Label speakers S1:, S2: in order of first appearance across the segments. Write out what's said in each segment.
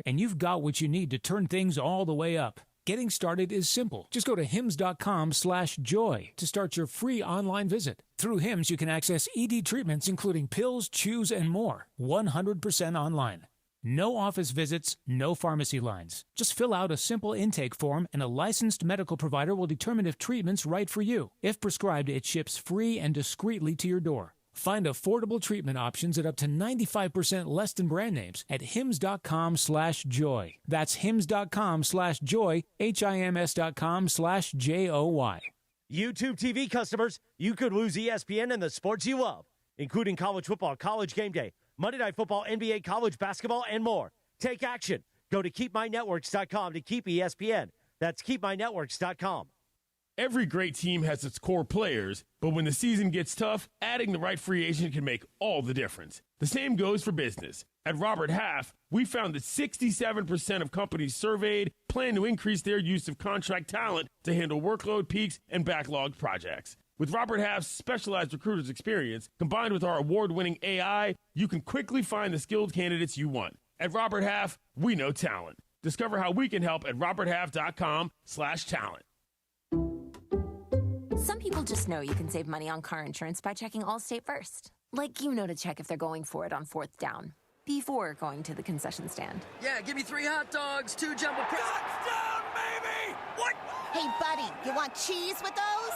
S1: and you've got what you need to turn things all the way up. Getting started is simple. Just go to hims.com/joy to start your free online visit. Through Hims, you can access ED treatments including pills, chews, and more, 100% online. No office visits, no pharmacy lines. Just fill out a simple intake form and a licensed medical provider will determine if treatment's right for you. If prescribed, it ships free and discreetly to your door. Find affordable treatment options at up to 95% less than brand names at hims.com/joy. That's hims.com/joy, HIMS.com/JOY.
S2: YouTube TV customers, you could lose ESPN and the sports you love, including college football, college game day, Monday Night Football, NBA, college basketball, and more. Take action. Go to keepmynetworks.com to keep ESPN. That's keepmynetworks.com.
S3: Every great team has its core players, but when the season gets tough, adding the right free agent can make all the difference. The same goes for business. At Robert Half, we found that 67% of companies surveyed plan to increase their use of contract talent to handle workload peaks and backlogged projects. With Robert Half's specialized recruiters' experience, combined with our award-winning AI, you can quickly find the skilled candidates you want. At Robert Half, we know talent. Discover how we can help at roberthalf.com/talent.
S4: Some people just know you can save money on car insurance by checking Allstate first. Like you know to check if they're going for it on 4th down before going to the concession stand.
S5: Yeah, give me 3 hot dogs, 2 jumbo
S6: Touchdown, baby! What?
S7: Hey, buddy, you want cheese with those?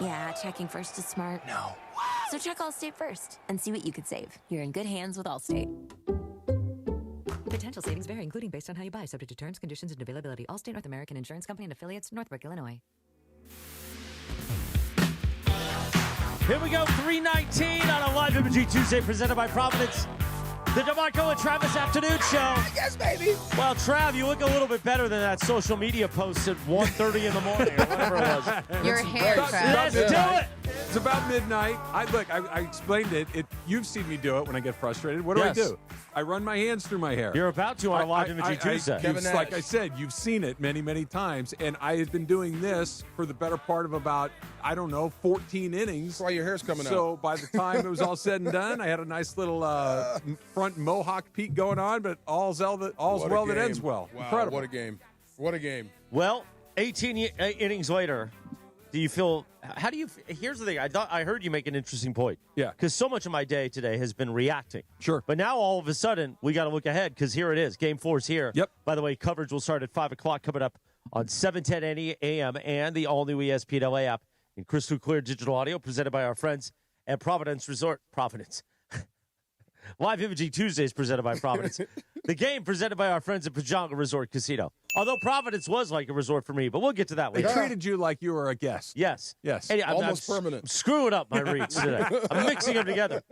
S4: Yeah, checking first is smart.
S5: No.
S4: So check Allstate first and see what you could save. You're in good hands with Allstate.
S8: Potential savings vary, including based on how you buy, subject to terms, conditions, and availability. Allstate North American Insurance Company and affiliates, Northbrook, Illinois.
S2: Here we go, 3:19 on a live Imaging Tuesday presented by Providence. The DeMarco and Travis Afternoon Show.
S6: Yes, baby.
S2: Well, Trav, you look a little bit better than that social media post at 1:30 in the morning or whatever it was.
S9: Your hair, Trav.
S2: Let's do it.
S10: It's about midnight. I explained it. You've seen me do it when I get frustrated. What do I do? I run my hands through my hair.
S2: You're about to on a live Imaging Tuesday.
S10: Like I said, you've seen it many, many times, and I have been doing this for the better part of about, 14 innings.
S6: That's why your hair's coming out.
S10: So by the time it was all said and done, I had a nice little front mohawk peak going on, but all's well that ends well.
S6: Wow,
S10: Incredible.
S6: what a game. What a game.
S2: Well, 18 innings later, do you feel – here's the thing. I heard you make an interesting point.
S10: Yeah.
S2: Because so much of my day today has been reacting.
S10: Sure.
S2: But now all of a sudden we got to look ahead because here it is. Game 4's here.
S10: Yep.
S2: By the way, coverage will start at 5 o'clock coming up on 7:10 a.m. and the all-new ESPN LA app in crystal clear digital audio presented by our friends at Providence Resort. Providence. Live Imaging Tuesdays presented by Providence. The game presented by our friends at Pajanga Resort Casino. Although Providence was like a resort for me, but we'll get to that later.
S10: They treated you like you were a guest.
S2: Yes.
S10: Yes.
S6: Almost permanent.
S2: I'm screwing up my reads today. I'm mixing them together.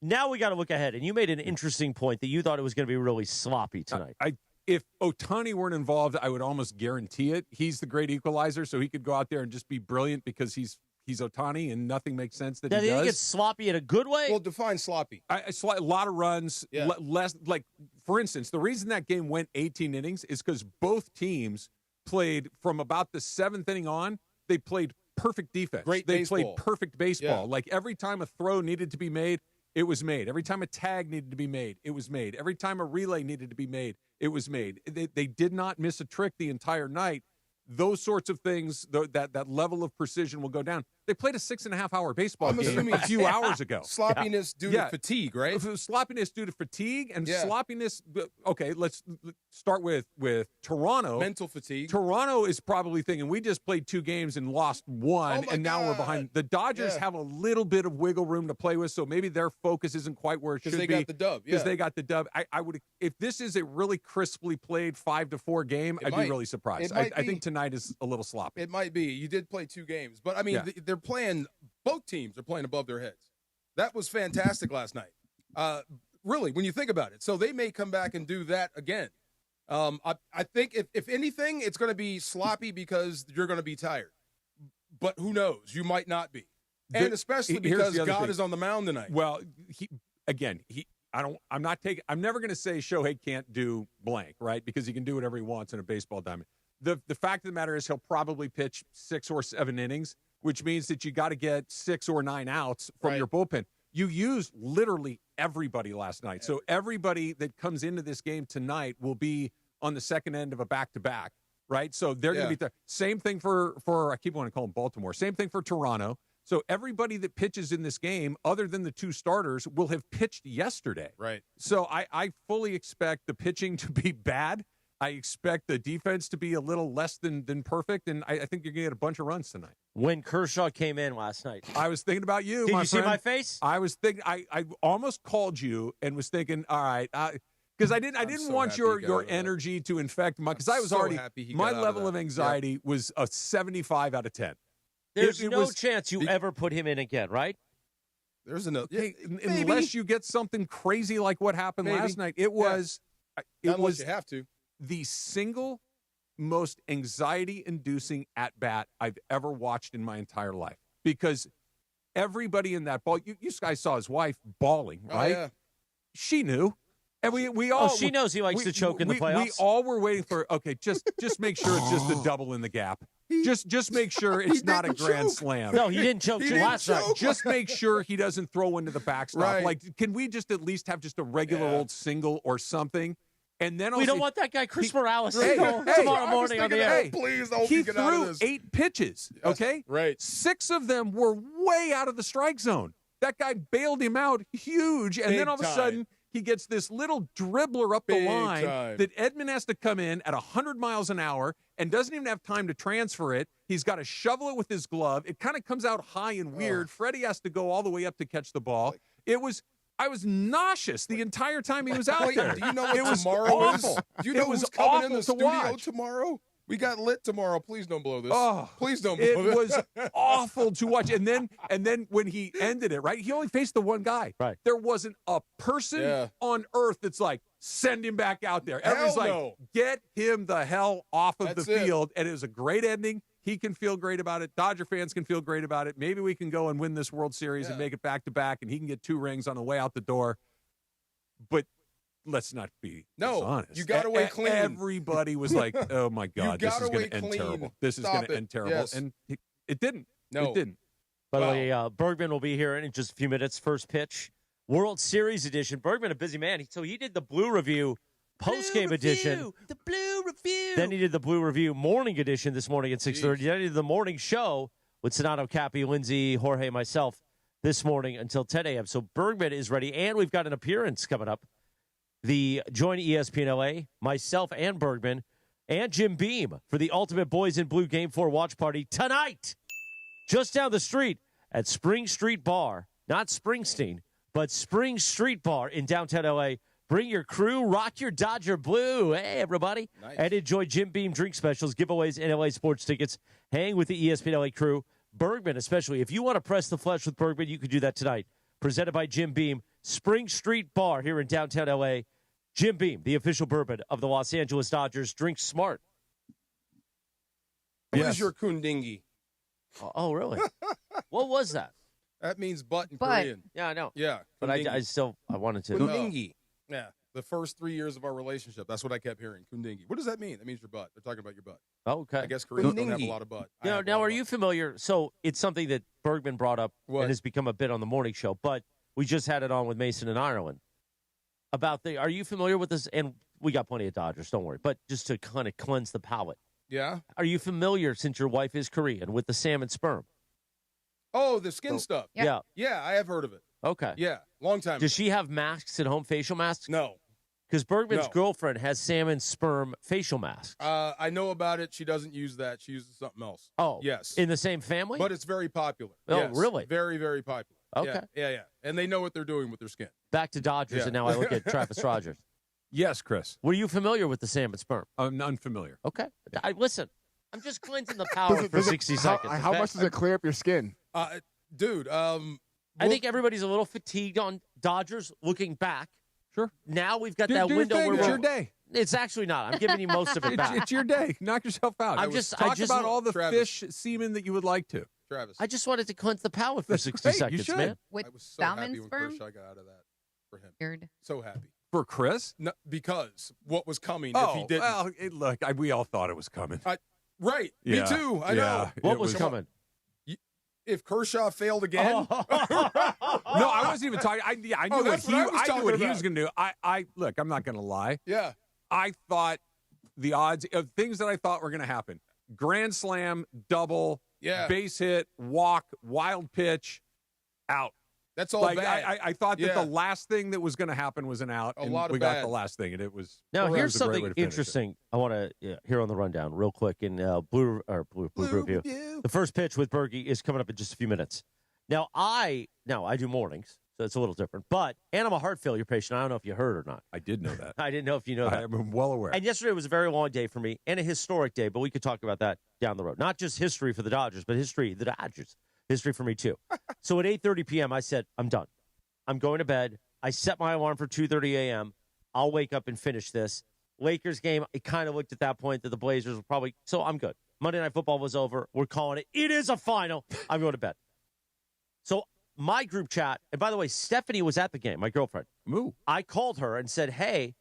S2: Now we got to look ahead, and you made an interesting point that you thought it was going to be really sloppy tonight.
S10: If Ohtani weren't involved, I would almost guarantee it. He's the great equalizer, so he could go out there and just be brilliant because he's Ohtani and nothing makes sense that
S2: now,
S10: he does.
S2: Do you think it's sloppy in a good way?
S6: Well, define sloppy.
S10: A lot of runs,
S6: Yeah.
S10: less. Like, for instance, the reason that game went 18 innings is because both teams played from about the 7th inning on. They played perfect defense.
S6: Great
S10: they
S6: baseball.
S10: played perfect baseball.
S6: Yeah.
S10: Like every time a throw needed to be made, it was made. Every time a tag needed to be made, it was made. Every time a relay needed to be made, it was made. They did not miss a trick the entire night. Those sorts of things, that level of precision will go down. They played a 6.5-hour baseball game a few hours ago.
S6: Sloppiness due to fatigue, right?
S10: Sloppiness due to fatigue and
S6: Yeah.
S10: sloppiness. Okay, let's start with Toronto.
S6: Mental fatigue.
S10: Toronto is probably thinking we just played 2 games and lost 1, and now we're
S6: God.
S10: behind. The Dodgers have a little bit of wiggle room to play with, so maybe their focus isn't quite where it should be.
S6: Because they got the dub.
S10: Because they got the dub. I would, if this is a really crisply played 5-4 game, I'd be really surprised. I think tonight is a little sloppy.
S6: It might be. You did play 2 games. But, I mean, they're playing – both teams are playing above their heads. That was fantastic last night. Really, when you think about it. So they may come back and do that again. I think, if anything, it's going to be sloppy because you're going to be tired. But who knows? You might not be. And especially because God is on the mound tonight.
S10: Well, I'm never going to say Shohei can't do blank, right? Because he can do whatever he wants in a baseball diamond. The fact of the matter is he'll probably pitch 6 or 7 innings, which means that you got to get 6 or 9 outs from your bullpen. you used literally everybody last night. So everybody that comes into this game tonight will be on the second end of a back-to-back, right? So they're going to be there. Same thing for I keep wanting to call them Baltimore. Same thing for Toronto. So everybody that pitches in this game, other than the two starters, will have pitched yesterday.
S6: Right.
S10: So I fully expect the pitching to be bad. I expect the defense to be a little less than perfect, and I think you're going to get a bunch of runs tonight.
S2: When Kershaw came in last night,
S10: I was thinking about you.
S2: Did
S10: my
S2: you
S10: friend.
S2: see my face?
S10: I was thinking. I almost called you and was thinking, all right, because I didn't
S6: so
S10: want
S6: happy he got out
S10: your
S6: of that.
S10: energy to infect my. Because I was
S6: so
S10: already
S6: happy he
S10: my
S6: got out of
S10: level
S6: that.
S10: of anxiety was a 75 out of 10.
S2: There's
S10: It
S2: no
S10: was-
S2: chance you ever put him in again, right?
S6: There's another.
S10: Hey,
S6: Maybe.
S10: unless you get something crazy like what happened
S6: Maybe.
S10: last night, it was
S6: Not unless you have to.
S10: the single most anxiety-inducing at-bat I've ever watched in my entire life. Because everybody in that ball, you guys saw his wife bawling, right?
S6: Oh, yeah.
S10: She knew. And we all.
S2: she knows he likes to choke in the playoffs.
S10: We all were waiting for, okay, just make sure it's just a double in the gap. Just make sure it's not a grand slam.
S2: No, he didn't choke last night.
S10: Just make sure he doesn't throw into the backstop.
S6: Right.
S10: Like, can we just at least have just a regular old single or something? And then
S2: We don't want that guy, Chris Morales,
S10: Hey,
S2: tomorrow
S6: I was
S2: morning on the
S6: thinking,
S2: air.
S6: hey, please, I hope
S10: he
S6: you get out of
S10: threw
S6: this.
S10: 8 pitches, okay?
S6: Right.
S10: 6 of them were way out of the strike zone. That guy bailed him out huge, and
S6: Big
S10: then all of a
S6: time.
S10: sudden he gets this little dribbler up the
S6: Big
S10: line
S6: time.
S10: that Edman has to come in at 100 miles an hour and doesn't even have time to transfer it. He's got to shovel it with his glove. It kind of comes out high and weird. Freddie has to go all the way up to catch the ball. I was nauseous the entire time he was out
S6: Wait,
S10: there.
S6: do you know
S10: It
S6: what
S10: was
S6: tomorrow
S10: awful.
S6: is? Do you
S10: It
S6: know
S10: was
S6: who's coming in
S10: awful
S6: the
S10: to
S6: studio
S10: watch.
S6: tomorrow? We got lit tomorrow. Please don't blow this.
S10: Oh,
S6: please don't
S10: it
S6: blow this.
S10: was awful to watch. And then when he ended it, right, he only faced the one guy.
S2: Right.
S10: There wasn't a person on earth that's like, send him back out there.
S6: Hell
S10: Everyone's like,
S6: no.
S10: get him the hell off of
S6: That's
S10: the
S6: it.
S10: field. And it was a great ending. He can feel great about it. Dodger fans can feel great about it. Maybe we can go and win this World Series and make it back-to-back, and he can get 2 rings on the way out the door. But let's not be dishonest.
S6: You got away clean.
S10: Everybody was like, oh, my God, this
S6: got
S10: is going
S6: away
S10: to end
S6: clean.
S10: terrible. This is
S6: Stop
S10: going to
S6: it.
S10: end terrible.
S6: Yes.
S10: And it didn't.
S6: No.
S10: It didn't.
S2: By the way, Bergman will be here in just a few minutes. First pitch, World Series edition. Bergman, a busy man. So he did the Blue Review post-game edition.
S5: The Blue Review.
S2: Then he did the Blue Review morning edition this morning at 6:30. Then he did the morning show with Sonato, Cappy, Lindsay, Jorge, myself this morning until 10 a.m. So Bergman is ready, and we've got an appearance coming up. The join ESPN LA, myself and Bergman, and Jim Beam for the Ultimate Boys in Blue Game 4 watch party tonight, just down the street at Spring Street Bar. Not Springsteen, but Spring Street Bar in downtown LA. Bring your crew, rock your Dodger blue. Hey, everybody.
S6: Nice.
S2: And enjoy Jim Beam drink specials, giveaways, and LA sports tickets. Hang with the ESPN LA crew. Bergman, especially. If you want to press the flesh with Bergman, you can do that tonight. Presented by Jim Beam, Spring Street Bar here in downtown LA. Jim Beam, the official bourbon of the Los Angeles Dodgers. Drink smart.
S6: What is your kundingi?
S2: Oh, really? What was that?
S6: That means butt in
S9: Butt.
S6: Korean.
S2: Yeah, I know.
S6: Yeah.
S2: But I wanted to.
S6: Kundingi. Yeah. The first 3 years of our relationship. That's what I kept hearing. Kundingi. What does that mean? That means your butt. They're talking about your butt.
S2: Okay.
S6: I guess Koreans don't have a lot of butt. I have a
S2: Now,
S6: lot
S2: are
S6: of
S2: you
S6: butt.
S2: familiar? So it's something that Bergman brought up and has become a bit on the morning show, but we just had it on with Mason in Ireland. Are you familiar with this? And we got plenty of Dodgers, don't worry. But just to kind of cleanse the palate.
S6: Yeah.
S2: Are you familiar, since your wife is Korean, with the salmon sperm?
S6: Oh, the skin stuff.
S2: Yeah.
S6: Yeah, I have heard of it.
S2: Okay.
S6: Yeah, long time
S2: Does she have masks at home, facial masks?
S6: No.
S2: Because Bergman's
S6: No.
S2: girlfriend has salmon sperm facial masks.
S6: I know about it. She doesn't use that. She uses something else.
S2: Oh.
S6: Yes.
S2: In the same family?
S6: But it's very popular.
S2: Oh,
S6: Yes.
S2: really?
S6: Very, very popular.
S2: Okay.
S6: Yeah. And they know what they're doing with their skin.
S2: Back to Dodgers,
S6: Yeah.
S2: and now I look at Travis Rogers.
S10: Yes, Chris.
S2: Were you familiar with the salmon sperm?
S10: I'm unfamiliar.
S2: Okay. Listen, I'm just cleansing the palate for 60 seconds.
S11: How
S2: okay?
S11: much does it clear up your skin?
S6: Dude,
S2: I think everybody's a little fatigued on Dodgers looking back.
S10: Sure.
S2: Now we've got
S10: Do
S2: that
S10: your
S2: window
S10: thing.
S2: where
S10: It's
S2: we're-
S10: your day.
S2: It's actually not. I'm giving you most of it back.
S10: It's your day. Knock yourself out. Talk about all the fish semen that you would like to.
S6: Travis.
S2: I just wanted to cleanse the palate for 60
S10: great. You
S2: seconds,
S10: should.
S2: man.
S9: With
S6: I was so
S9: salmon
S6: happy when
S9: sperm?
S6: Kershaw got out of that for him.
S9: Weird.
S6: So happy.
S10: For Chris?
S6: No, because what was coming
S10: Oh,
S6: if he didn't.
S10: well, look, we all thought it was coming.
S6: Right.
S10: Yeah.
S6: Me too. I know.
S2: What was coming?
S6: If Kershaw failed again,
S10: No, I wasn't even talking. I knew what
S6: that's
S10: he.
S6: what I was
S10: I knew what
S6: talking
S10: he was going to do. I look. I'm not going to lie.
S6: Yeah.
S10: I thought the odds of things that I thought were going to happen: grand slam, double, base hit, walk, wild pitch, out.
S6: That's all bad.
S10: I thought that the last thing that was going to happen was an out, and we got the last thing, and it was.
S2: Now, here's something interesting I want to hear on the rundown real quick in Blue Review. The first pitch with Bergie is coming up in just a few minutes. Now, I do mornings, so it's a little different. But, and I'm a heart failure patient. I don't know if you heard or not.
S10: I did know that.
S2: I didn't know if you know that.
S10: I'm well aware.
S2: And yesterday was a very long day for me and a historic day, but we could talk about that down the road. Not just history for the Dodgers, but the Dodgers. History for me, too. So at 8:30 p.m., I said, I'm done. I'm going to bed. I set my alarm for 2:30 a.m. I'll wake up and finish this. Lakers game, it kind of looked at that point that the Blazers were probably, so I'm good. Monday Night Football was over. We're calling it. It is a final. I'm going to bed. So my group chat, and by the way, Stephanie was at the game, my girlfriend.
S10: Moo.
S2: I called her and said, hey,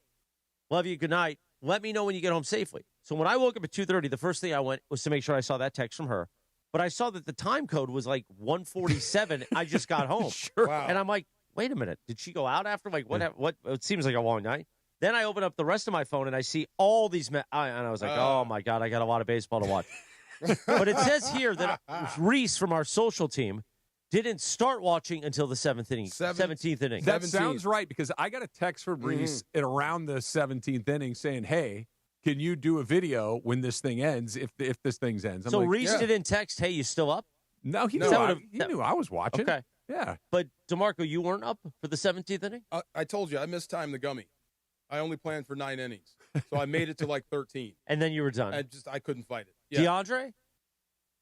S2: love you, good night. Let me know when you get home safely. So when I woke up at 2:30, the first thing I went was to make sure I saw that text from her. But I saw that the time code was like 1:47. I just got home.
S10: Sure.
S6: Wow.
S2: And I'm like, wait a minute. Did she go out after? Like, what? It seems like a long night. Then I open up the rest of my phone, and I see all these and I was like, oh, my God, I got a lot of baseball to watch. But it says here that Reese from our social team didn't start watching until the 17th inning.
S10: That sounds right, because I got a text from Reese at around the 17th inning saying, hey, can you do a video when this thing ends, if this thing ends?
S2: So Reese didn't text, hey, you still up?
S10: No, he knew I was watching.
S2: Okay.
S10: Yeah.
S2: But, DeMarco, you weren't up for the 17th inning?
S6: I told you, I missed time the gummy. I only planned for 9 innings. So I made it to like 13.
S2: And then you were done.
S6: I couldn't fight it. Yeah.
S2: DeAndre?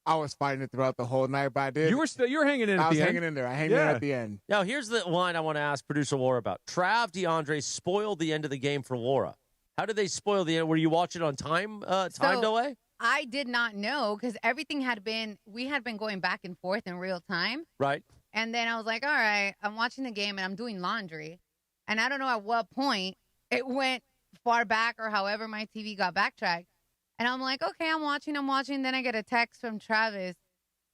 S9: I was fighting it throughout the whole night, but I did.
S10: You were hanging in at the end.
S9: I was hanging in there. I hanged in at the end.
S2: Now, here's the line I want to ask producer Laura about. Trav DeAndre spoiled the end of the game for Laura. How did they spoil the end? Were you watching on time delay?
S11: I did not know, because everything we had been going back and forth in real time.
S2: Right.
S11: And then I was like, all right, I'm watching the game and I'm doing laundry. And I don't know at what point it went far back or however my TV got backtracked. And I'm like, okay, I'm watching. Then I get a text from Travis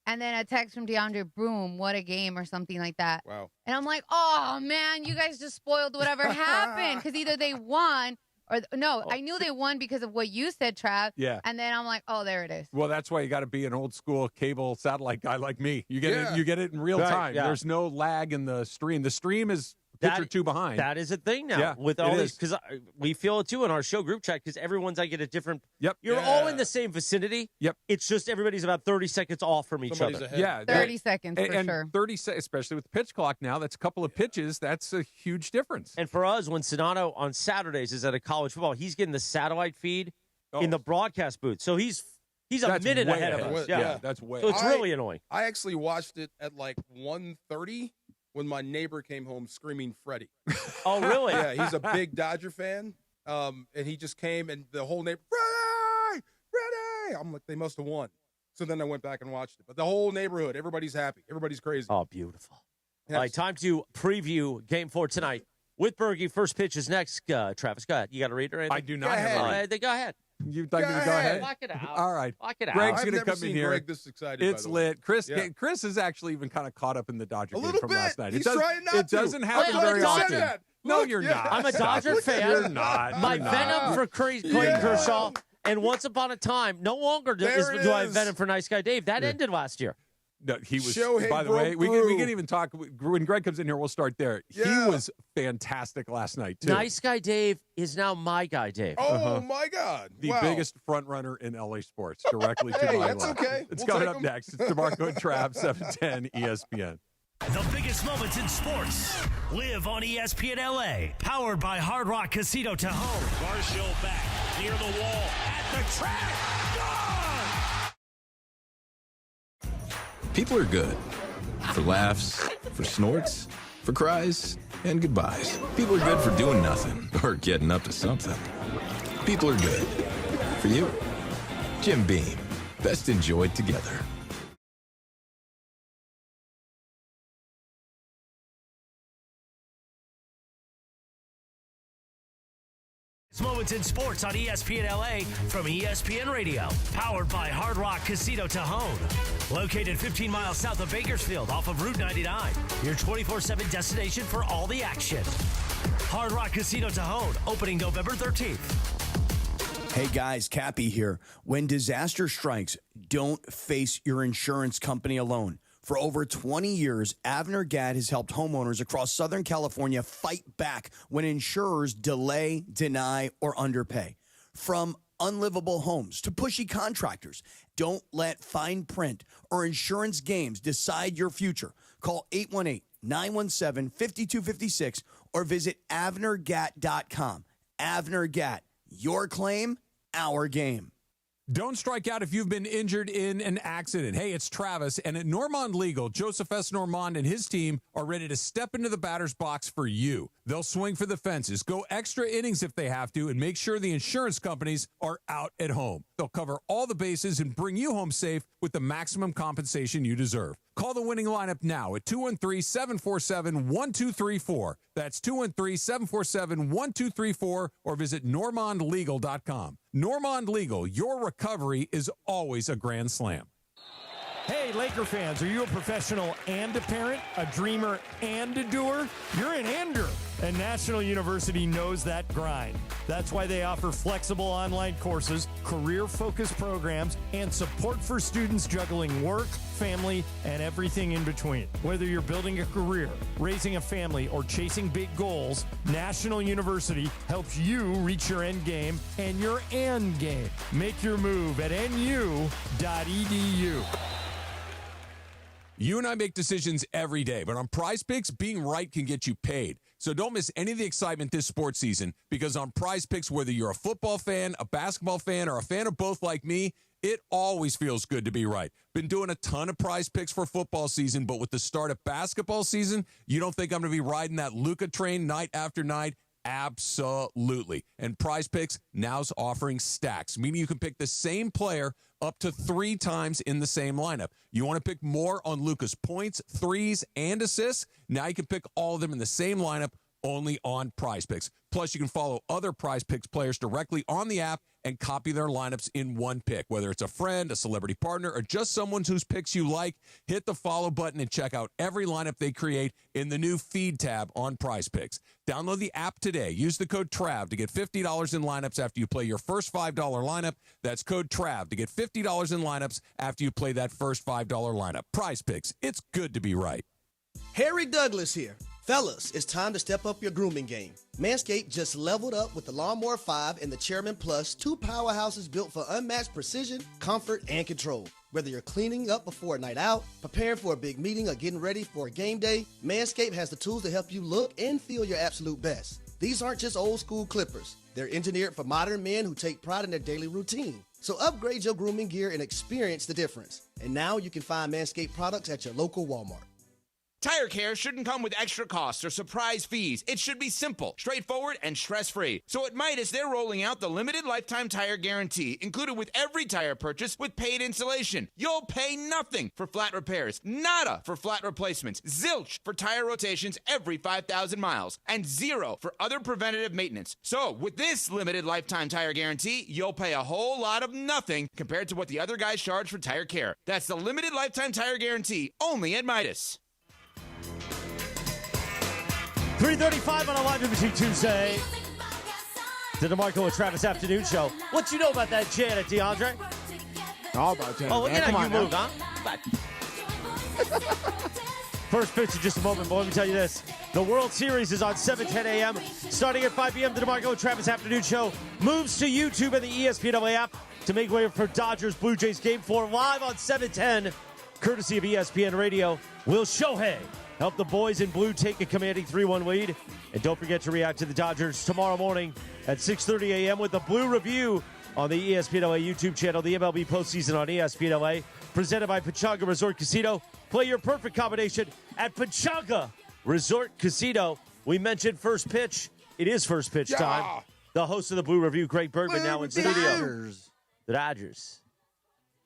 S11: and then a text from DeAndre, boom, what a game or something like that.
S6: Wow.
S11: And I'm like, oh, man, you guys just spoiled whatever happened, because either they won or no, I knew they won because of what you said, Trav.
S10: Yeah.
S11: And then I'm like, oh, there it is.
S10: Well, that's why you got to be an old school cable satellite guy like me. You get it in real time.
S2: Yeah.
S10: There's no lag in the stream. The stream is pitch or two behind.
S2: That is a thing now with all this, because we feel it too in our show group chat, because everyone's like at a different.
S10: Yep.
S2: You're all in the same vicinity.
S10: Yep.
S2: It's just everybody's about 30 seconds off from each other.
S6: Ahead.
S10: Yeah.
S11: 30 seconds for
S10: and
S11: sure.
S10: 30 seconds, especially with the pitch clock now. That's a couple of pitches. That's a huge difference.
S2: And for us, when Sedano on Saturdays is at a college football, he's getting the satellite feed in the broadcast booth. So he's a minute ahead of us.
S10: Yeah, that's way.
S2: So it's really annoying.
S6: I actually watched it at like 1:30 when my neighbor came home screaming Freddie.
S2: Oh, really?
S6: Yeah, he's a big Dodger fan. And he just came and the whole neighbor, Freddie! I'm like, they must have won. So then I went back and watched it. But the whole neighborhood, everybody's happy. Everybody's crazy.
S2: Oh, beautiful.
S6: Yes.
S2: All right, time to preview Game 4 tonight with Bergie. First pitch is next. Travis, go ahead. You got to read it or anything?
S10: I do not have
S2: Go ahead.
S10: You thought me to go ahead?
S2: Lock it out.
S10: All right.
S2: Lock it out.
S10: Greg's
S6: I've
S10: going to
S6: never
S10: come
S6: seen
S10: in here.
S6: Greg this excited.
S10: It's
S6: by the way.
S10: lit. Chris
S6: Yeah.
S10: Chris is actually even kind of caught up in the Dodger
S6: A
S10: game
S6: little
S10: from
S6: bit.
S10: last night.
S6: He's trying not
S10: It
S6: to.
S10: doesn't happen
S2: I'm a
S10: very
S2: Dodger
S10: often.
S6: fan.
S10: No,
S6: Look,
S10: you're
S6: yeah.
S10: not.
S2: I'm a Dodger fan.
S10: You're not.
S2: My
S10: You're not.
S2: venom for Clayton Kershaw, and once upon a time, no longer do I have venom for Nice Guy Dave. That ended last year.
S10: No, he was.
S6: Shohei
S10: by the way, we
S6: broke
S10: can even talk when Greg comes in here. We'll start there.
S6: Yeah.
S10: He was fantastic last night too.
S2: Nice Guy Dave is now my guy Dave.
S6: Oh, my God.
S10: The
S6: Wow.
S10: biggest front runner in LA sports, directly to my
S6: that's
S10: left.
S6: okay.
S10: It's
S6: We'll
S10: coming
S6: take
S10: up
S6: him.
S10: next. It's DeMarco and Trav, 710 ESPN.
S12: The biggest moments in sports live on ESPN LA. Powered by Hard Rock Casino Tahoe. Garfield back near the wall at the track. Gone!
S13: People are good. For laughs, for snorts, for cries, and goodbyes. People are good for doing nothing or getting up to something. People are good. For you, Jim Beam. Best enjoyed together.
S12: Moments moments in sports on ESPN LA from ESPN Radio. Powered by Hard Rock Casino Tajon. Located 15 miles south of Bakersfield off of Route 99. Your 24/7 destination for all the action. Hard Rock Casino Tajon, opening November 13th.
S14: Hey guys, Cappy here. When disaster strikes, don't face your insurance company alone. For over 20 years, Avner Gadd has helped homeowners across Southern California fight back when insurers delay, deny, or underpay. From unlivable homes to pushy contractors, don't let fine print or insurance games decide your future. Call 818-917-5256 or visit avnergatt.com. Avner Gatt, your claim, our game.
S10: Don't strike out if you've been injured in an accident. Hey, it's Travis, and at Normand Legal, Joseph S. Normand and his team are ready to step into the batter's box for you. They'll swing for the fences, go extra innings if they have to, and make sure the insurance companies are out at home. They'll cover all the bases and bring you home safe with the maximum compensation you deserve. Call the winning lineup now at 213-747-1234. That's 213-747-1234 or visit normandlegal.com. Normand Legal, your recovery is always a grand slam.
S15: Hey, Laker fans, are you a professional and a parent, a dreamer and a doer? You're an ender, and National University knows that grind. That's why they offer flexible online courses, career-focused programs, and support for students juggling work, family, and everything in between. Whether you're building a career, raising a family, or chasing big goals, National University helps you reach your end game and your end game. Make your move at nu.edu.
S10: You and I make decisions every day, but on Prize Picks, being right can get you paid. So don't miss any of the excitement this sports season, because on Prize Picks, whether you're a football fan, a basketball fan, or a fan of both like me, it always feels good to be right. Been doing a ton of Prize Picks for football season, but with the start of basketball season, you don't think I'm going to be riding that Luka train night after night? Absolutely. And Prize Picks now's offering stacks, meaning you can pick the same player up to 3 times in the same lineup. You want to pick more on Luka's points, threes, and assists? Now you can pick all of them in the same lineup only on Prize Picks. Plus, you can follow other Prize Picks players directly on the app and copy their lineups in one pick. Whether it's a friend, a celebrity partner, or just someone whose picks you like, hit the follow button and check out every lineup they create in the new Feed tab on Prize Picks. Download the app today. Use the code TRAV to get $50 in lineups after you play your first $5 lineup. That's code TRAV to get $50 in lineups after you play that first $5 lineup. Prize Picks. It's good to be right.
S16: Harry Douglas here. Fellas, it's time to step up your grooming game. Manscaped just leveled up with the Lawnmower 5 and the Chairman Plus, 2 powerhouses built for unmatched precision, comfort, and control. Whether you're cleaning up before a night out, preparing for a big meeting, or getting ready for a game day, Manscaped has the tools to help you look and feel your absolute best. These aren't just old school clippers. They're engineered for modern men who take pride in their daily routine. So upgrade your grooming gear and experience the difference. And now you can find Manscaped products at your local Walmart.
S17: Tire care shouldn't come with extra costs or surprise fees. It should be simple, straightforward, and stress-free. So at Midas, they're rolling out the limited lifetime tire guarantee, included with every tire purchase with paid installation. You'll pay nothing for flat repairs, nada for flat replacements, zilch for tire rotations every 5,000 miles, and 0 for other preventative maintenance. So with this limited lifetime tire guarantee, you'll pay a whole lot of nothing compared to what the other guys charge for tire care. That's the limited lifetime tire guarantee, only at Midas.
S2: 3:35 on a Live Imaging Tuesday. The DeMarco and Travis Afternoon Show. What you know about that Janet, DeAndre?
S9: All about Janet.
S2: Oh, look at how you move,
S9: now.
S2: huh? First pitch in just a moment, but let me tell you this. The World Series is on 7:10 a.m. Starting at 5 p.m., the DeMarco and Travis Afternoon Show moves to YouTube and the ESPN LA app to make way for Dodgers Blue Jays Game 4 live on 7:10, courtesy of ESPN Radio. Will Shohei help the boys in blue take a commanding 3-1 lead? And don't forget to react to the Dodgers tomorrow morning at 6:30 a.m. with the Blue Review on the ESPN LA YouTube channel, the MLB postseason on ESPN LA, presented by Pechanga Resort Casino. Play your perfect combination at Pechanga Resort Casino. We mentioned first pitch. It is first pitch time. The host of the Blue Review, Greg Bergman, now in studio. The Dodgers.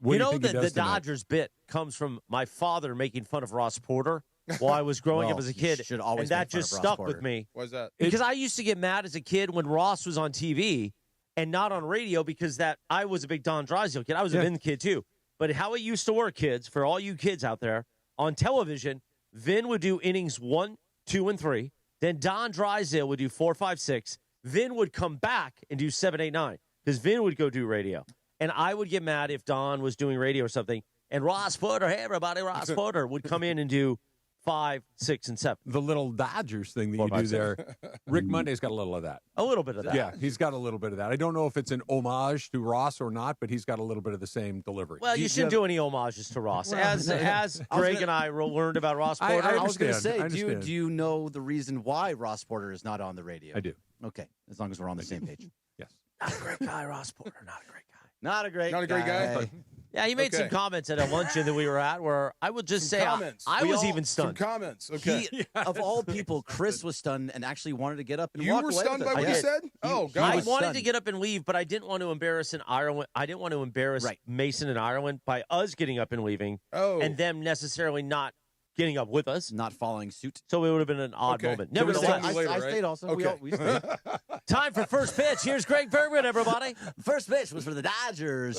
S2: You know that the Dodgers bit comes from my father making fun of Ross Porter while I was growing up as a kid, and that just stuck with me.
S6: Why's that?
S2: Because I used to get mad as a kid when Ross was on TV, and not on radio because I was a big Don Drysdale kid. I was a Vin kid too. But how it used to work, kids, for all you kids out there, on television, Vin would do innings 1, 2, and 3. Then Don Drysdale would do 4, 5, 6. Vin would come back and do 7, 8, 9 because Vin would go do radio. And I would get mad if Don was doing radio or something. And Ross Porter, hey, everybody, Ross Porter would come in and do 5, 6, and 7.
S10: The little Dodgers thing that
S2: 4,
S10: you
S2: 5,
S10: do there. Rick Monday's got a little of that.
S2: A little bit of that.
S10: Yeah, he's got a little bit of that. I don't know if it's an homage to Ross or not, but he's got a little bit of the same delivery.
S2: Well, you shouldn't do any homages to Ross. As Greg and I learned about Ross Porter.
S10: I
S18: was going to say,
S10: understand.
S18: do you know the reason why Ross Porter is not on the radio?
S10: I do.
S18: Okay, as long as we're on the same page.
S10: Yes.
S2: Not a great guy, Ross Porter. Not a great guy.
S18: Not a great
S6: guy.
S2: Yeah, he made some comments at a luncheon that we were at where I would just say I was even stunned.
S6: Some comments. Okay.
S18: Of all people, Chris was stunned and actually wanted to get up and
S6: You
S18: walk
S6: were
S18: away
S6: stunned
S18: with
S6: by
S18: it.
S6: what he said? Oh, God.
S2: I wanted to get up and leave, but I didn't want to embarrass Ireland. I didn't want to embarrass Mason and Ireland by us getting up and leaving, and them necessarily not getting up with us,
S18: not following suit.
S2: So it would have been an odd moment. Nevertheless,
S18: I stayed also. Okay. We stayed.
S2: Time for first pitch. Here's Greg Bergman, everybody.
S18: First pitch was for the Dodgers.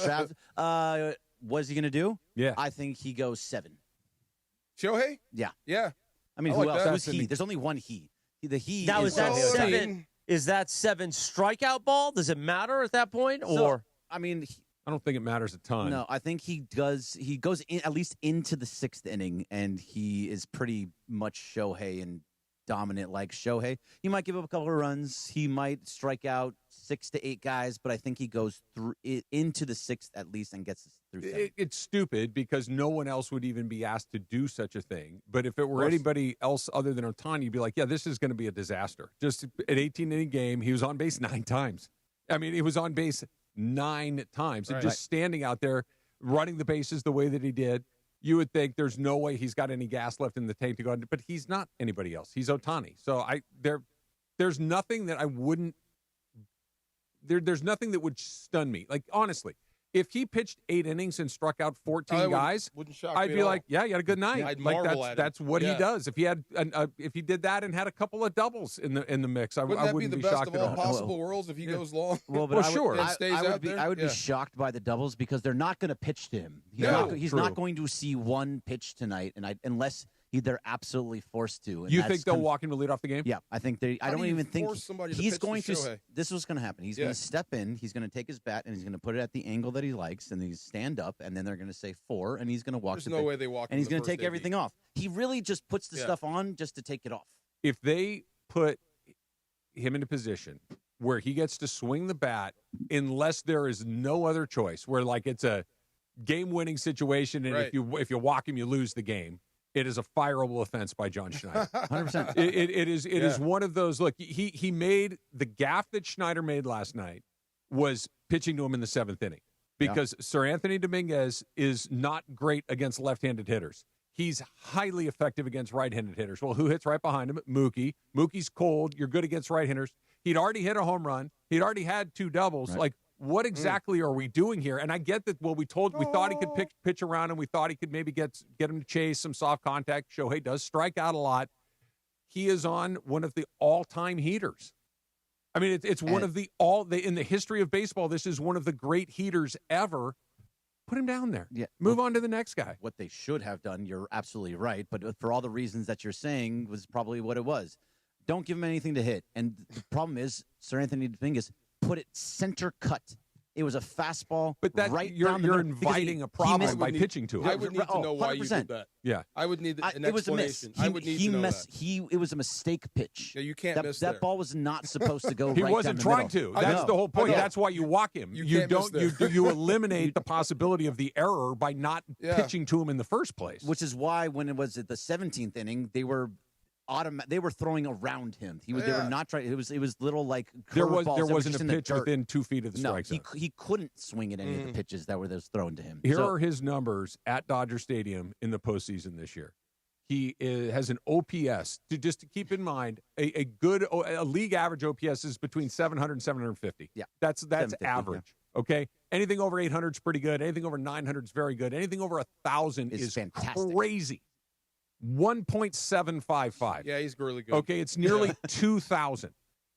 S18: What's he going to do?
S10: Yeah.
S18: I think he goes 7.
S6: Shohei?
S18: Yeah.
S6: Yeah.
S18: I mean, who else? Who's he? There's only one he. The he
S2: now,
S18: is
S2: that
S18: 7.
S2: 7? Is that 7 strikeout ball? Does it matter at that point? Or
S18: I mean,
S10: I don't think it matters a ton.
S18: No, I think he does. He goes in, at least into the 6th inning, and he is pretty much Shohei and dominant like Shohei. He might give up a couple of runs. He might strike out 6 to 8 guys, but I think he goes through into the 6th at least and gets through 7.
S10: It's stupid because no one else would even be asked to do such a thing. But if it were anybody else other than Ohtani, you'd be like, yeah, this is going to be a disaster. Just an 18-inning game, he was on base 9 times. I mean, he was on base 9 times. And just standing out there, running the bases the way that he did, you would think there's no way he's got any gas left in the tank to go. But he's not anybody else. He's Ohtani. So there's nothing that I wouldn't. There's nothing that would stun me. Like honestly, if he pitched 8 innings and struck out 14 guys, I'd be like, yeah, you had a good night.
S6: I'd
S10: like
S6: marvel at him.
S10: that's what he does. If he had if he did that and had a couple of doubles in the mix, I wouldn't
S6: be the
S10: be
S6: best
S10: shocked
S6: of
S10: at
S6: all
S10: all.
S6: possible worlds if he goes long.
S18: Well, but
S10: sure.
S18: I would be shocked by the doubles because they're not going to pitch to him. He's not going to see one pitch tonight, and unless they're absolutely forced to. And
S10: you think they'll walk him to lead off the game?
S18: Yeah, I think they. I don't even think he's going to. This is what's going to happen. He's going to step in. He's going to take his bat and he's going to put it at the angle that he likes, and he's stand up, and then they're going to say 4, and he's going to walk.
S6: There's no way they walk.
S18: And he's going to take everything off. He really just puts the stuff on just to take it off.
S10: If they put him in a position where he gets to swing the bat, unless there is no other choice, where like it's a game-winning situation, and if you walk him, you lose the game. It is a fireable offense by John Schneider.
S18: 100%.
S10: It is one of those. Look, he made the gaffe that Schneider made last night was pitching to him in the 7th inning because Sir Anthony Dominguez is not great against left-handed hitters. He's highly effective against right-handed hitters. Well, who hits right behind him? Mookie. Mookie's cold. You're good against right-handers. He'd already hit a home run. He'd already had 2 doubles.
S18: Right.
S10: Like, what exactly are we doing here? And I get that, well, we thought he could pitch around, and we thought he could maybe get him to chase some soft contact. Shohei does strike out a lot. He is on one of the all-time heaters. I mean, it's one of in the history of baseball, this is one of the great heaters ever. Put him down there.
S18: Yeah.
S10: Move on to the next guy.
S18: What they should have done, you're absolutely right, but for all the reasons that you're saying was probably what it was. Don't give him anything to hit. And the problem is, Sir Anthony Dominguez put it center cut. It was a fastball,
S10: but that
S18: right
S10: you're
S18: down the middle.
S10: inviting a problem by pitching to him.
S6: I would need to know why you did that.
S10: Yeah,
S6: I would need an
S18: it was
S6: explanation.
S18: A miss.
S6: I would need to know that.
S18: It was a mistake pitch.
S6: Yeah, you can't miss
S18: that ball was not supposed to go.
S10: He
S18: right
S10: wasn't
S18: down the
S10: trying
S18: middle.
S10: to. That's the whole point. That's why you walk him.
S6: You
S10: don't. You eliminate the possibility of the error by not pitching to him in the first place.
S18: Which is why when it was at the 17th inning, they were throwing around him. They were not trying. It was little like
S10: there
S18: curveballs
S10: wasn't a pitch within 2 feet of the strike zone.
S18: He couldn't swing at any of the pitches that were thrown to him.
S10: Here are his numbers at Dodger Stadium in the postseason this year. He has an OPS. Just to keep in mind, a league average OPS is between 700 and 750.
S18: Yeah,
S10: that's average. Yeah. Okay, anything over 800 is pretty good. Anything over 900 is very good. Anything over 1,000 is
S18: fantastic.
S10: Crazy. 1.755.
S6: Yeah, he's really good.
S10: Okay, it's nearly 2,000.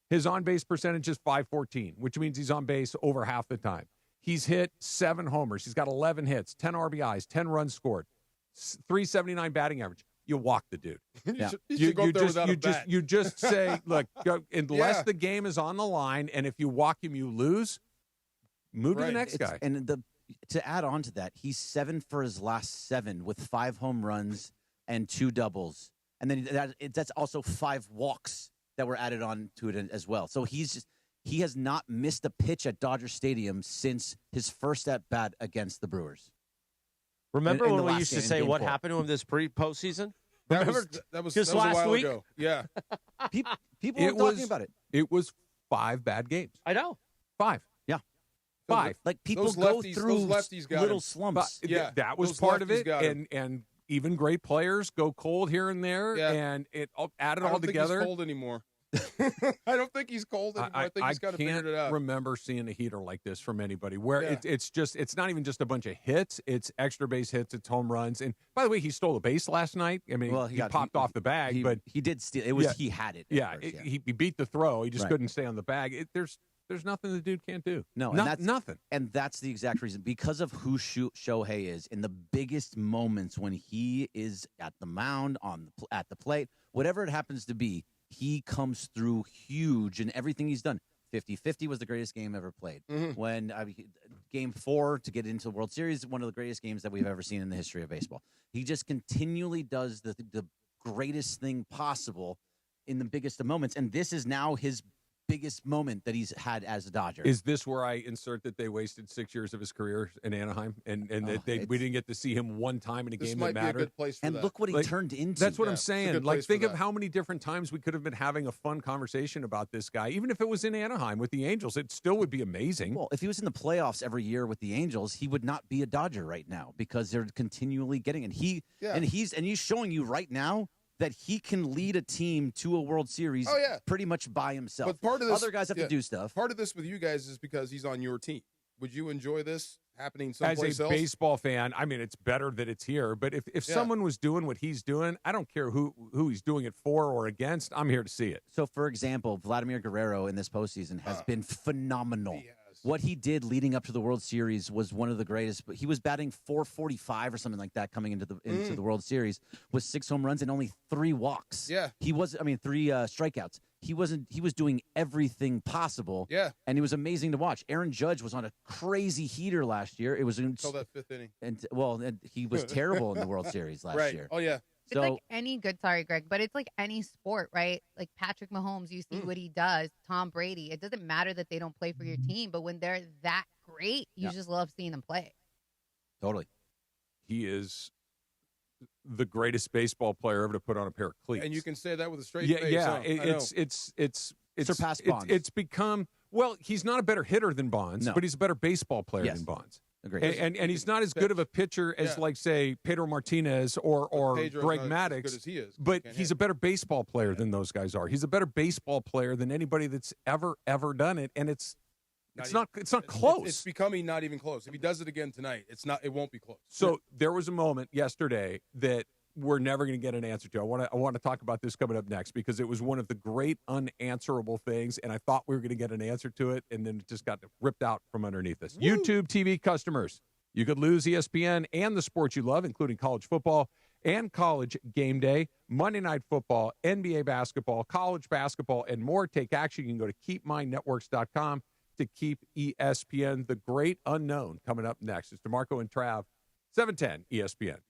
S10: His on-base percentage is .514, which means he's on base over half the time. He's hit 7 homers. He's got 11 hits, 10 RBIs, 10 runs scored, 379 batting average. You walk the dude. You just say, look, unless the game is on the line, and if you walk him, you lose, move to the next guy.
S18: And to add on to that, he's 7 for his last 7 with 5 home runs and 2 doubles. And then that's also 5 walks that were added on to it as well. So he has not missed a pitch at Dodger Stadium since his first at-bat against the Brewers.
S2: Remember when we used to say what happened to him this postseason?
S6: That was
S2: just
S6: a
S2: last
S6: while
S2: week?
S6: ago. Yeah.
S18: People were talking about it.
S10: It was 5 bad games.
S2: I know.
S10: 5.
S18: Yeah.
S10: 5.
S18: Like people go through little slumps.
S10: Yeah, that was part of it. And even great players go cold here and there, and it added all together.
S6: I don't think he's cold anymore. I don't think he's cold anymore. I think he's got to figure it out.
S10: I can't remember seeing a heater like this from anybody where it's not even just a bunch of hits. It's extra base hits. It's home runs. And by the way, he stole a base last night. I mean, he popped off the bag, but
S18: he did steal. He had it.
S10: He beat the throw. He just couldn't stay on the bag. There's nothing the dude can't do.
S18: No, nothing. And that's the exact reason. Because of who Shohei is in the biggest moments when he is at the mound, at the plate, whatever it happens to be, he comes through huge in everything he's done. 50-50 was the greatest game ever played.
S6: Mm-hmm.
S18: When Game 4 to get into the World Series, one of the greatest games that we've ever seen in the history of baseball. He just continually does the greatest thing possible in the biggest of moments. And this is now his biggest moment that he's had as a Dodger.
S10: Is this where I insert that they wasted 6 years of his career in Anaheim, and that we didn't get to see him one time in a game that mattered?
S6: This might be a good place for that.
S18: Look what he turned into.
S10: That's what I'm saying. Like, think of how many different times we could have been having a fun conversation about this guy. Even if it was in Anaheim with the Angels, it still would be amazing.
S18: Well, if he was in the playoffs every year with the Angels, he would not be a Dodger right now because they're continually getting it. He's showing you right now that he can lead a team to a World Series pretty much by himself.
S6: But part of this,
S18: other guys have to do stuff.
S6: Part of this with you guys is because he's on your team. Would you enjoy this happening someplace else?
S10: As a baseball fan, I mean, it's better that it's here. But if someone was doing what he's doing, I don't care who he's doing it for or against. I'm here to see it.
S18: So, for example, Vladimir Guerrero in this postseason has been phenomenal. What he did leading up to the World Series was one of the greatest. He was batting .445 or something like that coming into the World Series with 6 home runs and only 3 walks.
S6: Yeah,
S18: 3 strikeouts. He was doing everything possible.
S6: Yeah,
S18: and it was amazing to watch. Aaron Judge was on a crazy heater last year. It was
S6: until that 5th inning,
S18: and he was terrible in the World Series last year.
S6: Oh yeah.
S11: It's like any good, Greg, but it's like any sport, right? Like Patrick Mahomes, you see what he does, Tom Brady. It doesn't matter that they don't play for your team, but when they're that great, you just love seeing them play.
S18: Totally.
S10: He is the greatest baseball player ever to put on a pair of cleats.
S6: And you can say that with a straight face.
S10: Yeah, it's
S18: surpassed Bonds.
S10: It's become, well, he's not a better hitter than Bonds, but he's a better baseball player than Bonds. And he's not as good of a pitcher as, like, say, Pedro Martinez or Greg Maddux, but he's a better baseball player than those guys are. He's a better baseball player than anybody that's ever done it, and it's not close.
S6: It's becoming not even close. If he does it again tonight, it won't be close.
S10: So there was a moment yesterday that we're never going to get an answer to. I want to talk about this coming up next because it was one of the great unanswerable things, and I thought we were going to get an answer to it, and then it just got ripped out from underneath us. Woo! YouTube TV customers, you could lose ESPN and the sports you love, including college football and college game day, Monday Night Football, NBA basketball, college basketball, and more. Take action. You can go to keepmynetworks.com to keep ESPN. The great unknown coming up next. It's DeMarco and Trav, 710 ESPN.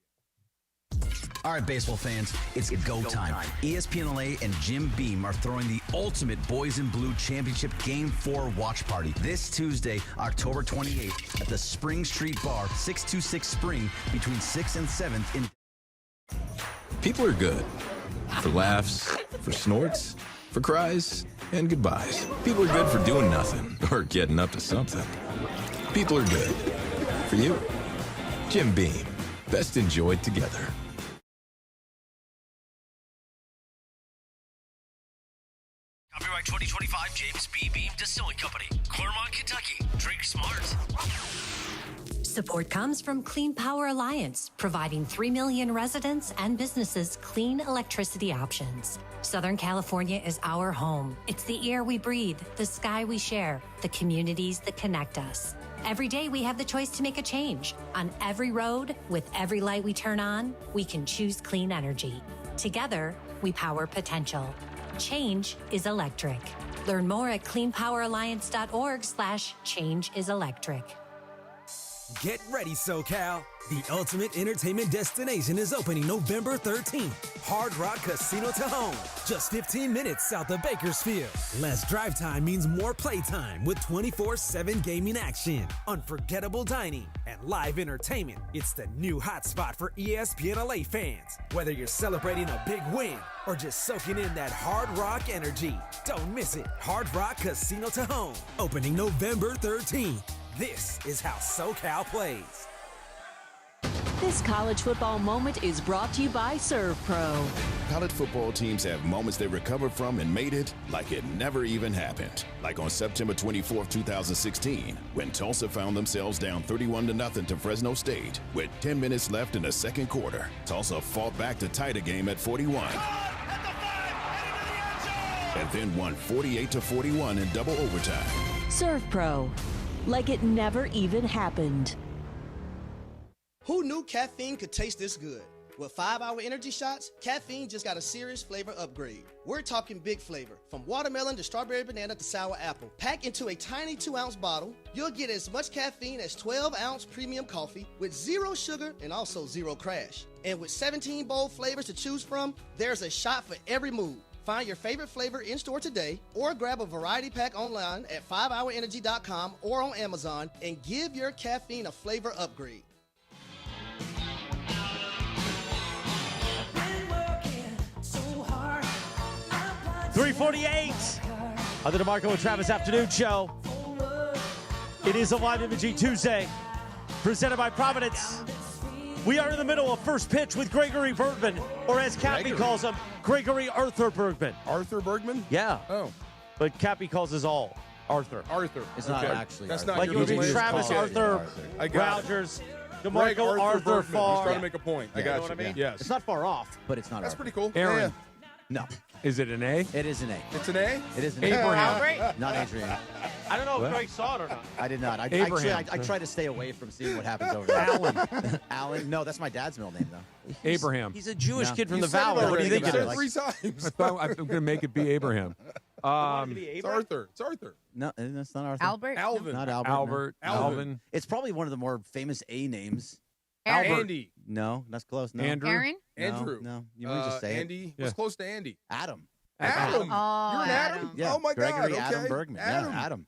S19: All right, baseball fans, it's go time. ESPN LA and Jim Beam are throwing the ultimate Boys in Blue Championship Game 4 watch party this Tuesday, October 28th at the Spring Street Bar, 626 Spring, between 6th and 7th in...
S13: People are good. For laughs, for snorts, for cries, and goodbyes. People are good for doing nothing or getting up to something. People are good. For you, Jim Beam. Best enjoyed together.
S12: Copyright 2025 James B. Beam Distilling Company, Claremont, Kentucky. Drink smart.
S20: Support comes from Clean Power Alliance, providing 3 million residents and businesses clean electricity options. Southern California is our home. It's the air we breathe, the sky we share, the communities that connect us. Every day we have the choice to make a change. On every road, with every light we turn on, we can choose clean energy. Together, we power potential. Change is electric. Learn more at cleanpoweralliance.org/changeIsElectric.
S21: Get ready, SoCal. The ultimate entertainment destination is opening November 13th. Hard Rock Casino Tahoe, just 15 minutes south of Bakersfield. Less drive time means more playtime with 24/7 gaming action, unforgettable dining, and live entertainment. It's the new hotspot for ESPN LA fans. Whether you're celebrating a big win or just soaking in that Hard Rock energy, don't miss it. Hard Rock Casino Tahoe, opening November 13th. This is how SoCal plays.
S22: This college football moment is brought to you by Serve Pro.
S23: College football teams have moments they recovered from and made it like it never even happened. Like on September 24th, 2016, when Tulsa found themselves down 31-0 to Fresno State. With 10 minutes left in the second quarter, Tulsa fought back to tie the game at 41. And then won 48-41 in double overtime.
S22: Serve Pro. Like it never even happened.
S16: Who knew caffeine could taste this good? With 5-Hour Energy Shots, caffeine just got a serious flavor upgrade. We're talking big flavor, from watermelon to strawberry banana to sour apple. Packed into a tiny 2-ounce bottle, you'll get as much caffeine as 12-ounce premium coffee with 0 sugar and also 0 crash. And with 17 bold flavors to choose from, there's a shot for every mood. Find your favorite flavor in-store today or grab a variety pack online at 5hourenergy.com or on Amazon and give your caffeine a flavor upgrade.
S2: 3:48 on the DeMarco and Travis Afternoon Show. It is a live imaging Tuesday, presented by Providence. We are in the middle of first pitch with Gregory Bergman, or as Cappy calls him, Gregory Arthur Bergman.
S6: Arthur Bergman?
S2: Yeah.
S6: Oh.
S2: But Cappy calls us all Arthur.
S6: Arthur.
S18: It's not actually
S6: That's
S18: Arthur.
S6: not
S2: Like
S6: your
S2: you would be
S6: middle name.
S2: Travis Arthur,
S6: I got it.
S2: Rogers,
S6: Greg
S2: DeMarco Arthur
S6: Bergman. He's
S2: Farr.
S6: trying to make a point. I got
S2: know what I mean?
S6: Yes.
S18: It's not far off, but it's not
S6: That's
S18: Arthur.
S6: pretty cool.
S10: Aaron.
S6: Yeah.
S18: No.
S10: Is it an A?
S18: It is an A.
S6: It's an A?
S18: It is an
S10: Abraham.
S18: A. Not Adrian.
S2: I don't know
S18: What?
S2: if Greg saw it or not.
S18: I did not.
S10: Abraham.
S18: I try to stay away from seeing what happens over there.
S10: Alan.
S18: Alan. No, that's my dad's middle name, though.
S10: Abraham.
S2: He's a Jewish
S18: No.
S2: kid from
S6: You
S2: the
S6: said it
S2: Valley. What do
S6: already.
S2: you think
S6: You
S2: it
S6: said
S2: is?
S6: it 3 times.
S10: I thought I'm going to make it be Abraham.
S6: It's Arthur. It's Arthur.
S18: No, that's not Arthur.
S11: Albert?
S6: Alvin.
S18: Not Albert.
S10: Albert.
S18: no.
S10: Alvin.
S18: It's probably one of the more famous A names.
S11: Aaron.
S6: Andy.
S18: No, that's close. No.
S10: Andrew.
S11: Aaron?
S18: No,
S6: Andrew.
S18: No, you want to just say
S6: Andy.
S10: Yeah.
S6: What's close to Andy?
S18: Adam.
S6: Adam.
S11: Oh,
S6: You're an Adam?
S11: Adam.
S18: Yeah.
S6: Oh, my
S18: Gregory
S6: God.
S18: Adam
S6: Okay.
S18: Bergman.
S6: Adam.
S18: Yeah, Adam.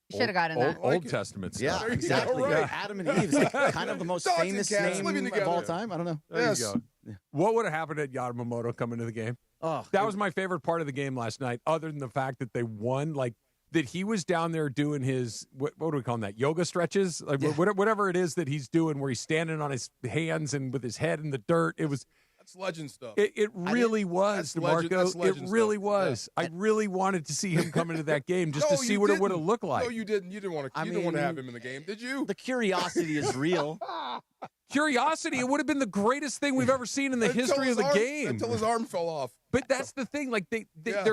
S11: You should have gotten that.
S10: Old Testament
S18: Yeah,
S10: stuff.
S6: There you go,
S18: exactly.
S6: right.
S18: Adam and Eve is kind of the most
S6: Dogs and
S18: famous
S6: cats
S18: name
S6: living
S18: of
S6: together.
S18: all time. I don't know.
S10: There
S6: Yes.
S10: you go. What would have happened at Yamamoto coming to the game?
S18: Oh,
S10: That was my favorite part of the game last night, other than the fact that they won. Like, that he was down there doing his, what do we call them, that? Yoga stretches? Like, whatever it is that he's doing, where he's standing on his hands and with his head in the dirt. It was...
S6: That's legend stuff.
S10: It really was,
S6: that's legend- that's
S10: DeMarco. It
S6: legend
S10: really
S6: stuff.
S10: was. I really wanted to see him come into that game just
S6: No,
S10: to see
S6: you
S10: what it would have
S6: didn't.
S10: looked like.
S6: No, you didn't. You didn't want to. You didn't want to have him in the game, did you?
S18: the curiosity is real.
S10: Curiosity, it would have been the greatest thing we've ever seen in the history of the game.
S6: Until his arm fell off.
S10: But that's the thing. Like they're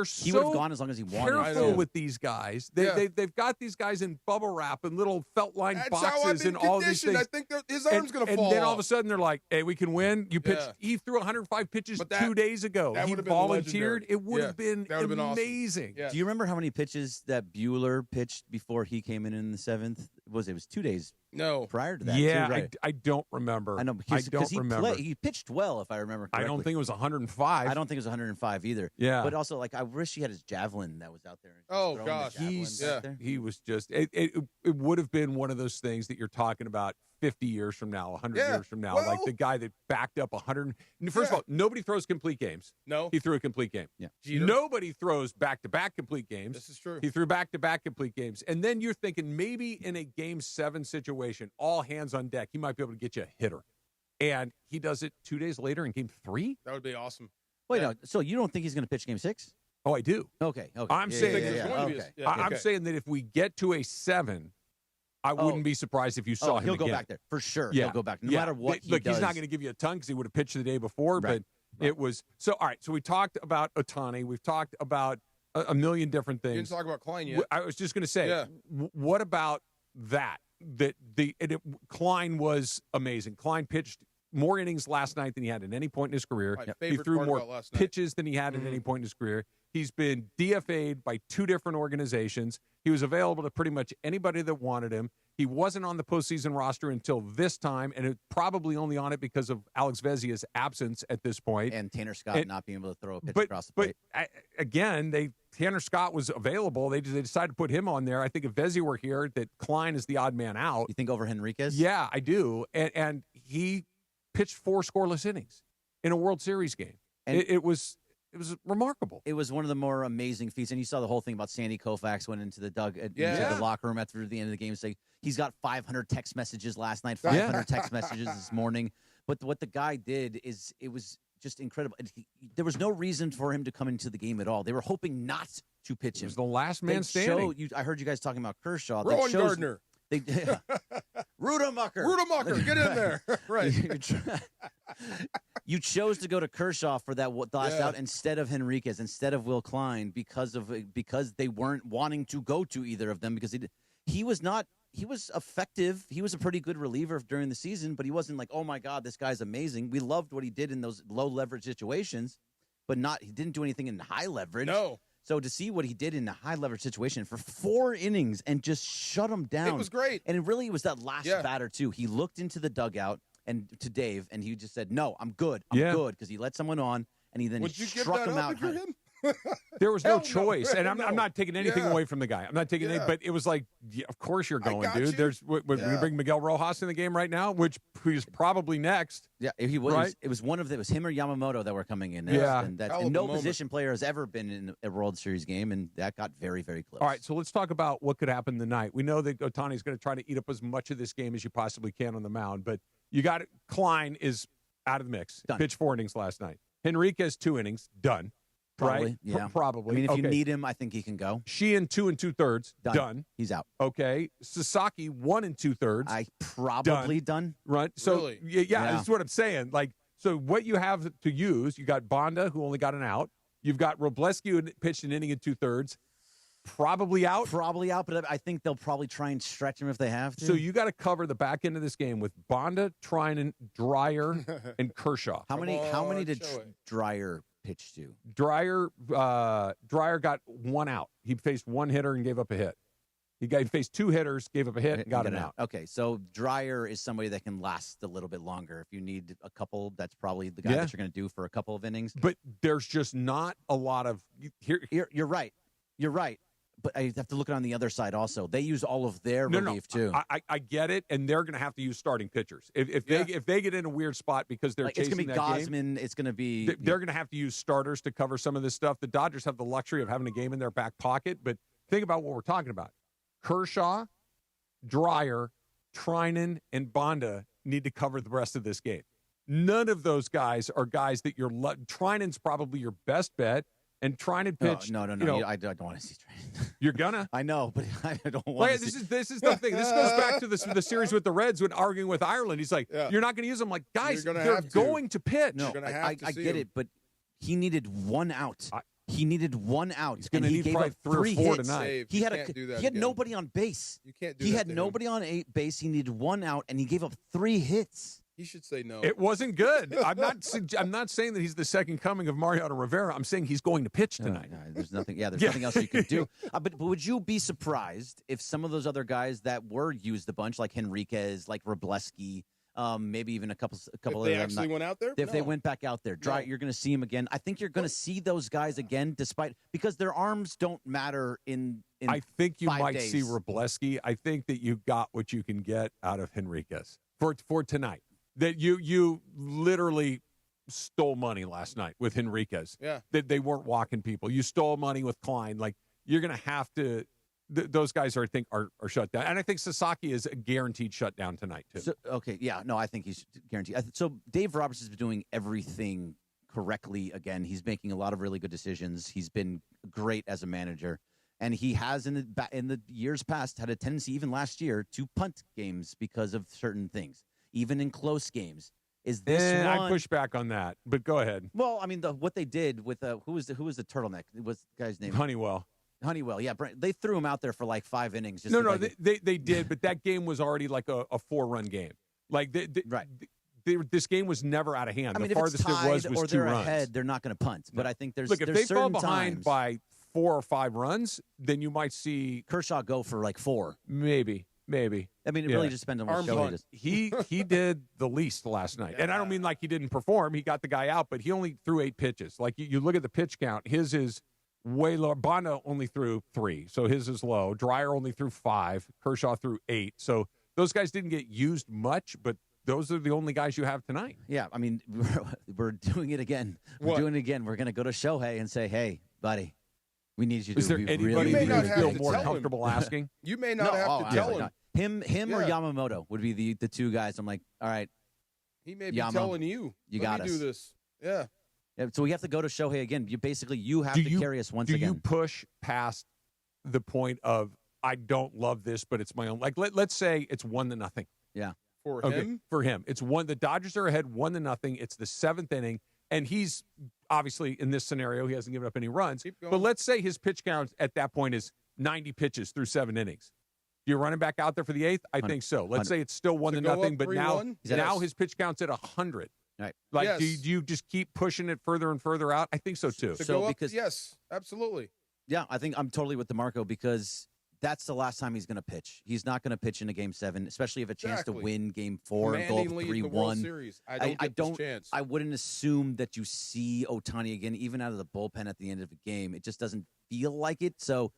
S18: He would have
S10: so
S18: gone as long as he wanted.
S10: careful with these guys. They've got these guys in bubble wrap and little felt line
S6: That's how I've
S10: boxes
S6: been
S10: and all these
S6: conditioned.
S10: things.
S6: I think his arm's going to fall
S10: And then all of
S6: off.
S10: a sudden they're like, "Hey, we can win." You pitched.
S6: Yeah.
S10: He threw 105 pitches
S6: But that-
S10: 2 days ago.
S6: that
S10: He
S6: would have been
S10: volunteered.
S6: legendary.
S10: It would
S6: Yeah,
S10: have been
S6: that would have been awesome.
S10: amazing.
S6: Yeah.
S18: Do you remember how many pitches that Bueller pitched before he came in the seventh? It was 2 days
S6: No.
S18: prior to that?
S10: Yeah,
S18: too, right?
S10: I don't remember.
S18: I know
S10: I
S18: because
S10: don't remember.
S18: he pitched well, if I remember
S10: I
S18: correctly.
S10: don't think it was 105.
S18: I don't think it was 105 either.
S10: Yeah.
S18: But also, like, I wish he had his javelin that was out there.
S6: Oh,
S18: throwing the
S6: gosh.
S18: javelin back there.
S10: He was just. It would have been one of those things that you're talking about 50 years from now, 100
S6: Yeah,
S10: years from now.
S6: well-
S10: Like the guy that backed up 100. First of all, nobody throws complete games.
S6: No.
S10: He threw a complete game.
S18: Yeah.
S6: Jeter.
S10: Nobody throws back-to-back complete games.
S6: This is true.
S10: He threw back-to-back complete games. And then you're thinking maybe in a Game 7 situation, all hands on deck, he might be able to get you a hitter. And he does it 2 days later in Game 3?
S6: That would be awesome.
S18: Wait, no. So you don't think he's going to pitch Game 6?
S10: Oh, I do.
S18: Okay.
S10: I'm saying
S6: there's going to be a-
S18: okay.
S6: yeah.
S10: I'm
S6: Okay.
S10: saying that if we get to a 7, I wouldn't be surprised if you saw him
S18: He'll
S10: again.
S18: go back there for sure.
S10: Yeah.
S18: He'll go back no matter what he
S10: Look,
S18: does.
S10: he's not going to give you a ton because he would have pitched the day before, but it was so. All right, so we talked about Ohtani. We've talked about a million different things.
S6: You didn't talk about Klein yet.
S10: I was just going to say, what about that? Klein was amazing. Klein pitched more innings last night than he had at any point in his career. He threw more pitches than he had at any point in his career. He's been DFA'd by 2 different organizations. He was available to pretty much anybody that wanted him. He wasn't on the postseason roster until this time, and it probably only on it because of Alex Vezia's absence at this point.
S18: And Tanner Scott not being able to throw a pitch across the plate.
S10: But again, Tanner Scott was available. They decided to put him on there. I think if Vezia were here, that Klein is the odd man out.
S18: You think over Henriquez?
S10: Yeah, I do. And he pitched 4 scoreless innings in a World Series game. And it was remarkable.
S18: It was one of the more amazing feats. And you saw the whole thing about Sandy Koufax went into the into the locker room after the end of the game and say he's got 500 text messages last night, 500 text messages this morning. But what the guy did is it was just incredible. There was no reason for him to come into the game at all. They were hoping not to pitch him.
S10: He was the last man standing.
S18: I heard you guys talking about Kershaw.
S6: Rowan Gardner.
S18: Rudemacher,
S6: get in there. Right.
S18: You chose to go to Kershaw for that last out instead of Henriquez, instead of Will Klein, because they weren't wanting to go to either of them because he was effective. He was a pretty good reliever during the season, but he wasn't like, oh my God, this guy's amazing. We loved what he did in those low leverage situations, but he didn't do anything in high leverage.
S6: No.
S18: So to see what he did in a high leverage situation for 4 innings and just shut him down.
S6: It was great.
S18: And it really was that last batter too. He looked into the dugout and to Dave, and he just said, "No, I'm good. I'm good," because he let someone on, and he then struck him out.
S10: There was no choice, and I'm not taking anything away from the guy. I'm not taking anything, but it was like, of course you're going, dude. There's we bring Miguel Rojas in the game right now, which he's probably next.
S18: Yeah, he was.
S10: Right?
S18: It was him or Yamamoto that were coming in next.
S10: Yeah,
S18: and no position player has ever been in a World Series game, and that got very, very close.
S10: All right, so let's talk about what could happen tonight. We know that Ohtani's going to try to eat up as much of this game as you possibly can on the mound, but you got Klein is out of the mix.
S18: Done.
S10: Pitched 4 innings last night. Henriquez 2 innings, done.
S18: Probably,
S10: right?
S18: yeah.
S10: Probably.
S18: I mean, if you need him, I think he can go.
S10: Sheehan 2 2/3, done.
S18: He's out.
S10: Okay. Sasaki 1 2/3.
S18: Probably done.
S10: Right. So
S6: really?
S10: yeah, that's what I'm saying. Like, so what you have to use, you got Bonda, who only got an out. You've got Robleski, who pitched an inning and 2/3. Probably out,
S18: but I think they'll probably try and stretch him if they have to.
S10: So you got to cover the back end of this game with Bonda, Trinan, Dreyer, and Kershaw.
S18: How many did Dreyer pitch to?
S10: Dreyer got 1 out. He faced 1 hitter and gave up a hit. He faced 2 hitters, gave up a hit, and got an out.
S18: Okay, so Dreyer is somebody that can last a little bit longer. If you need a couple, that's probably the guy that you're going to do for a couple of innings.
S10: But there's just not a lot of here.
S18: You're right. You're right. But I have to look on the other side also. They use all of their relief too.
S10: I get it, and they're going to have to use starting pitchers if they get in a weird spot because they're chasing
S18: it's going to be
S10: that
S18: Gosman.
S10: game.
S18: It's going to be
S10: they're going to have to use starters to cover some of this stuff. The Dodgers have the luxury of having a game in their back pocket, but think about what we're talking about. Kershaw, Dreyer, Trinan, and Bonda need to cover the rest of this game. None of those guys are guys that you're. Trinan's probably your best bet. And Trinan pitched.
S18: No. I don't want to see Trinan.
S10: You're gonna.
S18: I know, but I don't want to.
S10: This is the thing. This goes back to the series with the Reds when arguing with Ireland. He's like, "You're not going to use them." Like, guys, they're going to pitch.
S18: No, I get it, but he needed 1 out. He needed 1 out.
S10: He's going to need probably 3 or 4
S18: hits.
S10: tonight.
S18: He had nobody on base.
S6: You can't do
S18: he
S6: that
S18: had nobody on base. He needed 1 out, and he gave up 3 hits.
S6: He should say no.
S10: It wasn't good. I'm not saying that he's the second coming of Mariano Rivera. I'm saying he's going to pitch tonight.
S18: There's nothing. Yeah, there's nothing else you can do. But would you be surprised if some of those other guys that were used a bunch, like Henriquez, like Robleski, maybe even a couple
S6: if
S18: of
S6: they
S18: them,
S6: actually went out there?
S18: If they went back out there, you're going to see him again. I think you're going to see those guys again, because their arms don't matter in
S10: I think you
S18: 5
S10: might
S18: days.
S10: see Robleski. I think that you got what you can get out of Henriquez for tonight. That you literally stole money last night with Henriquez.
S6: Yeah.
S10: That they weren't walking people. You stole money with Klein. Like, you're going to have to those guys are shut down. And I think Sasaki is a guaranteed shutdown tonight too.
S18: So, okay, yeah, no, I think he's guaranteed. So Dave Roberts has been doing everything correctly again. He's making a lot of really good decisions. He's been great as a manager. And he has in the years past had a tendency, even last year, to punt games because of certain things, even in close games. Is this one?
S10: I push back on that, but go ahead.
S18: Well, I mean, what they did with who was the turtleneck? It was the guy's name?
S10: Honeywell,
S18: yeah. They threw him out there for like 5 innings. Just
S10: no, they did, but that game was already like a 4-run game. Like, this game was never out of hand.
S18: I mean,
S10: the farthest
S18: if it's tied
S10: was
S18: or
S10: 2
S18: they're
S10: runs.
S18: ahead, they're not going to punt. But I think there's
S10: if they fall behind
S18: times,
S10: by 4 or 5 runs, then you might see
S18: Kershaw go for like 4.
S10: Maybe.
S18: I mean, it really just depends on what show he does.
S10: He did the least last night. And I don't mean like he didn't perform. He got the guy out, but he only threw 8 pitches. Like, you look at the pitch count, his is way lower. Bonda only threw 3, so his is low. Dreyer only threw 5. Kershaw threw 8. So those guys didn't get used much, but those are the only guys you have tonight.
S18: Yeah, I mean, we're doing it again. We're doing it again. We're going to go to Shohei and say, hey, buddy, we need you to be really
S10: feel more comfortable asking?
S6: You may not have to tell him.
S18: Him or Yamamoto would be the 2 guys. I'm like, all right.
S6: He may be telling you.
S18: You got us.
S6: Do this. Yeah.
S18: So we have to go to Shohei again. You have to carry us once again.
S10: Do you push past the point of, I don't love this, but it's my own? Like, let's say it's 1-0.
S18: Yeah.
S6: For him?
S10: For him. It's the Dodgers are ahead 1-0. It's the 7th inning. And he's obviously, in this scenario, he hasn't given up any runs. But let's say his pitch count at that point is 90 pitches through 7 innings. You're running back out there for the 8th? I think so. Let's say it's still 1-0, but now his pitch count's at 100.
S18: Right.
S10: Like, do you just keep pushing it further and further out? I think so, too.
S6: Yes, absolutely.
S18: Yeah, I think I'm totally with DeMarco because that's the last time he's going to pitch. He's not going to pitch in a Game 7, especially if a chance to win Game 4 and go up 3-1. I wouldn't assume that you see Ohtani again, even out of the bullpen at the end of a game. It just doesn't feel like it. So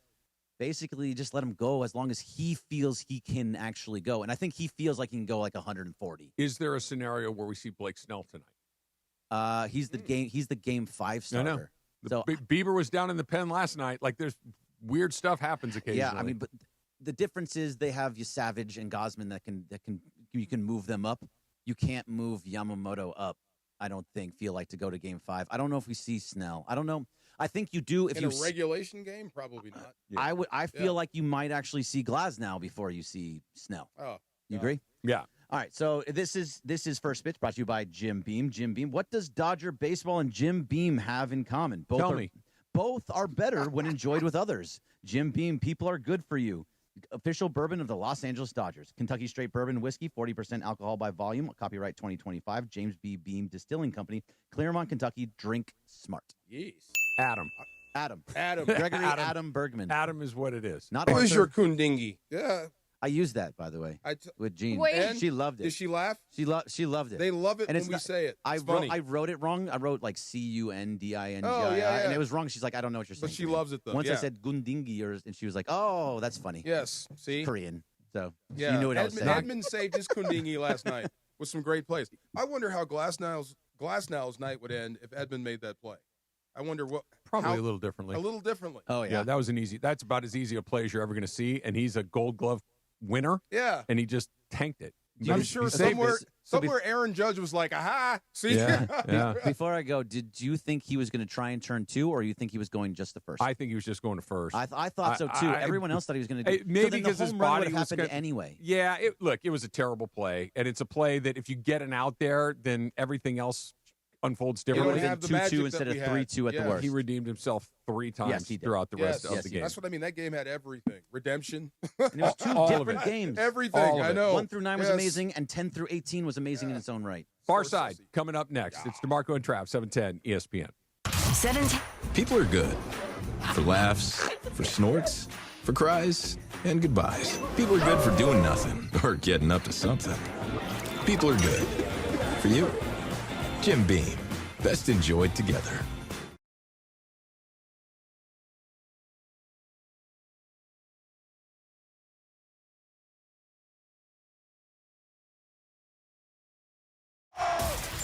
S18: basically, just let him go as long as he feels he can actually go. And I think he feels like he can go like 140.
S10: Is there a scenario where we see Blake Snell tonight?
S18: He's the Game 5 starter.
S10: So Bieber was down in the pen last night. Like, there's weird stuff happens occasionally.
S18: Yeah, I mean, but the difference is they have Savage and Gausman that you can move them up. You can't move Yamamoto up. I don't feel like to go to Game 5. I don't know if we see Snell. I don't know. I think you do if
S6: in a regulation game, probably not.
S18: Yeah. I feel like you might actually see Glasnow before you see Snell.
S6: Oh,
S18: you agree?
S10: Yeah.
S18: All right. So this is First Pitch, brought to you by Jim Beam. Jim Beam. What does Dodger baseball and Jim Beam have in common?
S10: Tell me.
S18: Both are better when enjoyed with others. Jim Beam. People are good for you. Official bourbon of the Los Angeles Dodgers. Kentucky Straight Bourbon Whiskey, 40% alcohol by volume. Copyright 2025. James B. Beam Distilling Company. Claremont, Kentucky. Drink smart.
S6: Yes.
S18: Adam.
S6: Gregory
S18: Adam Bergman.
S10: Adam is what it is.
S18: Not
S6: What is
S18: Arthur.
S6: your Kundingi? Yeah.
S18: I used that, by the way, with Jean.
S11: Wait.
S18: She loved it.
S6: Did she laugh?
S18: She loved it.
S6: They love it
S18: and
S6: when we say it.
S18: I
S6: It's funny.
S18: wrote it wrong. I wrote like Cundingi.
S6: Oh, yeah.
S18: And it was wrong. She's like, I don't know what you're saying.
S6: But she loves it, though.
S18: Once I
S6: Yeah.
S18: said Gundingi, and she was like, oh, that's funny.
S6: Yes. See?
S18: Korean. So
S6: Yeah.
S18: you knew what I was saying.
S6: Edmund saved his Kundingi last night with some great plays. I wonder how Glasnow's night would end if Edmund made that play. I wonder what.
S10: Probably a little differently.
S6: A little differently.
S18: Oh, yeah.
S10: That was that's about as easy a play as you're ever going to see. And he's a Gold Glove winner.
S6: Yeah.
S10: And he just tanked it.
S6: I'm sure somewhere Aaron Judge was like, aha, see?
S10: Yeah.
S18: Before I go, did you think he was going to try and turn 2, or you think he was going just the first?
S10: I think he was just going to first.
S18: I thought so, too. Everyone else thought he was going to do
S10: maybe
S18: so then
S10: because
S18: the
S10: his
S18: home run
S10: body
S18: would have
S10: was
S18: happened anyway.
S10: Yeah, it was a terrible play. And it's a play that if you get an out there, then everything else unfolds differently.
S18: It would have been 2-2 instead of 3-2 at the worst.
S10: He redeemed himself 3 times throughout the rest of the game.
S6: That's what I mean. That game had everything. Redemption.
S18: And it was 2 different games.
S6: Everything. I know.
S18: 1 through 9 was amazing, and 10 through 18 was amazing in its own right.
S10: Far Side coming up next. It's DeMarco and Trav, 710 ESPN.
S22: 710.
S13: People are good. For laughs, for snorts, for cries, and goodbyes. People are good for doing nothing or getting up to something. People are good. For you, Jim Beam. Best enjoyed together.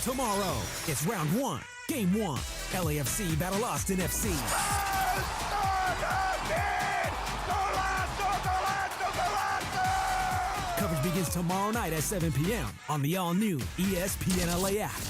S21: Tomorrow, it's round 1, game 1. LAFC battle Austin FC. Coverage begins tomorrow night at 7 p.m. on the all-new ESPN LA app.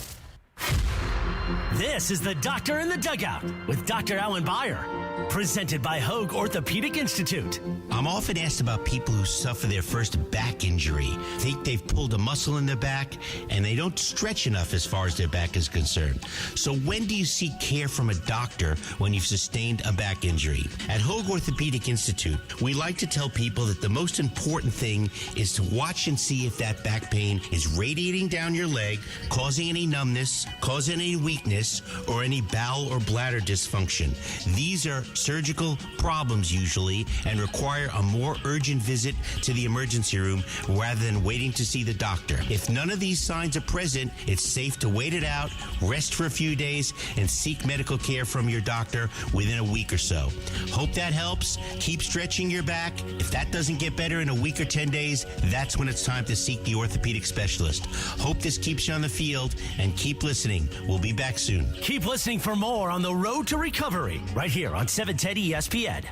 S12: This is the Doctor in the Dugout with Dr. Alan Byer. Presented by Hoag Orthopedic Institute.
S1: I'm often asked about people who suffer their first back injury, think they've pulled a muscle in their back, and they don't stretch enough as far as their back is concerned. So when do you seek care from a doctor when you've sustained a back injury? At Hoag Orthopedic Institute, we like to tell people that the most important thing is to watch and see if that back pain is radiating down your leg, causing any numbness, causing any weakness, or any bowel or bladder dysfunction. These are surgical problems usually and require a more urgent visit to the emergency room rather than waiting to see the doctor. If none of these signs are present, it's safe to wait it out, rest for a few days, and seek medical care from your doctor within a week or so. Hope that helps. Keep stretching your back. If that doesn't get better in a week or 10 days, that's when it's time to seek the orthopedic specialist. Hope this keeps you on the field, and keep listening. We'll be back soon.
S12: Keep listening for more on the road to recovery right here on 710 ESPN.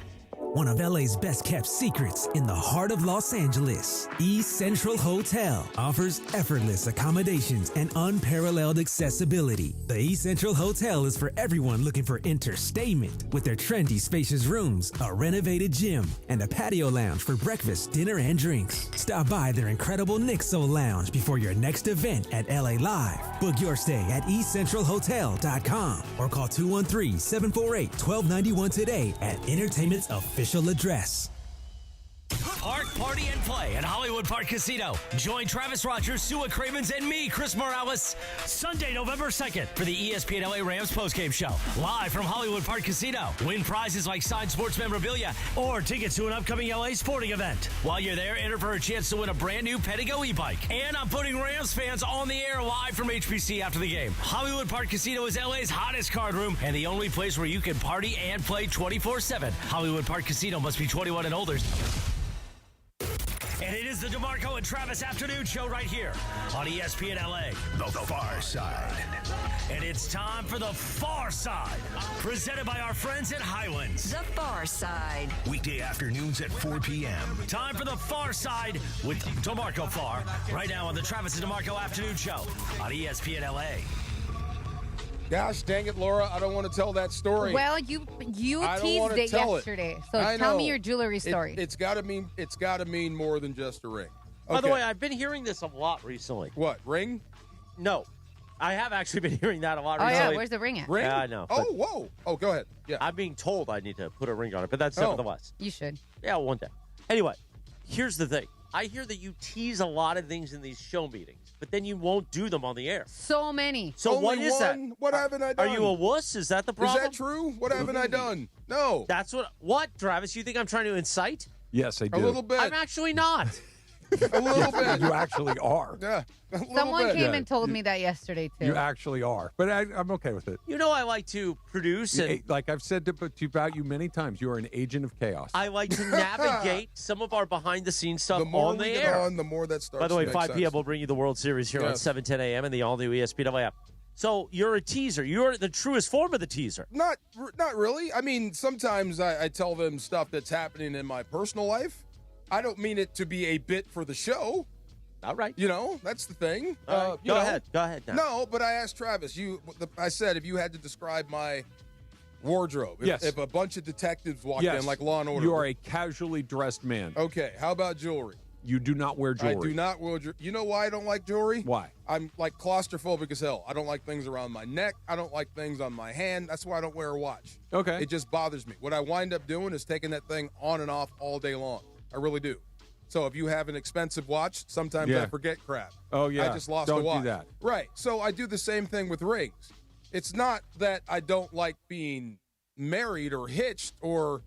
S21: One of LA's best kept secrets in the heart of Los Angeles, East Central Hotel offers effortless accommodations and unparalleled accessibility. The East Central Hotel is for everyone looking for entertainment with their trendy spacious rooms, a renovated gym, and a patio lounge for breakfast, dinner, and drinks. Stop by their incredible Nixo Lounge before your next event at LA Live. Book your stay at eastcentralhotel.com or call 213-748-1291 today at Entertainment's official address.
S12: Park, party, and play at Hollywood Park Casino. Join Travis Rogers, Sua Cravens, and me, Chris Morales, Sunday, November 2nd for the ESPN LA Rams postgame show. Live from Hollywood Park Casino. Win prizes like signed sports memorabilia or tickets to an upcoming LA sporting event. While you're there, enter for a chance to win a brand new Pedigo e-bike. And I'm putting Rams fans on the air live from HBC after the game. Hollywood Park Casino is LA's hottest card room and the only place where you can party and play 24/7. Hollywood Park Casino must be 21 and older. And it is the DeMarco and Travis Afternoon Show right here on ESPN LA.
S23: The Far Side.
S12: And it's time for The Far Side, presented by our friends at Highlands.
S3: The Far Side.
S23: Weekday afternoons at 4 p.m.
S12: Time for The Far Side with DeMarco Farr, right now on the Travis and DeMarco Afternoon Show on ESPN LA.
S6: Gosh dang it, Laura, I don't want to tell that story.
S11: Well, you teased it yesterday. So tell me your jewelry story.
S6: It's got to mean more than just a ring. Okay.
S2: By the way, I've been hearing this a lot recently.
S6: What, ring?
S2: No. I have actually been hearing that a lot recently.
S11: Oh, yeah, where's the ring at?
S6: Ring?
S2: Yeah, I know.
S6: Oh, whoa. Oh, go ahead. Yeah.
S2: I'm being told I need to put a ring on it, but that's nevertheless.
S11: You should.
S2: Yeah, one day. Anyway, here's the thing. I hear that you tease a lot of things in these show meetings, but then you won't do them on the air.
S11: So many.
S2: So
S6: Only
S2: what is that?
S6: What haven't I done?
S2: Are you a wuss? Is that the problem?
S6: Is that true? What haven't I done? No.
S2: That's what, Travis? You think I'm trying to incite?
S10: Yes, I do.
S6: A little bit.
S2: I'm actually not.
S6: A little bit.
S10: You actually are.
S6: Yeah.
S11: Someone came and told me that yesterday, too.
S10: You actually are. But I'm okay with it.
S2: You know I like to produce. And
S10: like I've said about you many times, you are an agent of chaos.
S2: I like to navigate some of our behind-the-scenes stuff
S6: the more
S2: on the
S6: we
S2: air.
S6: Get on, the more that starts.
S2: By the way,
S6: to make
S2: 5
S6: sense.
S2: p.m. we'll bring you the World Series here on 7:10 a.m. and the all-new ESPN LA app. So you're a teaser. You're the truest form of the teaser.
S6: Not really. I mean, sometimes I tell them stuff that's happening in my personal life. I don't mean it to be a bit for the show.
S2: All right.
S6: You know, that's the thing.
S2: Go ahead. Go ahead. Now.
S6: No, but I asked Travis. I said if you had to describe my wardrobe, if a bunch of detectives walked in like Law and Order.
S10: You are a casually dressed man.
S6: Okay. How about jewelry?
S10: You do not wear jewelry.
S6: I do not wear jewelry. You know why I don't like jewelry?
S10: Why?
S6: I'm like claustrophobic as hell. I don't like things around my neck. I don't like things on my hand. That's why I don't wear a watch.
S10: Okay.
S6: It just bothers me. What I wind up doing is taking that thing on and off all day long. I really do. So if you have an expensive watch, sometimes I forget crap.
S10: Oh, yeah.
S6: I just lost
S10: Don't
S6: a watch.
S10: do that.
S6: Right. So I do the same thing with rings. It's not that I don't like being married or hitched, or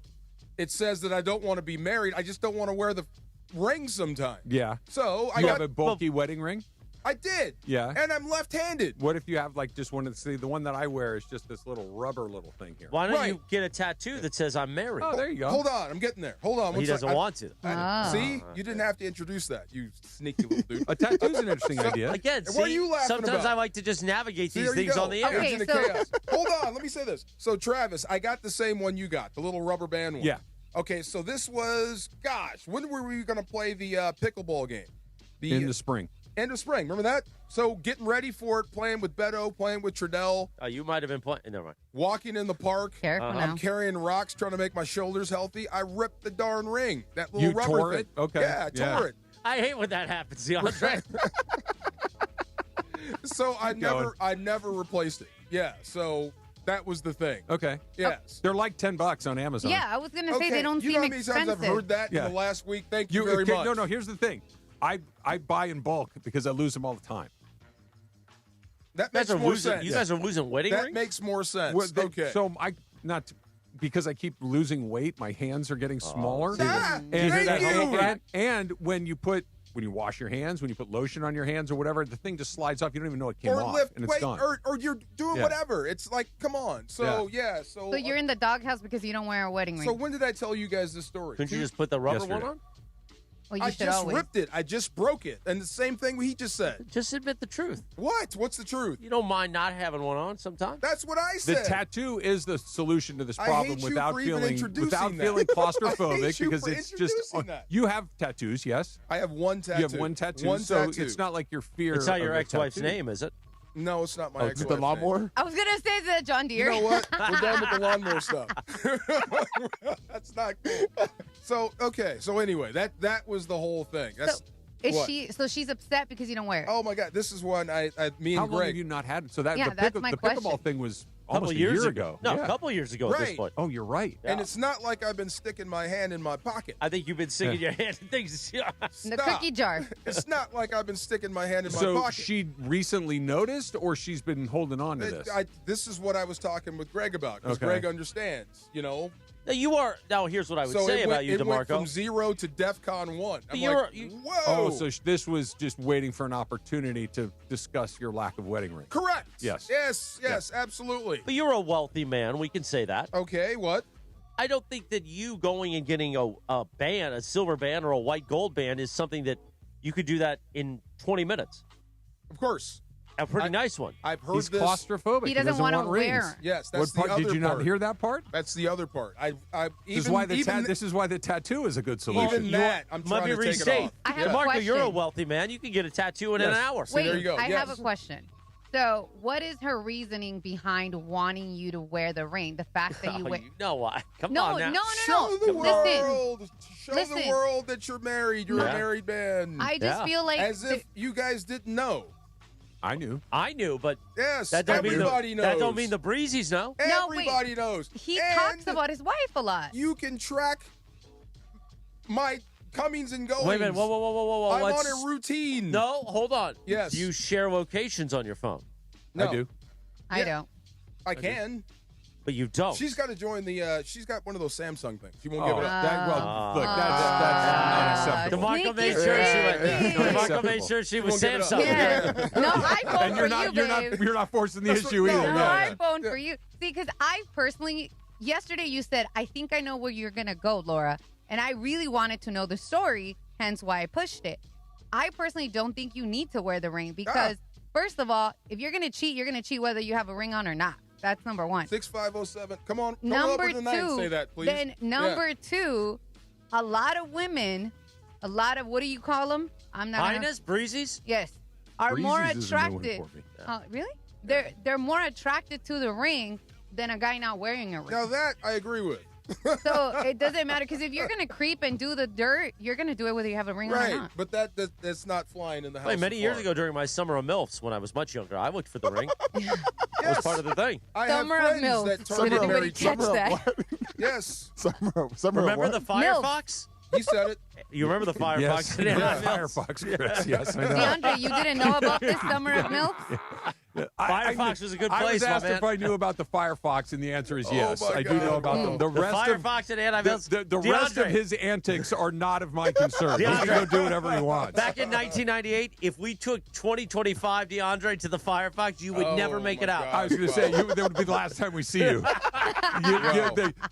S6: it says that I don't want to be married. I just don't want to wear the ring sometimes.
S10: Yeah.
S6: So
S10: you have a bulky wedding ring?
S6: I did.
S10: Yeah.
S6: And I'm left-handed.
S10: What if you have like just one of the one that I wear is just this little rubber little thing here?
S2: Why don't you get a tattoo that says I'm married?
S10: Oh, there you go.
S6: Hold on, I'm getting there. Hold on.
S2: He doesn't want to.
S6: See, you didn't have to introduce that, you sneaky little dude.
S10: A tattoo's an interesting idea.
S2: Again,
S6: what are you laughing
S2: sometimes
S6: about?
S2: I like to just navigate
S6: See,
S2: these
S6: there you
S2: things
S6: go.
S2: on the air.
S6: Agent of chaos. Hold on, let me say this. So, Travis, I got the same one you got, the little rubber band one.
S10: Yeah.
S6: Okay, so this was, when were we going to play the pickleball game?
S10: In the spring.
S6: End of spring. Remember that? So getting ready for it, playing with Beto, playing with Trudell.
S2: You might have been playing. Never mind.
S6: Walking in the park.
S11: Careful now.
S6: I'm carrying rocks, trying to make my shoulders healthy. I ripped the darn ring. That little
S10: You
S6: rubber
S10: tore
S6: thing.
S10: it? Okay.
S6: Yeah, I tore it.
S2: I hate when that happens, DeAndre.
S6: So I never replaced it. Yeah. So that was the thing.
S10: Okay.
S6: Yes.
S10: They're like $10 on Amazon.
S11: Yeah, I was going to say
S6: Okay,
S11: they don't
S6: you
S11: seem
S6: know how many
S11: expensive.
S6: times I've heard that in the last week? Thank you very much.
S10: No, here's the thing. I buy in bulk because I lose them all the time.
S6: That makes more sense.
S2: You guys are losing wedding rings?
S6: That makes more sense.
S10: Well,
S6: Okay.
S10: So because I keep losing weight, my hands are getting smaller. And when you wash your hands, when you put lotion on your hands or whatever, the thing just slides off. You don't even know it came
S6: or
S10: off,
S6: lift
S10: and it's
S6: weight,
S10: gone.
S6: or you're doing whatever. It's like, come on. So
S11: So you're in the doghouse because you don't wear a wedding ring.
S6: So when did I tell you guys this story?
S2: Couldn't you just put the rubber one on?
S11: Well, you
S6: I
S11: should
S6: just
S11: always.
S6: ripped it. I just broke it. And the same thing he just said.
S2: Just admit the truth.
S6: What? What's the truth?
S2: You don't mind not having one on sometimes?
S6: That's what I
S10: The
S6: said.
S10: tattoo is the solution to this
S6: I
S10: problem
S6: hate you
S10: without
S6: for even
S10: feeling
S6: introducing that.
S10: claustrophobic
S6: I hate you
S10: because
S6: for
S10: it's just
S6: introducing that.
S10: you have tattoos, yes?
S6: I have one tattoo.
S10: You have one tattoo,
S6: One
S10: so
S6: tattoo.
S10: it's not like your fear.
S2: It's not
S10: of
S2: your
S10: the
S2: ex-wife's
S10: tattoo.
S2: name, is it?
S6: No, it's not my
S10: Oh,
S6: ex-wife's
S10: the lawnmower?
S6: name.
S11: I was going to say the John Deere.
S6: You know what? We're done with the lawnmower stuff. That's not cool. So, okay. So anyway, that was the whole thing. That's
S11: So she's upset because you don't wear it.
S6: Oh my God! This is one me and
S10: How long
S6: Greg.
S10: have you not had it? So that
S11: Yeah,
S10: the,
S11: that's
S10: pick,
S11: my
S10: the
S11: question.
S10: pickleball thing was
S2: Couple
S10: almost a
S2: years
S10: year
S2: ago.
S10: ago.
S2: No,
S10: Yeah.
S2: a couple years ago at this
S6: Right.
S2: point.
S10: Oh, you're right.
S6: And it's not like I've been sticking my hand in my pocket.
S2: I think you've been sticking your hand in things.
S11: The
S6: Stop.
S11: cookie jar.
S6: It's not like I've been sticking my hand in my
S10: So
S6: pocket.
S10: she recently noticed, or she's been holding on to this?
S6: This is what I was talking with Greg about because
S10: Okay.
S6: Greg understands. You know.
S2: Now here's what I would
S6: So
S2: say
S6: it
S2: about you,
S6: went
S2: DeMarco.
S6: from 0 to DEFCON 1. I'm
S2: You're-
S6: like,
S2: you-
S6: whoa.
S10: Oh, so this was just waiting for an opportunity to discuss your lack of wedding ring.
S6: Correct.
S10: Yes.
S6: Yes, absolutely.
S2: But you're a wealthy man. We can say that.
S6: Okay, what?
S2: I don't think that you going and getting a band, a silver band or a white gold band, is something that you could do that in 20 minutes.
S6: Of course.
S2: A pretty nice one.
S6: I've heard
S10: He's
S6: this.
S10: claustrophobic.
S11: He doesn't want to
S10: want rings.
S11: wear.
S6: Yes,
S10: What
S6: that's
S10: part?
S6: the other
S10: Did you
S6: part.
S10: not hear that part?
S6: That's the other part.
S10: This is why the tattoo is a good solution.
S6: Even that, I'm
S2: Might
S6: trying
S2: be
S6: to take it
S2: restate.
S6: off.
S11: I have a
S2: DeMarco,
S11: question.
S2: you're a wealthy man. You can get a tattoo in an hour.
S6: See, there
S11: Wait,
S6: you go.
S11: I
S6: Yes.
S11: have a question. So, what is her reasoning behind wanting you to wear the ring? The fact that you
S2: Oh,
S11: wear.
S2: you know why? Come
S11: No,
S2: on now.
S11: no.
S6: Show the world. Show the
S11: Listen.
S6: world that you're married. You're
S2: Yeah.
S6: a married man.
S11: I just feel like
S6: As if you guys didn't know.
S10: I knew.
S2: I knew, but
S6: Yes,
S2: that don't
S6: everybody
S2: mean
S6: knows.
S2: that don't mean the breezies know.
S11: No, wait.
S6: Everybody knows.
S11: he
S6: And
S11: talks about his wife a lot.
S6: You can track my comings and goings.
S2: Wait a minute. Whoa.
S6: I'm
S2: Let's-
S6: on a routine.
S2: No, hold on.
S6: Yes.
S2: Do you share locations on your phone?
S6: No.
S10: I do.
S11: I don't.
S6: I can.
S2: But you don't.
S6: She's got to join the. She's got one of those Samsung things. She won't
S10: Oh,
S6: give it up.
S10: look, that's unacceptable.
S2: DeMarco made
S11: Sneaky,
S2: sure
S11: sneaky.
S2: DeMarco made sure she was
S6: won't give it up.
S2: Samsung.
S11: Yeah. No iPhone
S10: And you're
S11: for
S10: not,
S11: you,
S10: you're
S11: babe.
S10: not, you're not forcing the
S6: That's
S10: issue
S6: what- no,
S10: either.
S11: No
S10: Yeah.
S11: iPhone for you. See, because I personally, yesterday you said, I think I know where you're going to go, Laura. And I really wanted to know the story, hence why I pushed it. I personally don't think you need to wear the ring because, first of all, if you're going to cheat, you're going to cheat whether you have a ring on or not. That's number one.
S6: 6507. Come on. Come
S11: Number
S6: up with a night and
S11: two,
S6: say that, please.
S11: then number two, a lot of women, what do you call them? I'm not. gonna-
S2: Highness, breezies.
S11: Yes, are more
S10: Breezes is a new one
S11: attracted.
S10: for me.
S11: Really? They're more attracted to the ring than a guy not wearing a ring.
S6: Now that I agree with.
S11: So it doesn't matter because if you're gonna creep and do the dirt, you're gonna do it whether you have a ring on or
S6: Right,
S11: not.
S6: but that's not flying in the house.
S2: Wait, many
S6: of
S2: years
S6: cards.
S2: ago during my summer of MILFs, when I was much younger, I looked for the ring. That was part of the thing.
S6: I
S11: Summer
S6: have
S11: of
S6: friends
S11: MILF.
S6: that
S11: Did
S6: target
S11: anybody
S6: married
S11: catch
S6: people.
S11: that?
S6: Yes,
S9: Summer
S2: Remember the
S11: MILF.
S2: Firefox?
S6: he said it.
S2: You remember the Firefox?
S10: Yes,
S2: Yeah.
S10: Firefox, Chris. Yes, I know.
S11: DeAndre, you didn't know about this summer of MILF?
S2: Firefox was a good
S10: I
S2: place,
S10: was
S2: my
S10: asked
S2: man.
S10: if I knew about the Firefox, and the answer is yes.
S6: my
S10: I do know
S6: God.
S10: about them. The
S2: The
S10: rest of
S2: Firefox and anti-MILFs.
S10: the rest of
S2: DeAndre.
S10: his antics are not of my concern. He can
S2: DeAndre.
S10: go do whatever he wants.
S2: Back in 1998, if we took 2025 DeAndre to the Firefox, you would
S6: Oh,
S2: never make
S6: my
S2: it out.
S6: God.
S10: I was going to say, that would be the last time we see you.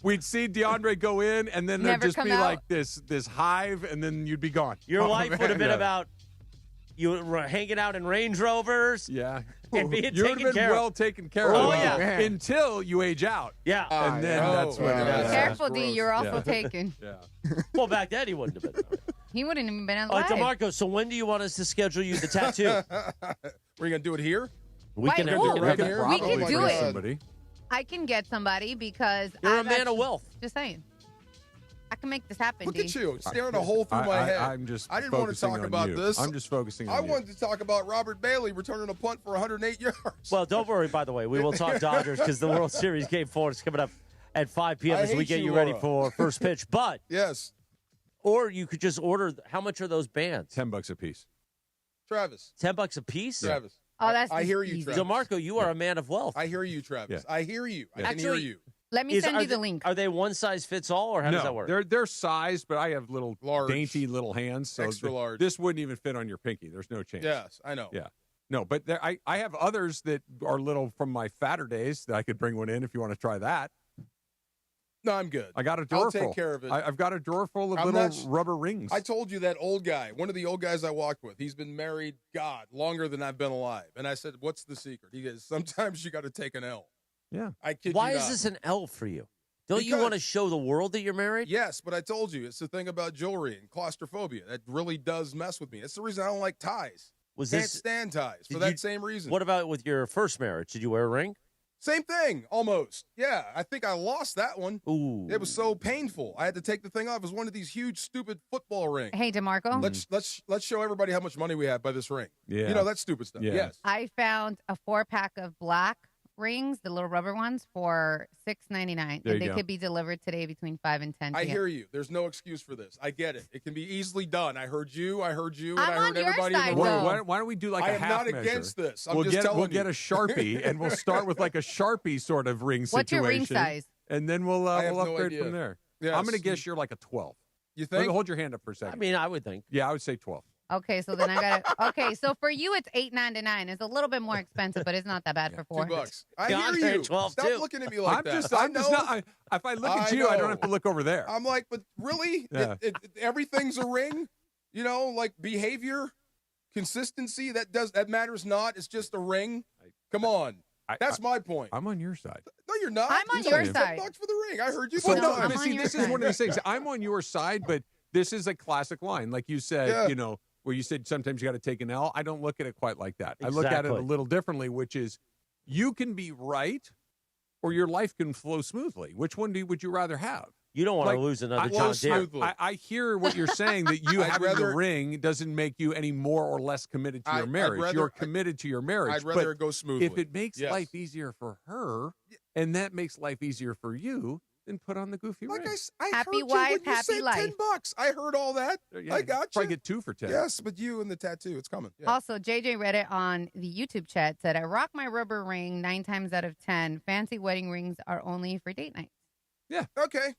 S10: We'd see DeAndre go in, and then there'd
S11: Never
S10: just
S11: come
S10: be
S11: out.
S10: like this hive, and then you'd be gone.
S2: Your life would have been
S10: Yeah.
S2: about you were hanging out in Range Rovers.
S10: Yeah.
S2: And being
S10: you would
S2: taken
S10: have been
S2: care of.
S10: well taken care
S2: Oh,
S10: of
S2: yeah.
S10: until you age out.
S2: Yeah.
S10: And then that's when
S6: yeah.
S10: it
S11: Careful, D.
S10: gross.
S11: You're also
S10: Yeah.
S11: taken.
S10: Yeah.
S2: Well, back then he wouldn't have been.
S11: He wouldn't even been
S2: All
S11: alive.
S2: right, DeMarco, so when do you want us to schedule you the tattoo?
S6: We're going to do it here?
S2: We can do it
S6: right here.
S11: We can do it.
S10: Somebody.
S11: I can get somebody because
S2: You're
S11: I've
S2: a man of
S11: actually-
S2: wealth.
S11: Just saying. I can make this happen,
S6: Look
S11: D.
S6: at you, staring a hole through my head.
S10: I'm just
S6: I didn't want to
S10: focusing
S6: talk
S10: on
S6: about
S10: you.
S6: this.
S10: I'm just focusing on
S6: I
S10: you.
S6: wanted to talk about Robert Bailey returning a punt for 108 yards.
S2: Well, don't worry, by the way. We will talk Dodgers because the World Series Game 4 is coming up at 5 p.m. as we
S6: hate
S2: get
S6: you,
S2: you ready
S6: Laura.
S2: for first pitch. But
S6: Yes,
S2: or you could just order. How much are those bands?
S10: $10 a piece.
S6: Travis.
S2: $10 a piece?
S6: Travis.
S11: Oh, that's
S6: I hear
S11: easy.
S6: you, Travis.
S2: DeMarco, you are a man of wealth.
S6: I hear you, Travis.
S10: Yeah.
S6: I hear you. I can
S2: Actually,
S6: hear you.
S11: Let me send
S2: are
S11: you the
S2: they-
S11: link.
S2: Are they one size fits all, or how does that work?
S10: They're sized, but I have little
S6: Large.
S10: dainty little hands. So
S6: Extra large.
S10: This wouldn't even fit on your pinky. There's no chance.
S6: Yes, I know.
S10: Yeah. No, but I have others that are little from my fatter days that I could bring one in if you want to try that.
S6: No, I'm good.
S10: I got a drawer
S6: I'll take
S10: full.
S6: care of it.
S10: I've got a drawer full of
S6: I'm
S10: little
S6: not-
S10: rubber rings.
S6: I told you that old guy, one of the old guys I walked with, he's been married, God, longer than I've been alive. And I said, what's the secret? He goes, sometimes you got to take an L.
S10: Yeah.
S6: I kid
S2: Why
S6: you
S2: is
S6: not.
S2: this an L for you? Don't you
S6: Because-
S2: want to show the world that you're married?
S6: Yes, but I told you, it's the thing about jewelry and claustrophobia. That really does mess with me. That's the reason I don't like ties.
S2: Was
S6: Can't
S2: this
S6: stand ties for
S2: did
S6: that
S2: you-
S6: same reason.
S2: What about with your first marriage? Did you wear a ring?
S6: Same thing, almost. Yeah, I think I lost that one.
S2: Ooh.
S6: It was so painful. I had to take the thing off. It was one of these huge, stupid football rings.
S11: Hey, DeMarco.
S6: Let's show everybody how much money we have by this ring.
S10: Yeah.
S6: You know, that stupid stuff.
S10: Yeah.
S6: Yes.
S11: I found a 4-pack of black rings, the little rubber ones, for $6.99.
S10: There
S11: And
S10: you
S11: they
S10: go.
S11: could be delivered today between 5 and 10 p.m.
S6: I hear you. There's no excuse for this. I get it. It can be easily done. I heard you, and
S11: I'm
S6: I heard
S11: on your
S6: everybody
S11: side,
S6: in the
S11: though.
S6: room.
S10: Why don't we do like
S6: I
S10: a
S6: am
S10: half
S6: not
S10: measure?
S6: against this. I'm
S10: we'll
S6: just
S10: get
S6: telling
S10: we'll
S6: you.
S10: get a Sharpie and we'll start with like a Sharpie sort of ring
S11: What's
S10: situation.
S11: your ring size?
S10: And then we'll
S6: I have no
S10: upgrade
S6: idea.
S10: from there.
S6: Yes.
S10: I'm going to guess you're like a 12.
S6: You think?
S10: Hold your hand up for a second.
S2: I mean, I would think.
S10: Yeah, I would say 12.
S11: Okay, so then I got to. Okay, so for you, it's $8.99. It's a little bit more expensive, but it's not that bad for $4.
S6: $2. I
S2: God,
S6: hear you.
S2: 12
S6: Stop
S2: too.
S6: looking at me like
S10: I'm
S6: that.
S10: just
S6: I
S10: not.
S6: know.
S10: If I look at
S6: I
S10: you, I don't
S6: know.
S10: have to look over there.
S6: I'm like, but really?
S10: Yeah.
S6: Everything's a ring? You know, like behavior, consistency, that matters not. It's just a ring. Come on. That's my point.
S10: I'm on your side.
S6: No, you're not.
S11: I'm on
S6: You
S11: your
S6: said
S11: side.
S6: $10 for the ring. I heard you.
S10: Well,
S6: say
S10: no,
S11: I'm
S10: I
S6: $10.
S10: mean,
S11: on
S10: see,
S11: your
S10: this is
S11: side.
S10: one of those things. I'm on your side, but this is a classic line. Like you said,
S6: Yeah.
S10: you know, where you said sometimes you got to take an L. I don't look at it quite like that. I look at it a
S2: Exactly.
S10: little differently, which is you can be right or your life can flow smoothly. Which one would you rather have?
S2: You don't want
S10: Like,
S2: to lose another
S10: I-
S2: John Deere.
S6: smoothly.
S10: I hear what you're saying, that you
S6: I'd
S10: having
S6: rather-
S10: the ring doesn't make you any more or less committed to your
S6: I'd
S10: marriage.
S6: rather-
S10: You're committed to your marriage.
S6: I'd rather
S10: but
S6: it go smoothly.
S10: if it makes
S6: Yes.
S10: life easier for her and that makes life easier for you, then put on the goofy
S6: Like
S10: ring.
S6: I
S11: Happy
S6: heard
S11: wife,
S6: you when you
S11: happy
S6: said
S11: life.
S6: $10. I heard all that.
S10: Yeah,
S6: I got
S10: Probably
S6: you.
S10: get 2 for 10.
S6: Yes, but you and the tattoo, it's coming. Yeah.
S11: Also, JJ read it on the YouTube chat. Said, I rock my rubber ring 9 times out of 10. Fancy wedding rings are only for date nights.
S6: Okay.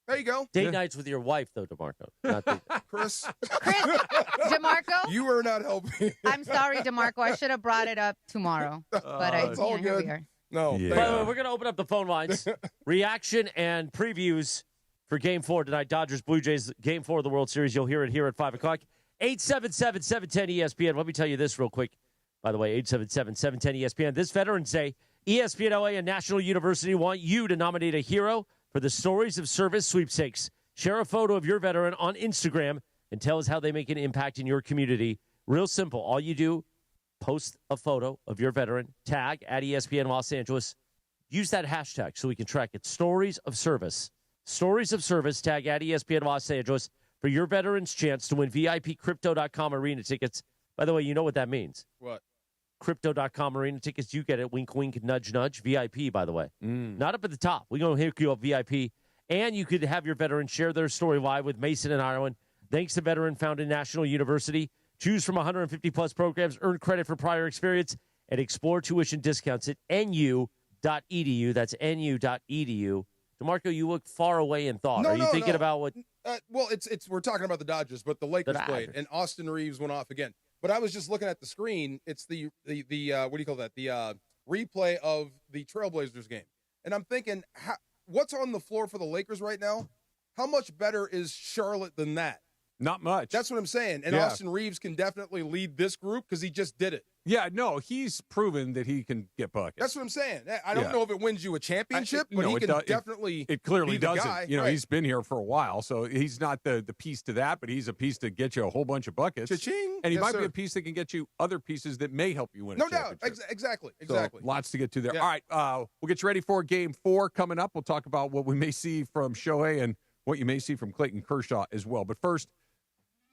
S6: There you go.
S2: Date nights with your wife, though, DeMarco. Not date nights.
S6: Chris.
S11: DeMarco?
S6: You are not helping.
S11: I'm sorry, DeMarco. I should have brought it up tomorrow. But
S6: it's all
S11: here
S6: good.
S11: we are.
S6: No.
S10: Yeah.
S2: By the way, we're going to open up the phone lines. Reaction and previews for Game 4 tonight. Dodgers, Blue Jays, Game 4 of the World Series. You'll hear it here at 5 o'clock. 877-710-ESPN. Let me tell you this real quick. By the way, 877-710-ESPN. This Veterans Day, ESPN LA and National University want you to nominate a hero for the Stories of Service sweepstakes. Share a photo of your veteran on Instagram and tell us how they make an impact in your community. Real simple. All you do, post a photo of your veteran, tag at ESPN Los Angeles. Use that hashtag so we can track it. Stories of Service. Stories of Service, tag at ESPN Los Angeles for your veteran's chance to win VIP Crypto.com arena tickets. By the way, you know what that means.
S6: What?
S2: Crypto.com arena tickets, you get it. Wink, wink, nudge, nudge. VIP, by the way. Not up at the top. We're going to hook you up VIP. And you could have your veteran share their story live with Mason and Ireland. Thanks to veteran-founded National University. Choose from 150-plus programs, earn credit for prior experience, and explore tuition discounts at nu.edu. That's nu.edu. DeMarco, you look far away in thought. Are you thinking about what?
S6: Well, it's we're talking about the Dodgers, but the Lakers played,
S2: Dodgers.
S6: and Austin Reeves went off again. But I was just looking at the screen. It's the what do you call that? The replay of the Trailblazers game, and I'm thinking, what's on the floor for the Lakers right now? How much better is Charlotte than that?
S10: Not much.
S6: That's what I'm saying. And Austin Reeves can definitely lead this group because he just did it.
S10: Yeah, no, he's proven that he can get buckets.
S6: That's what I'm saying. I don't know if it wins you a championship, but he can definitely
S10: It clearly
S6: be the
S10: doesn't.
S6: guy.
S10: You know, he's been here for a while, so he's not the piece to that, but he's a piece to get you a whole bunch of buckets.
S6: Cha-ching.
S10: And he
S6: Yes,
S10: might be
S6: sir.
S10: a piece that can get you other pieces that may help you win a
S6: No doubt.
S10: championship.
S6: Exactly.
S10: So, lots to get to there. All right, we'll get you ready for Game 4 coming up. We'll talk about what we may see from Shohei and what you may see from Clayton Kershaw as well. But first,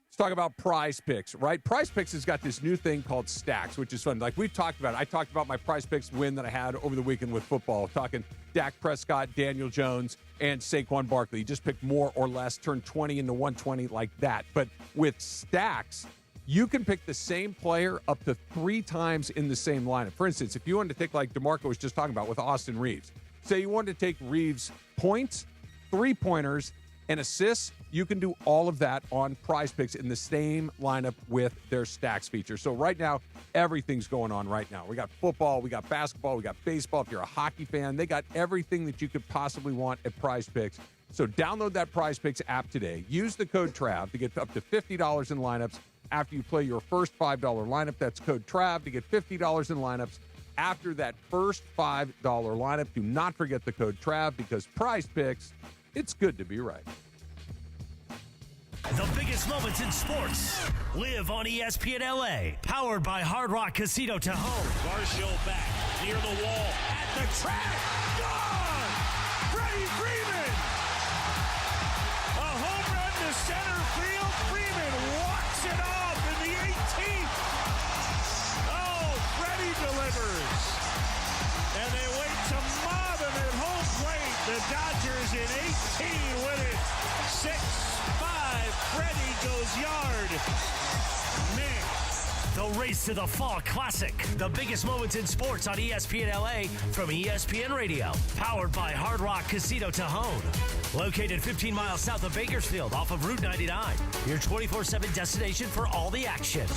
S10: let's talk about Prize Picks, right? Prize Picks has got this new thing called Stacks, which is fun. Like we've talked about, I talked about my Prize Picks win that I had over the weekend with football, talking Dak Prescott, Daniel Jones, and Saquon Barkley. You just pick more or less, turn 20 into 120 like that. But with Stacks, you can pick the same player up to 3 times in the same lineup. For instance, if you wanted to take, like DeMarco was just talking about with Austin Reeves, say you wanted to take Reeves' points, 3-pointers, and assists, you can do all of that on Prize Picks in the same lineup with their Stacks feature. So right now, everything's going on right now. We got football, we got basketball, we got baseball. If you're a hockey fan, they got everything that you could possibly want at Prize Picks. So download that Prize Picks app today. Use the code TRAV to get up to $50 in lineups after you play your first $5 lineup. That's code TRAV to get $50 in lineups after that first $5 lineup. Do not forget the code TRAV because Prize Picks, it's good to be right.
S12: The biggest moments in sports live on ESPN LA. Powered by Hard Rock Casino to home.
S3: Garcia back near the wall at the track. Gone! Freddie Freeman! A home run to center field. Freeman walks it off in the 18th. Oh, Freddie delivers. And they wait to mob him at home plate. The Dodgers in 18 win it. 6-5. Freddie goes yard. Man.
S12: The race to the Fall Classic. The biggest moments in sports on ESPN LA from ESPN Radio. Powered by Hard Rock Casino Tejon. Located 15 miles south of Bakersfield off of Route 99. Your 24/7 destination for all the action.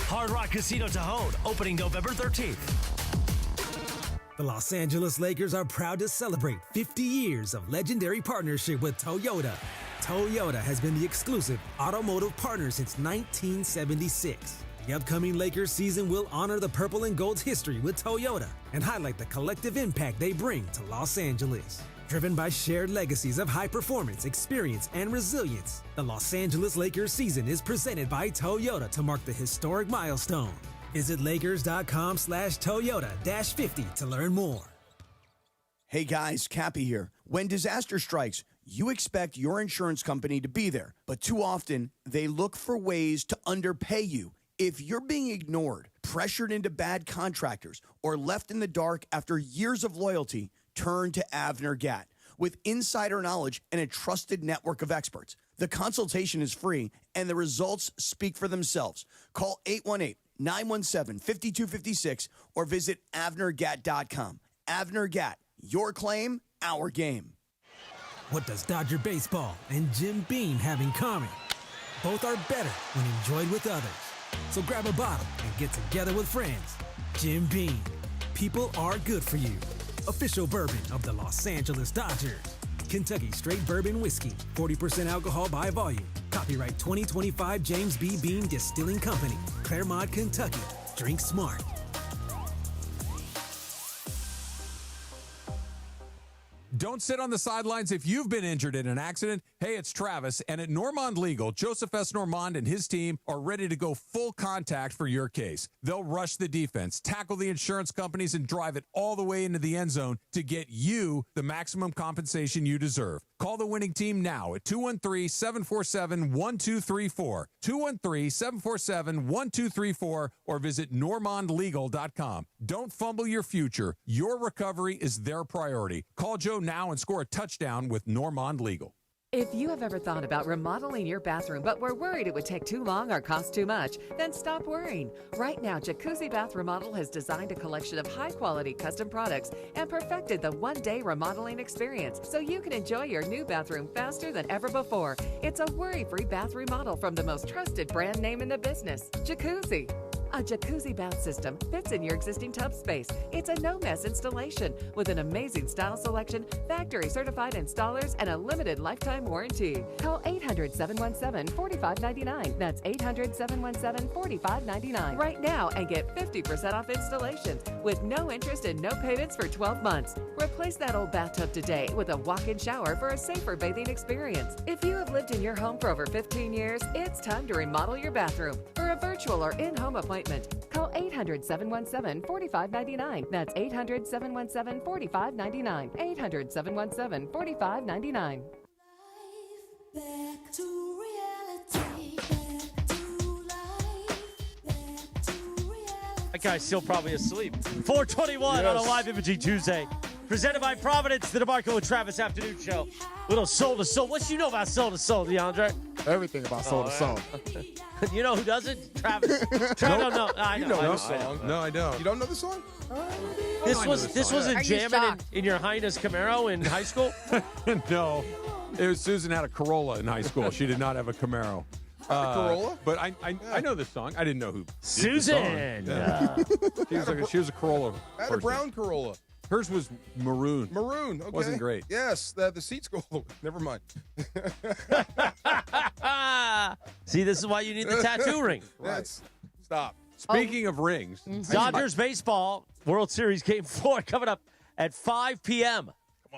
S12: Hard Rock Casino Tejon. Opening November 13th.
S21: The Los Angeles Lakers are proud to celebrate 50 years of legendary partnership with Toyota. Toyota has been the exclusive automotive partner since 1976. The upcoming Lakers season will honor the purple and gold's history with Toyota and highlight the collective impact they bring to Los Angeles. Driven by shared legacies of high performance, experience, and resilience, the Los Angeles Lakers season is presented by Toyota to mark the historic milestone. Visit Lakers.com/Toyota-50 to learn more.
S14: Hey guys, Cappy here. When disaster strikes, you expect your insurance company to be there, but too often they look for ways to underpay you. If you're being ignored, pressured into bad contractors, or left in the dark after years of loyalty, turn to Avner Gatt. With insider knowledge and a trusted network of experts, the consultation is free and the results speak for themselves. Call 818-917-5256 or visit AvnerGatt.com. Avner Gatt, your claim, our game.
S21: What does Dodger baseball and Jim Beam have in common? Both are better when enjoyed with others. So grab a bottle and get together with friends. Jim Beam, people are good for you. Official bourbon of the Los Angeles Dodgers. Kentucky Straight Bourbon Whiskey, 40% alcohol by volume. Copyright 2025 James B. Beam Distilling Company, Claremont, Kentucky. Drink smart.
S10: Don't sit on the sidelines if you've been injured in an accident. Hey, it's Travis, and at Normand Legal, Joseph S. Normand and his team are ready to go full contact for your case. They'll rush the defense, tackle the insurance companies, and drive it all the way into the end zone to get you the maximum compensation you deserve. Call the winning team now at 213-747-1234, 213-747-1234, or visit normandlegal.com. Don't fumble your future. Your recovery is their priority. Call Joe now and score a touchdown with Normand Legal.
S4: If you have ever thought about remodeling your bathroom but were worried it would take too long or cost too much, then stop worrying. Right now, Jacuzzi Bath Remodel has designed a collection of high-quality custom products and perfected the one-day remodeling experience so you can enjoy your new bathroom faster than ever before. It's a worry-free bath remodel from the most trusted brand name in the business, Jacuzzi. A jacuzzi bath system fits in your existing tub space. It's a no-mess installation with an amazing style selection, factory-certified installers, and a limited lifetime warranty. Call 800-717-4599. That's 800-717-4599 right now and get 50% off installations with no interest and no payments for 12 months. Replace that old bathtub today with a walk-in shower for a safer bathing experience. If you have lived in your home for over 15 years, it's time to remodel your bathroom. For a virtual or in-home appointment, call 800-717-4599. That's 800-717-4599. 800-717-4599.
S5: Back to reality. Back to life. Back to reality.
S2: That guy's still probably asleep. 421 on a live imaging Tuesday. Presented by Providence, the DeMarco and Travis Afternoon Show. Little soul to soul. What you know about soul to soul, DeAndre?
S9: Everything about soul to soul.
S2: You know who doesn't? Travis. No. I know.
S6: You know
S2: I
S6: the song.
S10: No, I don't.
S6: You don't know the song?
S2: This wasn't jamming in your Highness Camaro in high school?
S10: No. It was Susan had a Corolla in high school. She did not have a Camaro.
S6: Corolla?
S10: But I know this song. I didn't know who.
S2: Susan.
S10: She was a Corolla.
S6: I had a brown Corolla.
S10: Hers was maroon.
S6: Maroon. Okay.
S10: Wasn't great.
S6: Yes, the seats go. Never mind.
S2: See, this is why you need the tattoo ring.
S6: That's stop.
S10: Speaking of rings,
S2: Dodgers baseball World Series Game 4 coming up at 5 p.m.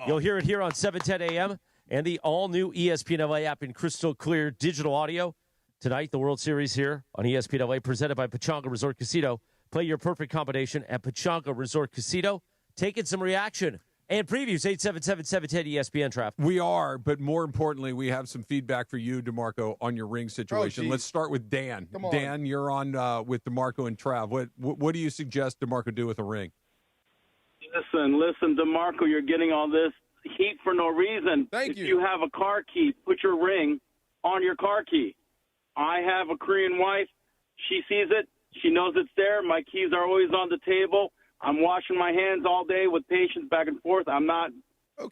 S2: You'll hear it here on 710 a.m. and the all-new ESPN LA app in crystal clear digital audio. Tonight, the World Series here on ESPN LA, presented by Pechanga Resort Casino. Play your perfect combination at Pechanga Resort Casino. Taking some reaction and previews, 877-710-ESPN, Trav.
S10: we are, but more importantly, we have some feedback for you, DeMarco, on your ring situation. Let's start with Dan.
S6: Come on.
S10: Dan, you're on with DeMarco and Trav. What do you suggest DeMarco do with a ring?
S7: Listen, DeMarco, you're getting all this heat for no reason.
S6: Thank you.
S7: If you have a car key, put your ring on your car key. I have a Korean wife. She sees it. She knows it's there. My keys are always on the table. I'm washing my hands all day with patience back and forth. I'm not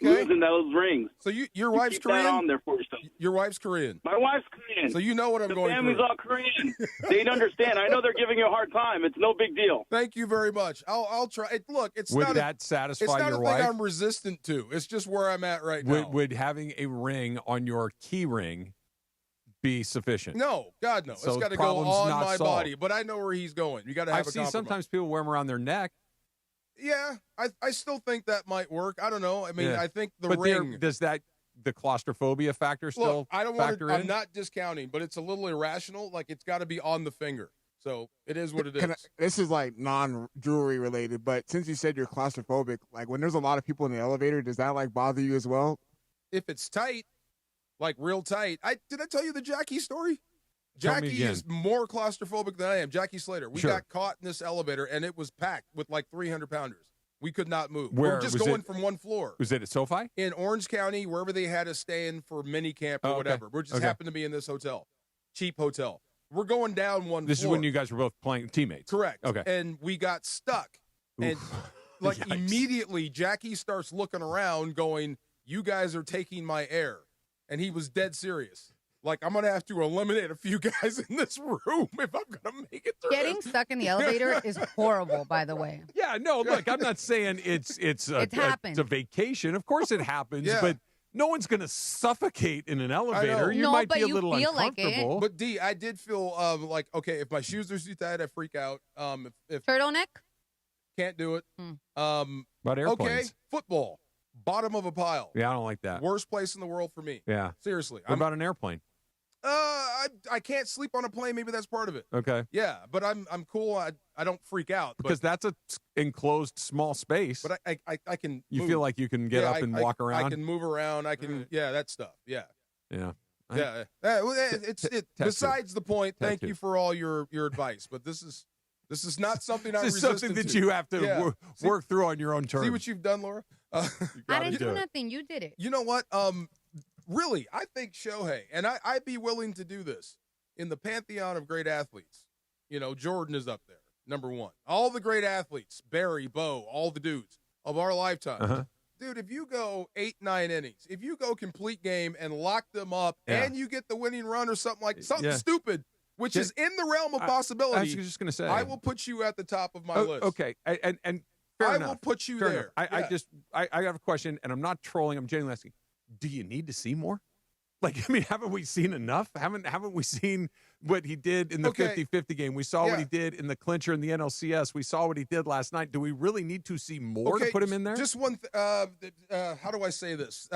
S7: losing those rings.
S6: So your wife's
S7: keep
S6: Korean?
S7: That on there for yourself.
S6: Your wife's Korean.
S7: My wife's Korean.
S6: So you know what I'm going through.
S7: The family's all Korean. They understand. I know they're giving you a hard time. It's no big deal.
S6: Thank you very much. I'll try. Look, it's
S10: Would
S6: not
S10: that satisfy
S6: it's not
S10: your
S6: a
S10: wife?
S6: thing I'm resistant to. It's just where I'm at right now.
S10: Would having a ring on your key ring be sufficient?
S6: No, God no.
S10: So
S6: It's got to go
S10: problem's
S6: on
S10: not
S6: my
S10: solved.
S6: body. But I know where he's going. You got to have
S10: I've
S6: a
S10: seen
S6: compromise.
S10: sometimes people wear them around their neck.
S6: Yeah, I still think that might work. I don't know. I mean,
S10: Yeah.
S6: I think the
S10: But
S6: ring.
S10: does the claustrophobia factor still
S6: Look, I don't want
S10: factor
S6: to.
S10: in?
S6: I'm not discounting, but it's a little irrational. Like it's got to be on the finger. So it is what it is.
S9: This is like non-jewelry related, but since you said you're claustrophobic, like when there's a lot of people in the elevator, does that like bother you as well?
S6: If it's tight, like real tight. Did I tell you the Jackie story?
S10: Tell me
S6: Jackie
S10: again.
S6: is more claustrophobic than I am. Jackie Slater. We
S10: Sure.
S6: got caught in this elevator, and it was packed with like 300-pounders. We could not move.
S10: Where
S6: we were just
S10: was
S6: going
S10: it?
S6: from one floor.
S10: Was it at SoFi?
S6: In Orange County, wherever they had us staying for mini camp or
S10: Oh, okay.
S6: whatever. We just
S10: Okay.
S6: happened to be in this hotel, cheap hotel. We're going down one
S10: This
S6: floor.
S10: is when you guys were both playing teammates.
S6: Correct.
S10: Okay.
S6: And we got stuck. And like
S10: Yikes.
S6: immediately, Jackie starts looking around going, you guys are taking my air. And he was dead serious. Like, I'm going to have to eliminate a few guys in this room if I'm going to make it through.
S11: Getting stuck in the elevator is horrible, by the way.
S10: Yeah, no, look, I'm not saying it's
S11: It happens.
S10: a vacation. Of course it happens,
S6: Yeah.
S10: but no one's going to suffocate in an elevator. You
S11: No,
S10: might
S11: but
S10: be a
S11: you
S10: little
S11: feel like it.
S10: uncomfortable.
S6: But, D, I did feel like, okay, if my shoes are too tight, I freak out. If
S11: Turtleneck?
S6: can't do it.
S10: About
S6: Okay,
S10: airplanes.
S6: football, bottom of a pile.
S10: Yeah, I don't like that.
S6: Worst place in the world for me.
S10: Yeah.
S6: Seriously.
S10: What about an airplane?
S6: I can't sleep on a plane. Maybe that's part of it.
S10: Okay.
S6: Yeah, but I'm cool. I don't freak out.
S10: Because that's a enclosed small space.
S6: But I can.
S10: You
S6: move.
S10: feel like you can get
S6: Yeah,
S10: up and walk around?
S6: I can move around. I can. Yeah, that stuff. Yeah.
S10: Yeah.
S6: Yeah. It's besides the point. Thank you for all your advice, but this is not something I'm
S10: This is something
S6: resistant
S10: that
S6: to.
S10: you have to
S6: Yeah.
S10: work through on your own terms.
S6: See what you've done, Laura?
S11: I didn't do nothing. You did it.
S6: You know what? Really, I think Shohei, and I'd be willing to do this in the pantheon of great athletes. You know, Jordan is up there, number one. All the great athletes, Barry, Bo, all the dudes of our lifetime.
S10: Uh-huh.
S6: Dude, if you go 8-9 innings, if you go complete game and lock them up,
S10: Yeah.
S6: and you get the winning run or something
S10: Yeah.
S6: stupid, which is in the realm of possibility.
S10: I was just going to say.
S6: I will put you at the top of my list.
S10: Okay, and fair
S6: I
S10: enough.
S6: will put you
S10: Fair
S6: there.
S10: enough. I have a question, and I'm not trolling. I'm genuinely asking. Do you need to see more? Like, I mean, haven't we seen enough? Haven't we seen what he did in the 50-50 game? We saw what he did in the clincher in the NLCS. We saw what he did last night. Do we really need to see more to put him in there?
S6: Just one. How do I say this?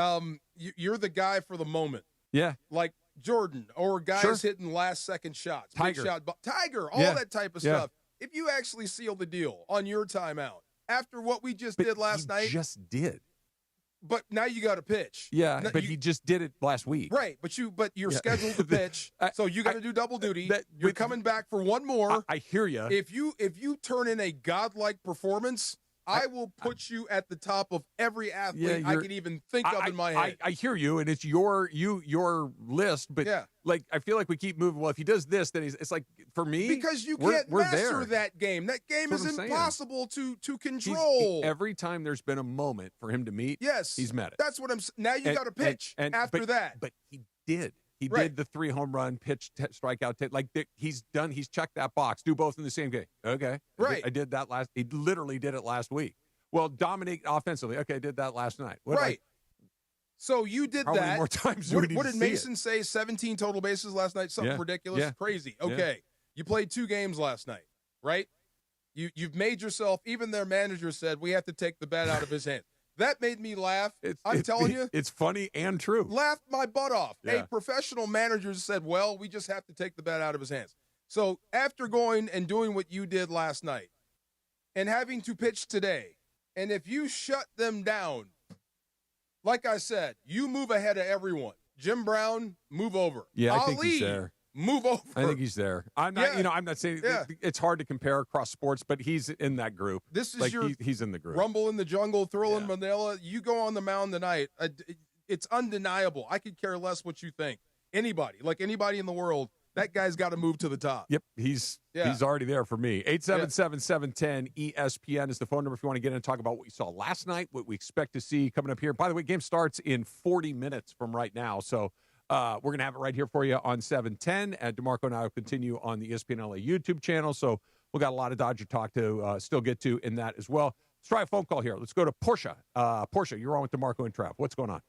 S6: You're the guy for the moment.
S10: Yeah.
S6: Like Jordan or guys hitting last-second shots.
S10: Tiger.
S6: Big shot, Tiger, all that type of stuff. If you actually seal the deal on your timeout after what we just did last night.
S10: Just did.
S6: But now you got to pitch.
S10: Yeah, but he just did it last week.
S6: Right, but you're scheduled to pitch, so you got to do double duty. You're coming back for one more.
S10: I hear you.
S6: If you turn in a godlike performance, I will put you at the top of every athlete I can even think of in my head.
S10: I hear you, and it's your list. But like, I feel like we keep moving. Well, if he does this, then it's like, for me,
S6: because you can't master that game. That game is impossible to control.
S10: Every time there's been a moment for him to meet, he's met it.
S6: That's what I'm. Now you got to pitch after that.
S10: But he did. He did the 3 home run pitch, strikeout. Like he's done. He's checked that box. Do both in the same game. Okay.
S6: Right.
S10: I did that last. He literally did it last week. Well, dominate offensively. Okay, I did that last night.
S6: So you did
S10: How
S6: that.
S10: many more times
S6: what did Mason say? 17 total bases last night. Something ridiculous, crazy. Okay, you played 2 games last night, right? You've made yourself. Even their manager said we have to take the bat out of his hand. That made me laugh. I'm telling you,
S10: it's funny and true.
S6: Laughed my butt off.
S10: Yeah.
S6: A professional manager said, "Well, we just have to take the bat out of his hands." So after going and doing what you did last night, and having to pitch today, and if you shut them down. Like I said, you move ahead of everyone. Jim Brown, move over.
S10: Yeah, I think
S6: Ali,
S10: he's there.
S6: Move over.
S10: I think he's there. I'm not. I'm not saying it's hard to compare across sports, but he's in that group.
S6: This is
S10: he's in the group.
S6: Rumble in the jungle, Thrill in Manila. You go on the mound tonight. It's undeniable. I could care less what you think. Anybody in the world, that guy's got to move to the top.
S10: Yep, he's already there for me. 877-710-ESPN is the phone number if you want to get in and talk about what you saw last night, what we expect to see coming up here. By the way, game starts in 40 minutes from right now, so we're going to have it right here for you on 710. And DeMarco and I will continue on the ESPN LA YouTube channel, so we've got a lot of Dodger talk to still get to in that as well. Let's try a phone call here. Let's go to Portia. Portia, you're on with DeMarco and Trav. What's going on?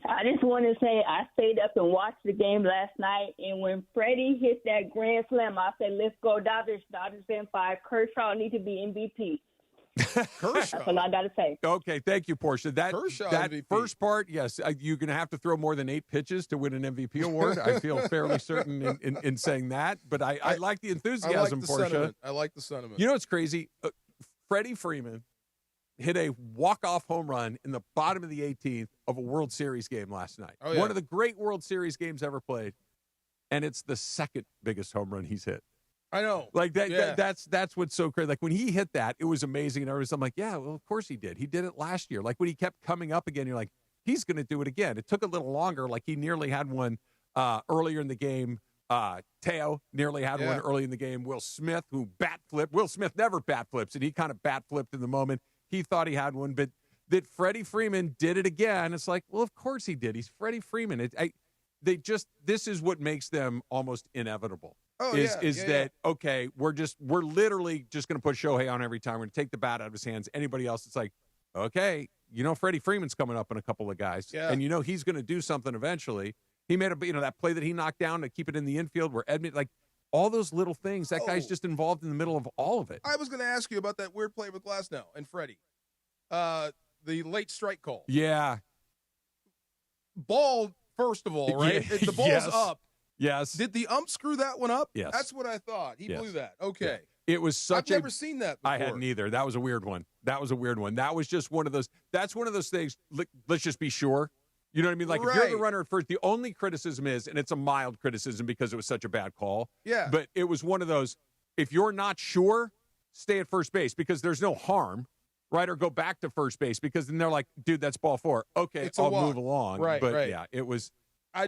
S8: I just want to say I stayed up and watched the game last night, and when Freddie hit that grand slam, I said, "Let's go Dodgers! Dodgers in 5. Kershaw need to be MVP."
S6: Kershaw.
S8: That's all I got to say.
S10: Okay, thank you, Portia. That
S6: MVP.
S10: First part, yes, you're going to have to throw more than 8 pitches to win an MVP award. I feel fairly certain in saying that, but I like the enthusiasm, Portia.
S6: Sentiment. I like the sentiment.
S10: You know what's crazy? Freddie Freeman hit a walk-off home run in the bottom of the 18th of a World Series game last night.
S6: Oh, yeah.
S10: One of the great World Series games ever played, and it's the second biggest home run he's hit.
S6: I know.
S10: Like that's what's so crazy. Like when he hit that, it was amazing. And I'm like, yeah, well, of course he did. He did it last year. Like when he kept coming up again, you're like, he's going to do it again. It took a little longer. Like he nearly had one earlier in the game. Teo nearly had one early in the game. Will Smith, who bat flipped. Will Smith never bat flips, and he kind of bat flipped in the moment. He thought he had one, but that Freddie Freeman did it again. It's like, well, of course he did. He's Freddie Freeman. This is what makes them almost inevitable. Okay, we're literally just going to put Shohei on every time. We're going to take the bat out of his hands. Anybody else, it's like, okay, Freddie Freeman's coming up in a couple of guys, and he's going to do something eventually. He made that play that he knocked down to keep it in the infield where Edmund, like all those little things, that guy's just involved in the middle of all of it.
S6: I was going to ask you about that weird play with Glasnow and Freddie, the late strike call.
S10: Yeah,
S6: ball first of all, right?
S10: Yeah.
S6: The ball's up.
S10: Yes.
S6: Did the ump screw that one up?
S10: Yes.
S6: That's what I thought. He blew that. Okay.
S10: Yeah. It was such
S6: I've never seen that before.
S10: I hadn't either. That was a weird one. That was just one of those. That's one of those things. Let's just be sure. You know what I mean? Like if you're the runner at first, the only criticism is, and it's a mild criticism because it was such a bad call.
S6: Yeah.
S10: But it was one of those, if you're not sure, stay at first base because there's no harm, right? Or go back to first base because then they're like, dude, that's ball 4. Okay, I'll move along.
S6: Right,
S10: but yeah, it was.
S6: I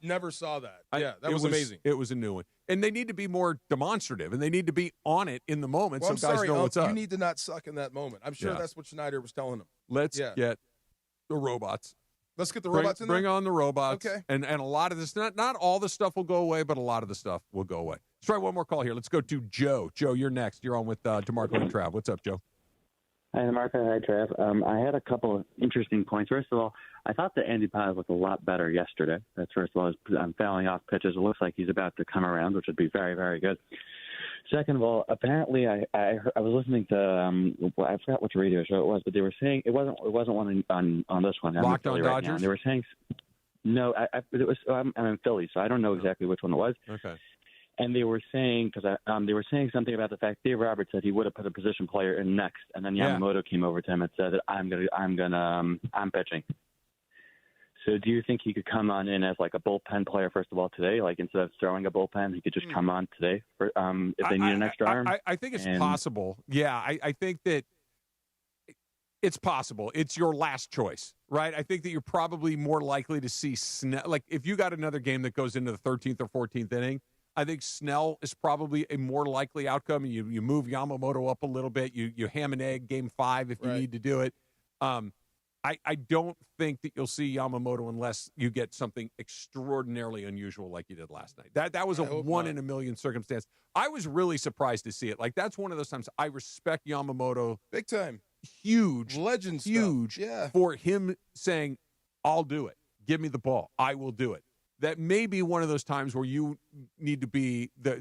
S6: never saw that. That was amazing.
S10: It was a new one. And they need to be more demonstrative, and they need to be on it in the moment so guys know what's up.
S6: You need to not suck in that moment. I'm sure that's what Schneider was telling him.
S10: Let's get the robots.
S6: Let's get the robots in there.
S10: Bring on the robots.
S6: Okay.
S10: And a lot of this, not all the stuff will go away, but a lot of the stuff will go away. Let's try one more call here. Let's go to Joe. Joe, you're next. You're on with DeMarco and Trav. What's up, Joe?
S15: Hi, DeMarco. Hi, Trav. I had a couple of interesting points. First of all, I thought that Andy Paz looked a lot better yesterday. That's first of all. I'm fouling off pitches. It looks like he's about to come around, which would be very, very good. Second of all, apparently I was listening to I forgot which radio show it was, but they were saying it wasn't one on this one.
S10: Locked on
S15: right
S10: Dodgers.
S15: now. They were saying no. It was I'm in Philly, so I don't know exactly which one it was.
S10: Okay.
S15: And they were saying they were saying something about the fact Dave Roberts said he would have put a position player in next, and then Yamamoto came over to him and said that I'm pitching. So do you think he could come on in as like a bullpen player first of all today? Like instead of throwing a bullpen, he could just come on today for if they need an extra arm?
S10: I think it's possible. Yeah, I think that it's possible. It's your last choice, right? I think that you're probably more likely to see Snell. Like if you got another game that goes into the 13th or 14th inning, I think Snell is probably a more likely outcome. You move Yamamoto up a little bit. You ham and egg game 5 if you need to do it. I don't think that you'll see Yamamoto unless you get something extraordinarily unusual like you did last night. That was a one in a million circumstance. I was really surprised to see it. Like that's one of those times I respect Yamamoto
S6: big time.
S10: Huge
S6: legend,
S10: huge for him saying, "I'll do it. Give me the ball. I will do it." That may be one of those times where you need to be the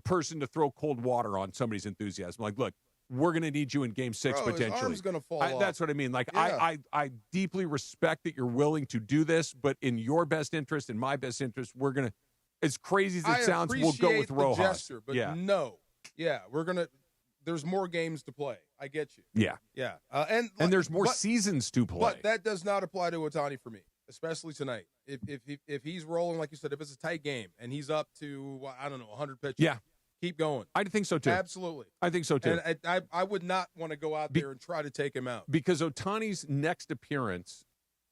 S10: person to throw cold water on somebody's enthusiasm. Like, look, we're going to need you in Game 6 potentially.
S6: His arm's going to fall off.
S10: That's what I mean. Like, I deeply respect that you're willing to do this, but in your best interest, in my best interest, we're going to, as crazy as it sounds, we'll go with Rojas.
S6: Gesture, but there's more games to play. I get you.
S10: Yeah.
S6: And
S10: there's more seasons to play.
S6: But that does not apply to Ohtani for me, especially tonight. If he's rolling, like you said, if it's a tight game and he's up to, 100 pitches.
S10: Yeah.
S6: Keep going.
S10: I think so, too.
S6: Absolutely.
S10: I think so, too.
S6: And I would not want to go out there and try to take him out.
S10: Because Ohtani's next appearance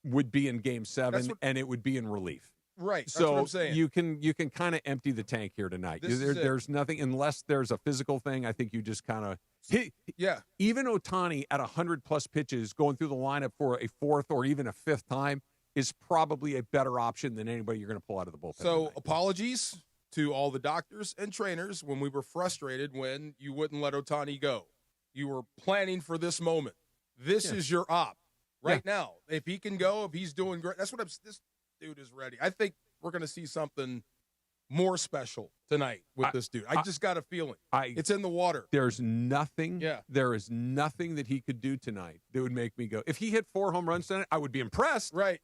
S10: would be in Game 7, and it would be in relief.
S6: Right.
S10: So
S6: that's what I'm saying.
S10: you can kind of empty the tank here tonight. There's nothing, unless there's a physical thing, I think you just kind of – Even Ohtani at 100-plus pitches going through the lineup for a fourth or even a fifth time is probably a better option than anybody you're going to pull out of the bullpen.
S6: So apologies to all the doctors and trainers when we were frustrated when you wouldn't let Ohtani go. You were planning for this moment. This is your op right now. If he can go, if he's doing great, that's what this dude is ready. I think we're going to see something more special tonight with this dude. I just got a feeling. It's in the water.
S10: There's nothing. There is nothing that he could do tonight that would make me go. If he hit 4 home runs tonight, I would be impressed.
S6: Right.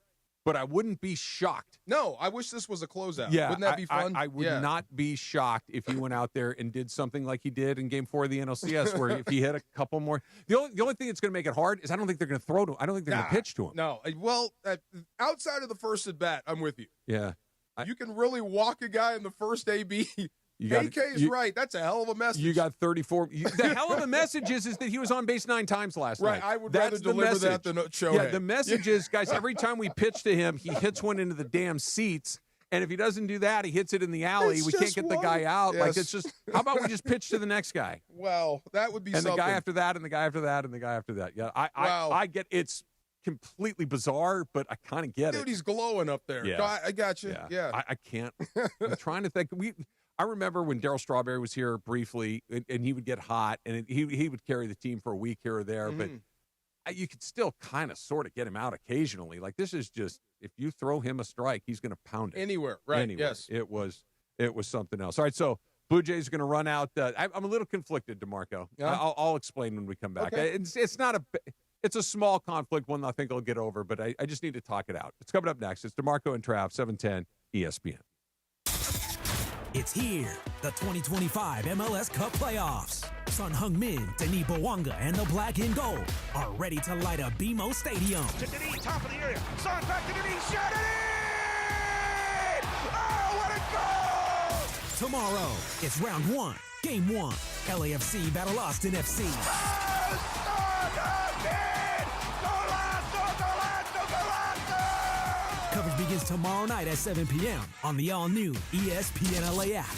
S10: But I wouldn't be shocked.
S6: No, I wish this was a closeout.
S10: Yeah,
S6: wouldn't that be fun?
S10: I would not be shocked if he went out there and did something like he did in Game 4 of the NLCS, where if he hit a couple more. The only thing that's going to make it hard is I don't think they're going to throw to him. I don't think they're going to pitch to him.
S6: No. Well, outside of the first at bat, I'm with you.
S10: Yeah.
S6: You can really walk a guy in the first AB. AK's right. That's a hell of a message.
S10: You got 34. The hell of a message is that he was on base 9 times last night.
S6: Right. I would rather deliver that than show him.
S10: Yeah, the message is, guys, every time we pitch to him, he hits one into the damn seats. And if he doesn't do that, he hits it in the alley. We can't get the guy out.
S6: Yes.
S10: Like, it's just, how about we just pitch to the next guy?
S6: Well, that would be something.
S10: And the guy after that, and the guy after that, and the guy after that. Yeah, I get it's completely bizarre, but I kind of get it.
S6: Dude, he's glowing up there.
S10: Yeah.
S6: I got you. Yeah.
S10: I can't. I'm trying to think. I remember when Darryl Strawberry was here briefly, and he would get hot, and he would carry the team for a week here or there, but you could still kind of sort of get him out occasionally. Like, this is just, if you throw him a strike, he's going to pound it.
S6: Anywhere, right,
S10: Anywhere.
S6: yes.
S10: It was something else. All right, so Blue Jays are going to run out. I'm a little conflicted, DeMarco.
S6: Yeah?
S10: I'll explain when we come back.
S6: Okay.
S10: It's a small conflict, one I think I'll get over, but I just need to talk it out. It's coming up next. It's DeMarco and Trav, 710 ESPN.
S21: It's here, the 2025 MLS Cup playoffs. Son Heung-min, Denis Bouanga, and the Black and Gold are ready to light up BMO Stadium.
S3: To Denis, top of the area. Son back to Denis, shot it in! Oh, what a goal!
S21: Tomorrow, it's round 1, game 1. LAFC battle Austin FC. Coverage begins tomorrow night at 7 p.m. on the all-new ESPN LA app.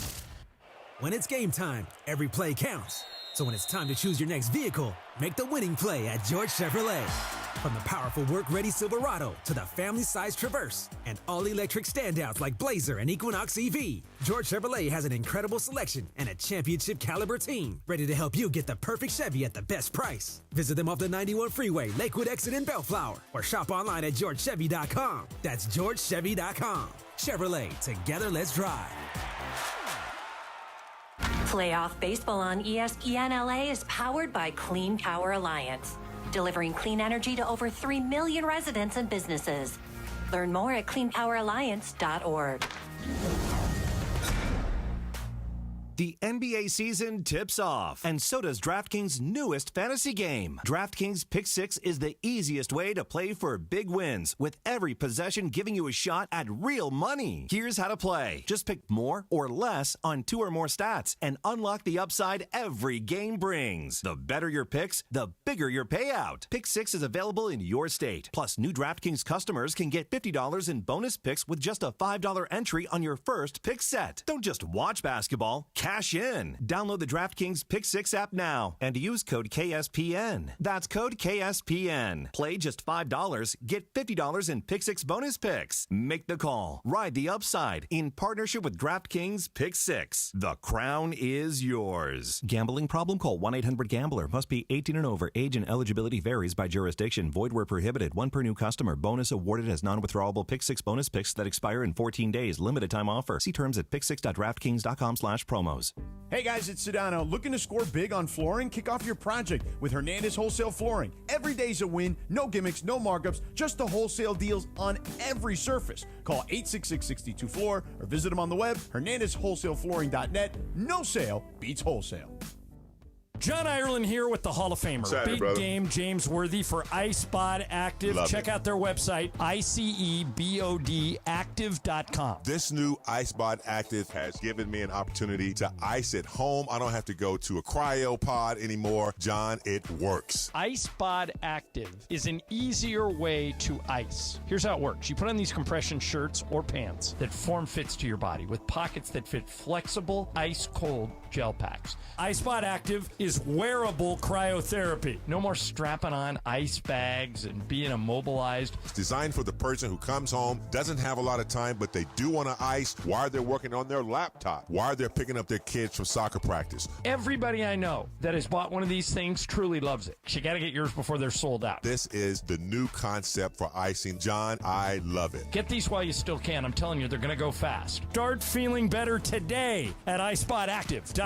S21: When it's game time, every play counts. So when it's time to choose your next vehicle, make the winning play at George Chevrolet. From the powerful work-ready Silverado to the family-sized Traverse and all-electric standouts like Blazer and Equinox EV, George Chevrolet has an incredible selection and a championship-caliber team ready to help you get the perfect Chevy at the best price. Visit them off the 91 Freeway, Lakewood Exit in Bellflower, or shop online at georgechevy.com. That's georgechevy.com. Chevrolet, together let's drive.
S17: Playoff baseball on ESPN LA is powered by Clean Power Alliance, delivering clean energy to over 3 million residents and businesses. Learn more at cleanpoweralliance.org.
S19: The NBA season tips off, and so does DraftKings' newest fantasy game. DraftKings Pick 6 is the easiest way to play for big wins, with every possession giving you a shot at real money. Here's how to play. Just pick more or less on 2 or more stats, and unlock the upside every game brings. The better your picks, the bigger your payout. Pick 6 is available in your state. Plus, new DraftKings customers can get $50 in bonus picks with just a $5 entry on your first pick set. Don't just watch basketball. Cash in. Download the DraftKings Pick 6 app now and use code KSPN. That's code KSPN. Play just $5. Get $50 in Pick 6 bonus picks. Make the call. Ride the upside in partnership with DraftKings Pick 6. The crown is yours. Gambling problem? Call 1-800-GAMBLER. Must be 18 and over. Age and eligibility varies by jurisdiction. Void where prohibited. 1 per new customer. Bonus awarded as non-withdrawable Pick 6 bonus picks that expire in 14 days. Limited time offer. See terms at pick6.draftkings.com/promos.
S20: Hey guys, it's Sedano. Looking to score big on flooring? Kick off your project with Hernandez Wholesale Flooring. Every day's a win, no gimmicks, no markups, just the wholesale deals on every surface. Call 866-62-FLOOR or visit them on the web, hernandezwholesaleflooring.net. No sale beats wholesale.
S24: John Ireland here with the Hall of Famer.
S25: Saturday,
S24: Big
S25: brother.
S24: Game James Worthy for iSpot Active.
S25: Love
S24: Check
S25: it.
S24: out their website, ICEBODactive.com.
S25: This new IceBot Active has given me an opportunity to ice at home. I don't have to go to a cryo pod anymore. John, it works.
S24: iSpot Active is an easier way to ice. Here's how it works. You put on these compression shirts or pants that form fits to your body with pockets that fit flexible, ice-cold gel packs. iSpot Active is wearable cryotherapy. No more strapping on ice bags and being immobilized.
S25: It's designed for the person who comes home, doesn't have a lot of time, but they do want to ice while they're working on their laptop, while they're picking up their kids from soccer practice.
S24: Everybody I know that has bought one of these things truly loves it. You got to get yours before they're sold out.
S25: This is the new concept for icing. John, I love it.
S24: Get these while you still can. I'm telling you, they're going to go fast. Start feeling better today at iSpotActive.com.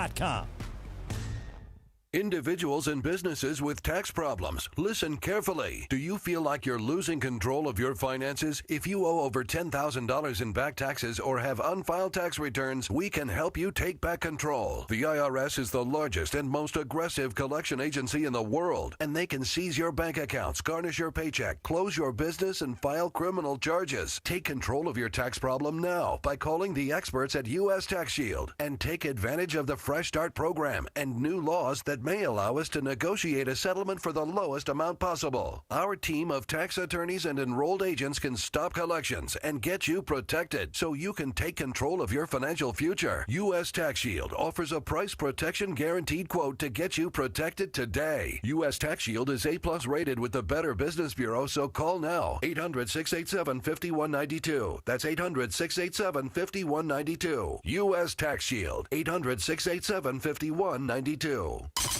S26: Individuals and businesses with tax problems, listen carefully. Do you feel like you're losing control of your finances? If you owe over $10,000 in back taxes or have unfiled tax returns, we can help you take back control. The IRS is the largest and most aggressive collection agency in the world, and they can seize your bank accounts, garnish your paycheck, close your business, and file criminal charges. Take control of your tax problem now by calling the experts at U.S. Tax Shield and take advantage of the Fresh Start program and new laws that may allow us to negotiate a settlement for the lowest amount possible. Our team of tax attorneys and enrolled agents can stop collections and get you protected so you can take control of your financial future. U.S. Tax Shield offers a price protection guaranteed quote to get you protected today. U.S. Tax Shield is A+ rated with the Better Business Bureau, so call now. 800-687-5192. That's 800-687-5192. U.S. Tax Shield. 800-687-5192.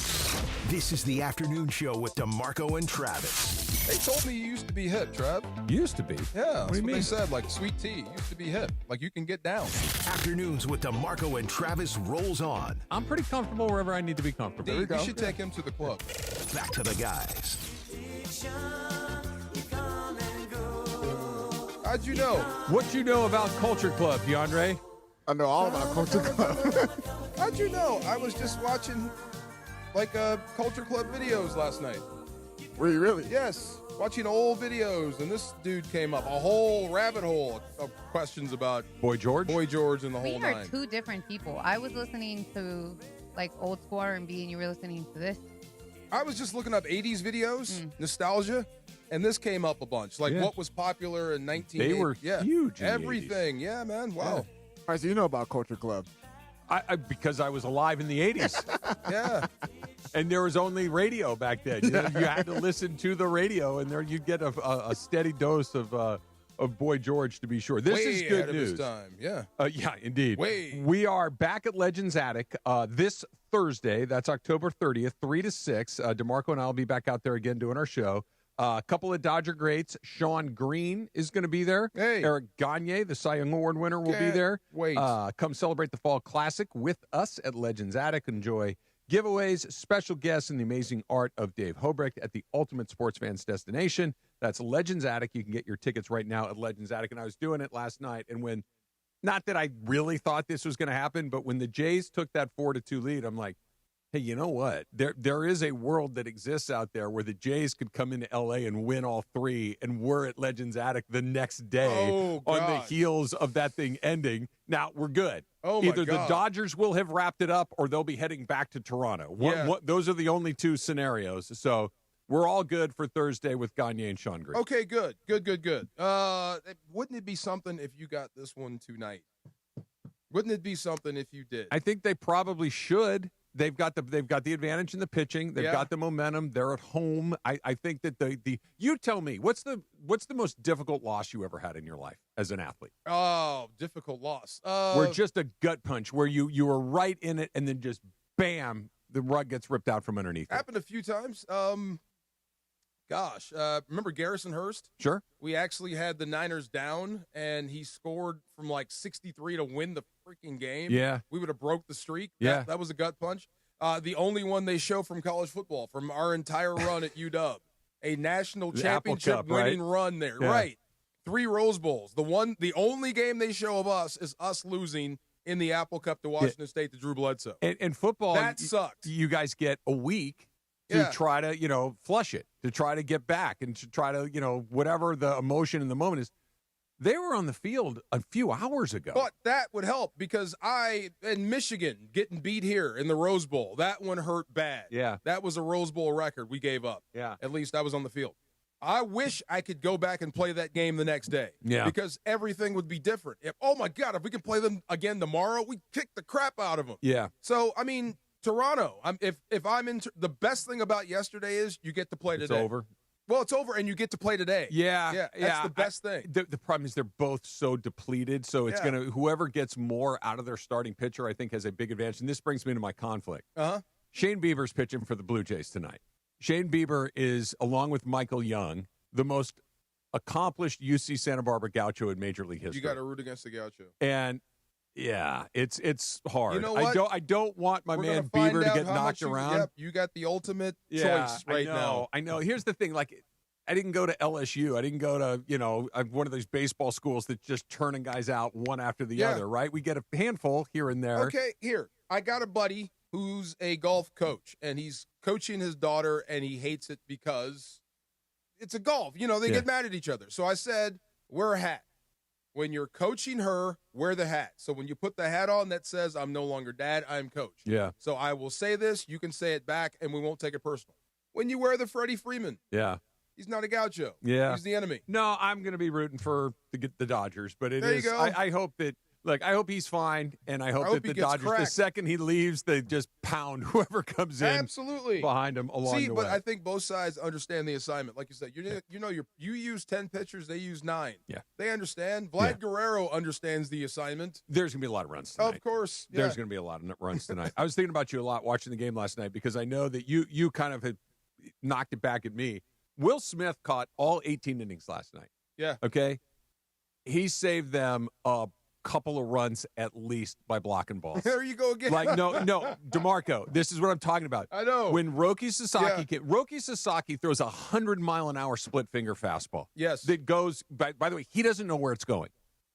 S21: This is the afternoon show with DeMarco and Travis.
S6: They told me you used to be hip, Trav.
S10: Used to be?
S6: Yeah, that's
S10: do you
S6: what
S10: mean?
S6: they said. Like sweet tea used to be hip. Like you can get down.
S21: Afternoons with DeMarco and Travis rolls on.
S10: I'm pretty comfortable wherever I need to be comfortable.
S6: Dave, you should take him to the club.
S21: Back to the guys.
S6: How'd you know?
S10: What you know about Culture Club, DeAndre?
S9: I know all about Culture Club.
S6: How'd you know? I was just watching Culture Club videos last night.
S9: Were you really?
S6: Yes, watching old videos, and this dude came up a whole rabbit hole of questions about
S10: Boy George
S6: and the whole
S11: We are
S6: nine.
S11: two different people. I was listening to like old school R&B, and you were listening to this.
S6: I was just looking up 80s videos, nostalgia, and this came up a bunch. Like what was popular in 1980.
S10: They were huge in the
S6: everything. Yeah, man. Wow.
S9: Yeah. All right, so you know about Culture Club.
S10: I because I was alive in the 80s.
S6: Yeah.
S10: And there was only radio back then. You had to listen to the radio, and there you'd get a steady dose of Boy George, to be sure. This
S6: Way
S10: is good
S6: ahead of
S10: news.
S6: his time. Yeah.
S10: Yeah, indeed.
S6: Way.
S10: We are back at Legends Attic this Thursday. That's October 30th, 3 to 6. DeMarco and I will be back out there again doing our show. A couple of Dodger greats. Sean Green is going to be there.
S6: Hey.
S10: Eric Gagne, the Cy Young Award winner, will be there.
S6: Wait.
S10: Come celebrate the Fall Classic with us at Legends Attic. Enjoy giveaways, special guests, and the amazing art of Dave Hobrecht at the ultimate sports fans destination. That's Legends Attic. You can get your tickets right now at Legends Attic. And I was doing it last night, and when, not that I really thought this was going to happen, but when the Jays took that 4-2 lead, I'm like, hey, you know what? There is a world that exists out there where the Jays could come into L.A. and win all three, and we're at Legends Attic the next day on the heels of that thing ending. Now, we're good.
S6: Oh, my
S10: Either
S6: God.
S10: the Dodgers will have wrapped it up, or they'll be heading back to Toronto. Those are the only two scenarios. So we're all good for Thursday with Gagne and Sean Green.
S6: Okay, good. Wouldn't it be something if you got this one tonight? Wouldn't it be something if you did?
S10: I think they probably should. They've got the advantage in the pitching. They've got the momentum. They're at home. I think that the you tell me what's the most difficult loss you ever had in your life as an athlete?
S6: Oh, difficult loss.
S10: Where just a gut punch, where you were right in it, and then just bam, the rug gets ripped out from underneath.
S6: Happened a few times. Remember Garrison Hurst?
S10: Sure.
S6: We actually had the Niners down, and he scored from like 63 to win the freaking game.
S10: Yeah.
S6: We would have broke the streak.
S10: Yeah.
S6: That was a gut punch. The only one they show from college football from our entire run at UW. A national
S10: The
S6: championship
S10: Apple Cup,
S6: winning
S10: right?
S6: run there.
S10: Yeah.
S6: Right. 3 Rose Bowls. The only game they show of us is us losing in the Apple Cup to Washington State to Drew Bledsoe.
S10: And football,
S6: that sucked.
S10: You guys get a week to try to, flush it, to try to get back, and to try to, whatever the emotion in the moment is. They were on the field a few hours ago.
S6: But that would help because in Michigan, getting beat here in the Rose Bowl, that one hurt bad.
S10: Yeah.
S6: That was a Rose Bowl record we gave up.
S10: Yeah.
S6: At least I was on the field. I wish I could go back and play that game the next day.
S10: Yeah.
S6: Because everything would be different. Oh, my God, if we could play them again tomorrow, we'd kick the crap out of them.
S10: Yeah.
S6: So, I mean, Toronto, if I'm in the best thing about yesterday is you get to play today.
S10: It's over.
S6: Well, it's over, and you get to play today.
S10: Yeah.
S6: That's the best thing.
S10: The problem is they're both so depleted, so it's going to – whoever gets more out of their starting pitcher, I think, has a big advantage. And this brings me to my conflict. Shane Bieber's pitching for the Blue Jays tonight. Shane Bieber is, along with Michael Young, the most accomplished UC Santa Barbara Gaucho in Major League history.
S6: You got to root against the Gaucho.
S10: And – yeah, it's hard.
S6: You know what?
S10: I don't want my
S6: We're
S10: man
S6: gonna find
S10: Bieber to
S6: out
S10: get
S6: how
S10: knocked
S6: much
S10: around.
S6: Yep, you got the ultimate
S10: Yeah,
S6: choice right now.
S10: I know. Here's the thing. Like, I didn't go to LSU. I didn't go to, one of those baseball schools that's just turning guys out one after the other, right? We get a handful here and there.
S6: Okay, here. I got a buddy who's a golf coach, and he's coaching his daughter, and he hates it because it's a golf. They get mad at each other. So I said, wear a hat. When you're coaching her, wear the hat. So when you put the hat on that says, I'm no longer dad, I'm coach.
S10: Yeah.
S6: So I will say this, you can say it back, and we won't take it personal. When you wear the Freddie Freeman,
S10: Yeah.
S6: he's not a Gaucho.
S10: Yeah.
S6: He's the enemy.
S10: No, I'm going to be rooting for the Dodgers, but
S6: There you go.
S10: I hope that. Look, I hope he's fine, and I hope that
S6: he
S10: the
S6: gets
S10: Dodgers, the
S6: cracked.
S10: second he leaves, they just pound whoever comes in
S6: Absolutely.
S10: behind him along the way.
S6: But I think both sides understand the assignment. Like you said, you use 10 pitchers, they use 9.
S10: Yeah.
S6: They understand. Vlad Guerrero understands the assignment.
S10: There's going to be a lot of runs tonight.
S6: Of course. Yeah.
S10: There's going to be a lot of runs tonight. I was thinking about you a lot watching the game last night because I know that you kind of had knocked it back at me. Will Smith caught all 18 innings last night.
S6: Yeah.
S10: Okay? He saved them a couple of runs at least by blocking balls.
S6: There you go again.
S10: No, DeMarco, this is what I'm talking about.
S6: I know.
S10: When Roki Sasaki throws a 100-mile-an-hour split-finger fastball.
S6: Yes.
S10: That goes, by the way, he doesn't know where it's going.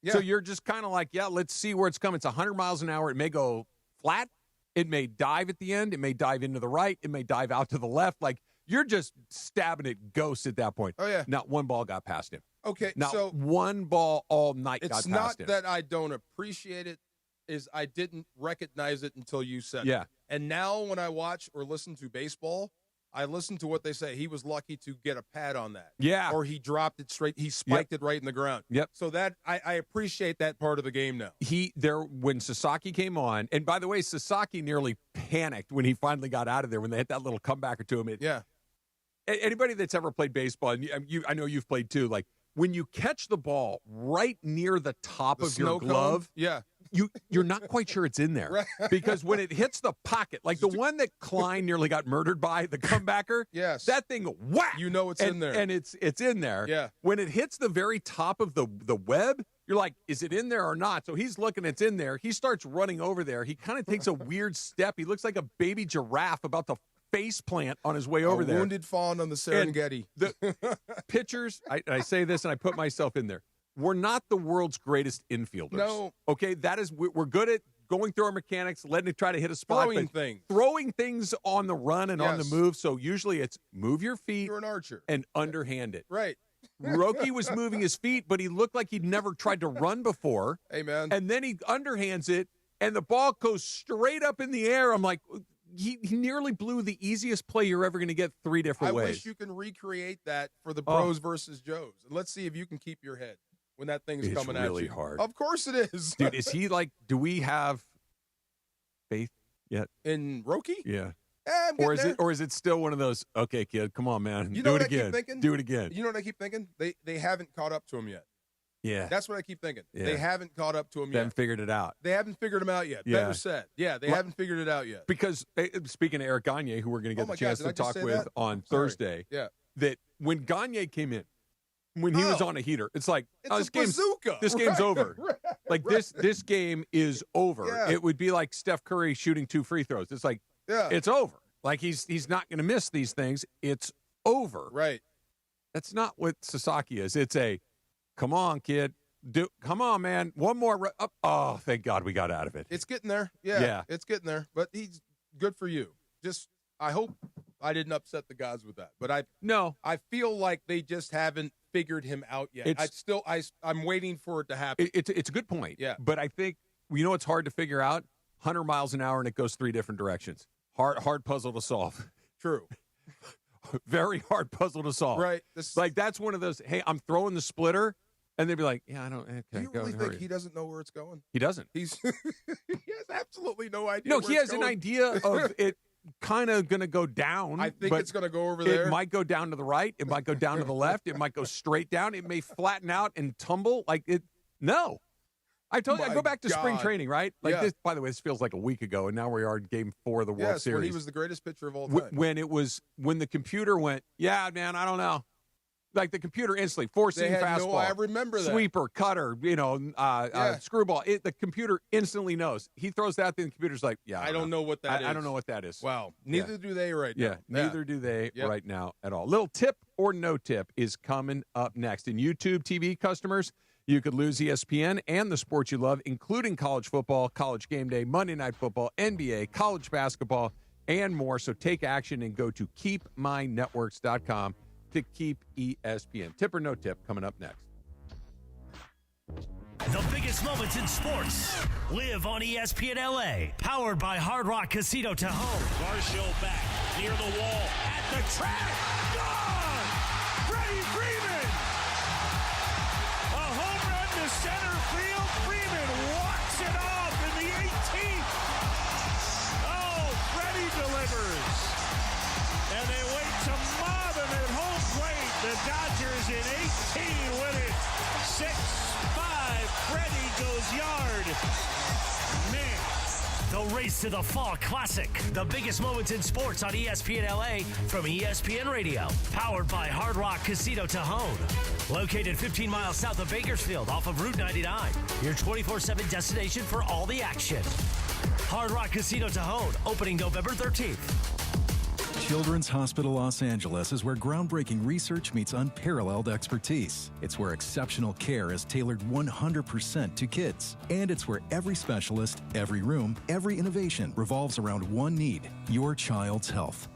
S6: Yeah.
S10: So you're just kind of like, let's see where it's coming. It's 100 miles an hour. It may go flat. It may dive at the end. It may dive into the right. It may dive out to the left. Like, you're just stabbing at ghosts at that point.
S6: Oh, yeah.
S10: Not one ball got past him.
S6: Okay,
S10: Not
S6: so
S10: one ball all night got
S6: it's
S10: past him.
S6: not that I don't appreciate it, is I didn't recognize it until you said it.
S10: Yeah.
S6: And now when I watch or listen to baseball, I listened to what they say. He was lucky to get a pad on that.
S10: Yeah.
S6: Or he dropped it straight. He spiked it right in the ground.
S10: Yep.
S6: So that I appreciate that part of the game now.
S10: When Sasaki came on, and by the way, Sasaki nearly panicked when he finally got out of there when they hit that little comebacker to him.
S6: Yeah.
S10: Anybody that's ever played baseball, and I know you've played too, like when you catch the ball right near the top of your glove, you're not quite sure it's in there.
S6: Right.
S10: Because when it hits the pocket, like the one that Klein nearly got murdered by, the comebacker,
S6: yes,
S10: that thing, whack!
S6: You know it's in there.
S10: And it's in there.
S6: Yeah. When
S10: it hits the very top of the web, you're like, is it in there or not? So he's looking, it's in there. He starts running over there. He kind of takes a weird step. He looks like a baby giraffe about to face plant on his way over there.
S6: Wounded fawn on the Serengeti.
S10: And the pitchers, I say this and I put myself in there. We're not the world's greatest infielders.
S6: No.
S10: Okay, that is, we're good at going through our mechanics, letting it try to hit a spot. Throwing things on the run and on the move. So usually it's move your feet.
S6: You're an archer.
S10: And underhand it.
S6: Right.
S10: Roki was moving his feet, but he looked like he'd never tried to run before.
S6: Hey, man.
S10: And then he underhands it, and the ball goes straight up in the air. I'm like, he nearly blew the easiest play you're ever going to get 3 different ways.
S6: I wish you can recreate that for the pros versus Joes. And let's see if you can keep your head when that thing's coming at you.
S10: It's really hard.
S6: Of course it is.
S10: Dude, is he like, do we have faith yet?
S6: In Roki?
S10: Yeah.
S6: Or
S10: is it still one of those, okay, kid, come on, man,
S6: you know
S10: do
S6: what
S10: it
S6: I keep
S10: again.
S6: thinking?
S10: Do it again.
S6: You know what I keep thinking? They haven't caught up to him yet.
S10: Yeah.
S6: That's what I keep thinking.
S10: Yeah.
S6: They haven't caught up to him
S10: They
S6: yet.
S10: haven't figured it out.
S6: They haven't figured him out yet.
S10: Yeah.
S6: Better said. Yeah, they haven't figured it out yet.
S10: Because, speaking of Eric Gagne, who we're going to get the chance to talk with on Thursday, that when Gagne came in, when he was on a heater, it's like,
S6: it's a bazooka.
S10: This game's
S6: Right,
S10: over. Like, this game is over.
S6: Yeah.
S10: It would be like Steph Curry shooting 2 free throws. It's like, it's over. Like, he's not going to miss these things. It's over.
S6: Right.
S10: That's not what Sasaki is. It's a, come on, kid. Come on, man. One more. Oh, thank God we got out of it.
S6: It's getting there. Yeah. It's getting there. But he's good for you. Just, I hope I didn't upset the guys with that. But I feel like they just haven't figured him out yet. I'm waiting for it to happen.
S10: It's a good point.
S6: Yeah.
S10: But I think, it's hard to figure out? 100 miles an hour and it goes 3 different directions. Hard puzzle to solve.
S6: True.
S10: Very hard puzzle to solve.
S6: Right.
S10: That's one of those, hey, I'm throwing the splitter. And they'd be like, yeah, I don't. Okay,
S6: do you really think he doesn't know where it's going?
S10: He doesn't.
S6: He has absolutely no idea.
S10: No,
S6: where
S10: he
S6: it's
S10: has
S6: going.
S10: an idea of it kind of going to go down.
S6: I think
S10: but
S6: it's going to go over there.
S10: It might go down to the right. It might go down to the left. It might go straight down. It may flatten out and tumble. Like it. No. I told you, I go back to spring training, right? Like this. By the way, this feels like a week ago, and now we are in Game 4 of the World Series.
S6: When he was the greatest pitcher of all time.
S10: When the computer went, yeah, man, I don't know. Like the computer instantly, four-seam fastball.
S6: I remember that.
S10: Sweeper, cutter, screwball. The computer instantly knows. He throws that thing, the computer's like, yeah,
S6: I don't know what that is.
S10: I don't know what that is.
S6: Wow. Neither do they right now.
S10: Yeah, neither do they right now at all. Little tip or no tip is coming up next. And YouTube TV customers, you could lose ESPN and the sports you love, including college football, college game day, Monday Night Football, NBA, college basketball, and more. So take action and go to keepmynetworks.com to keep ESPN. Tip or no tip coming up next.
S12: The biggest moments in sports live on ESPN LA. Powered by Hard Rock Casino to home.
S3: Garcio back near the wall at the track. Gone! Freddie Freeman! A home run to center field. Freeman walks it off in the 18th. Oh, Freddie delivers. And they wait to mob him at home plate. The Dodgers in 18 win it. 6-5. Freddie goes yard. Man.
S12: The Race to the Fall Classic. The biggest moments in sports on ESPN LA from ESPN Radio. Powered by Hard Rock Casino Tejon. Located 15 miles south of Bakersfield off of Route 99. Your 24/7 destination for all the action. Hard Rock Casino Tejon. Opening November 13th.
S1: Children's Hospital Los Angeles is where groundbreaking research meets unparalleled expertise. It's where exceptional care is tailored 100% to kids. And it's where every specialist, every room, every innovation revolves around one need: your child's health.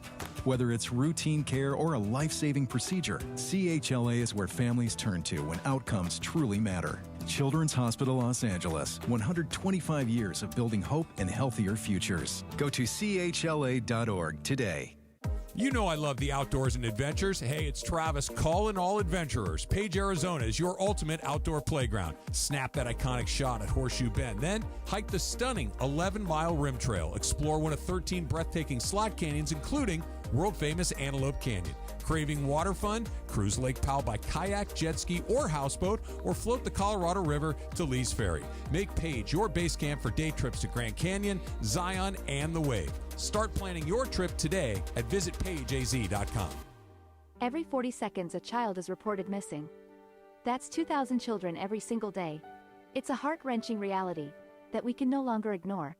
S1: Whether it's routine care or a life-saving procedure, CHLA is where families turn to when outcomes truly matter. Children's Hospital Los Angeles, 125 years of building hope and healthier futures. Go to chla.org today.
S10: You know I love the outdoors and adventures. Hey, it's Travis calling all adventurers. Page, Arizona is your ultimate outdoor playground. Snap that iconic shot at Horseshoe Bend. Then hike the stunning 11-mile rim trail. Explore one of 13 breathtaking slot canyons, including world-famous Antelope Canyon. Craving water fun? Cruise Lake Powell by kayak, jet ski, or houseboat, or float the Colorado River to Lee's Ferry. Make Page your base camp for day trips to Grand Canyon, Zion, and the Wave. Start planning your trip today at visitpageaz.com.
S13: Every 40 seconds, a child is reported missing. That's 2,000 children every single day. It's a heart-wrenching reality that we can no longer ignore.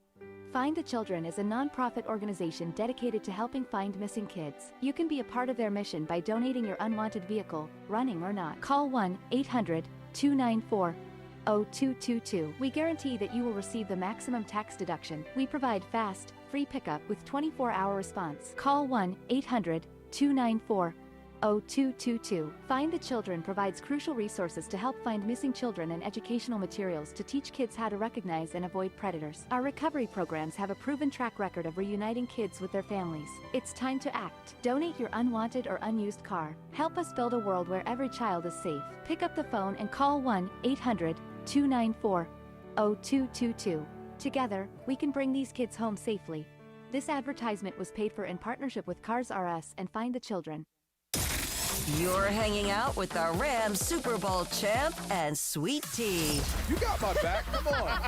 S13: Find the Children is a non-profit organization dedicated to helping find missing kids. You can be a part of their mission by donating your unwanted vehicle, running or not. Call 1-800-294-0222. We guarantee that you will receive the maximum tax deduction. We provide fast, free pickup with 24-hour response. Call 1-800-294-0222. Find the Children provides crucial resources to help find missing children and educational materials to teach kids how to recognize and avoid predators. Our recovery programs have a proven track record of reuniting kids with their families. It's time to act. Donate your unwanted or unused car. Help us build a world where every child is safe. Pick up the phone and call 1-800-294-0222. Together, we can bring these kids home safely. This advertisement was paid for in partnership with Cars R Us and Find the Children.
S14: You're hanging out with the Rams Super Bowl champ and Sweet Tea.
S6: You got my back. Come on.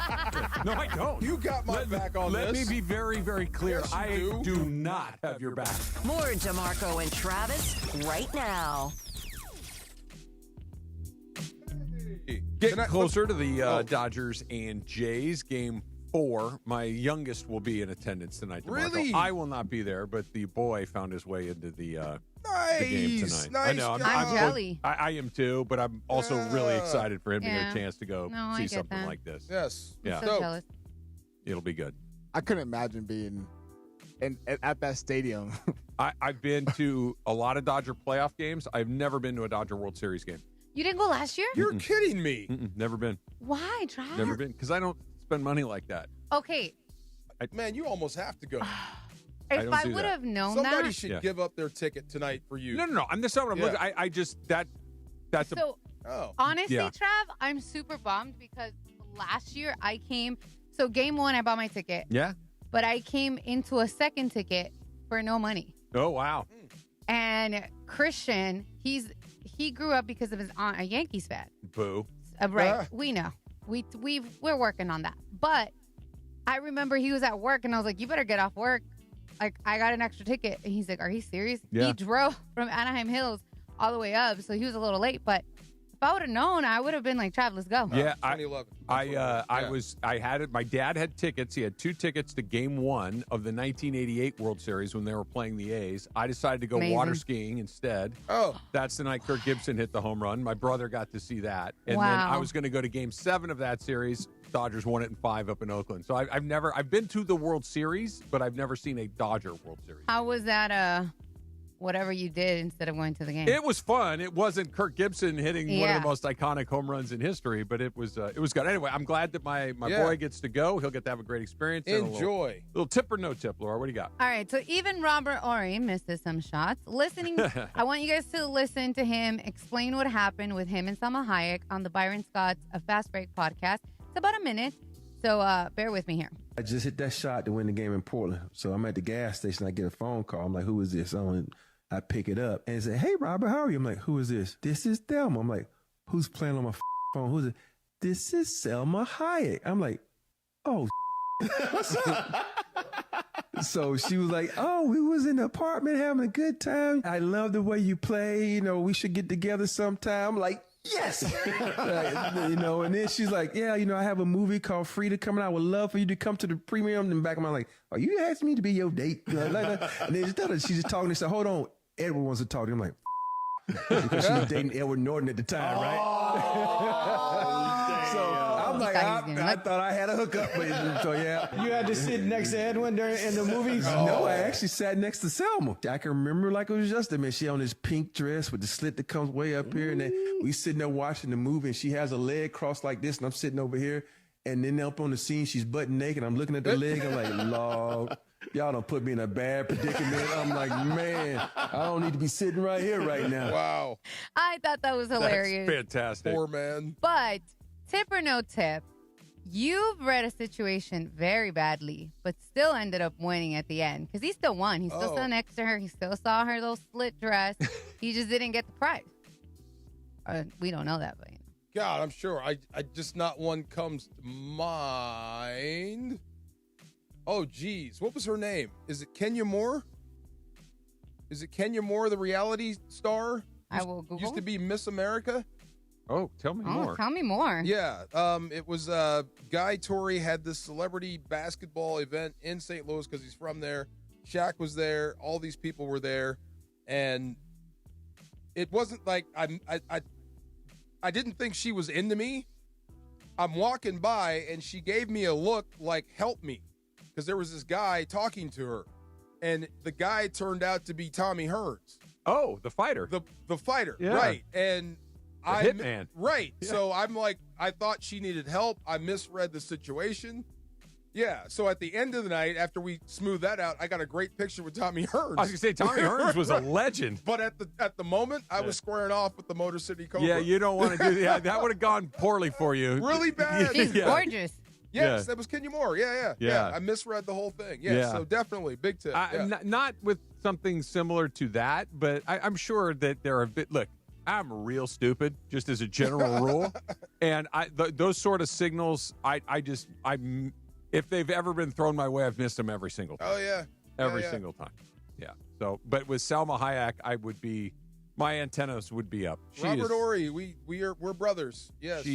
S10: No, I don't.
S6: You got my back on this.
S10: Let me be very, very clear.
S6: Yes, you
S10: I do not have your back.
S14: More DeMarco and Travis right now.
S10: Getting closer to the Dodgers and Jays game 4. My youngest will be in attendance tonight. DeMarco.
S6: Really?
S10: I will not be there, but the boy found his way into the game tonight.
S6: Nice
S10: I know.
S11: I'm jelly.
S10: I am too, but I'm also really excited for him to get a chance to go
S11: No, I
S10: see
S11: get
S10: something
S11: that.
S10: like this.
S6: Yes.
S10: Yeah.
S11: So jealous.
S10: It'll be good.
S9: I couldn't imagine being at that stadium.
S10: I've been to a lot of Dodger playoff games. I've never been to a Dodger World Series game.
S11: You didn't go last year?
S6: You're kidding me.
S10: Never been.
S11: Why, Travis?
S10: Never been. Because I don't spend money like that.
S11: Okay.
S6: Man, you almost have to go.
S11: If I would have known
S6: Somebody
S11: that.
S6: should give up their ticket tonight for you.
S10: No. That's not what I'm looking. I just that's
S11: So,
S6: Oh.
S11: honestly,
S10: Yeah.
S11: Trav, I'm super bummed because last year I came. So, game 1, I bought my ticket.
S10: Yeah.
S11: But I came into a second ticket for no money.
S10: Oh, wow.
S11: And Christian, he grew up because of his aunt, a Yankees fan.
S10: Boo.
S11: Right. We know. We're working on that. But I remember he was at work and I was like, you better get off work. Like, I got an extra ticket. And he's like, are you serious?
S10: Yeah.
S11: He drove from Anaheim Hills all the way up. So he was a little late. But if I would have known, I would have been like, Trav, let's go.
S10: Yeah,
S6: 2011.
S10: I had it. My dad had tickets. He had 2 tickets to Game 1 of the 1988 World Series when they were playing the A's. I decided to go
S11: Amazing.
S10: water skiing instead.
S6: Oh,
S10: that's the night Kirk Gibson hit the home run. My brother got to see that, and then
S11: Wow.
S10: I was going to go to Game 7 of that series. Dodgers won it in 5 up in Oakland. So I've been to the World Series, but I've never seen a Dodger World Series.
S11: How was that, whatever you did instead of going to the game?
S10: It was fun. It wasn't Kirk Gibson hitting one
S11: Yeah.
S10: of the most iconic home runs in history, but it was good. Anyway, I'm glad that my
S6: Yeah.
S10: boy gets to go. He'll get to have a great experience. and a
S6: enjoy.
S10: little tip or no tip, Laura. What do you got?
S11: All right, so even Robert Ory misses some shots. Listening, I want you guys to listen to him explain what happened with him and Salma Hayek on the Byron Scott's A Fast Break podcast. It's about a minute, so bear with me here.
S16: I just hit that shot to win the game in Portland. So I'm at the gas station. I get a phone call. I'm like, who is this? I pick it up and say, hey, Robert, how are you? I'm like, who is this? This is Thelma. I'm like, who's playing on my phone? Who's it? This is Selma Hayek. I'm like, oh, what's up? So she was like, oh, we was in the apartment having a good time. I love the way you play. You know, we should get together sometime. I'm like, yes. And then she's like, yeah, I have a movie called FREEDIE coming out. I would love for you to come to the premiere. And in the back of my like, are you asking me to be your date? And then she's just talking. She said, hold on. Edward wants to talk to him. I'm like, because she was dating Edward Norton at the time, right? So I'm like, I thought I had a hookup. So yeah.
S18: You had to sit next to Edwin in the movies?
S16: No, I actually sat next to Selma. I can remember like it was yesterday. She on this pink dress with the slit that comes way up here. And then we sitting there watching the movie and she has a leg crossed like this and I'm sitting over here. And then up on the scene, she's butt naked. I'm looking at the leg. I'm like, Lord. Y'all done put me in a bad predicament. I'm like, man, I don't need to be sitting right here right now.
S6: Wow.
S11: I thought that was hilarious.
S10: That's fantastic.
S6: Poor man.
S11: But tip or no tip, you've read a situation very badly, but still ended up winning at the end because he still won. He still sat next to her. He still saw her little slit dress. He just didn't get the prize. We don't know that, but
S6: God, I'm sure. I just not one comes to mind. Oh, geez. What was her name? Is it Kenya Moore? Is it Kenya Moore, the reality star?
S11: I will Google.
S6: Used to be Miss America.
S10: Oh, tell me more.
S11: Tell me more.
S6: Yeah. It was Guy Torrey had this celebrity basketball event in St. Louis because he's from there. Shaq was there. All these people were there. And it wasn't like I didn't think she was into me. I'm walking by, and she gave me a look like, help me. Because there was this guy talking to her. And the guy turned out to be Tommy Hearns.
S10: Oh, the fighter.
S6: The fighter,
S10: yeah.
S6: right. And
S10: hitman.
S6: Right.
S10: Yeah.
S6: So I'm like, I thought she needed help. I misread the situation. Yeah. So at the end of the night, after we smoothed that out, I got a great picture with Tommy Hearns.
S10: I was going to say, Tommy Hearns was a legend.
S6: But at the moment, I was squaring off with the Motor City Cobra.
S10: Yeah, you don't want to do that. That would have gone poorly for you.
S6: Really bad.
S11: She's gorgeous.
S6: Yes, that was Kenya Moore. Yeah. I misread the whole thing. Yeah. So definitely, big tip.
S10: Not with something similar to that, but I'm sure that there are look, I'm real stupid, just as a general rule. And those sort of signals, if they've ever been thrown my way, I've missed them every single time.
S6: Oh, yeah.
S10: Every single time. Yeah. So, but with Salma Hayek, my antennas would be up.
S6: Robert Horry, we're brothers. Yes.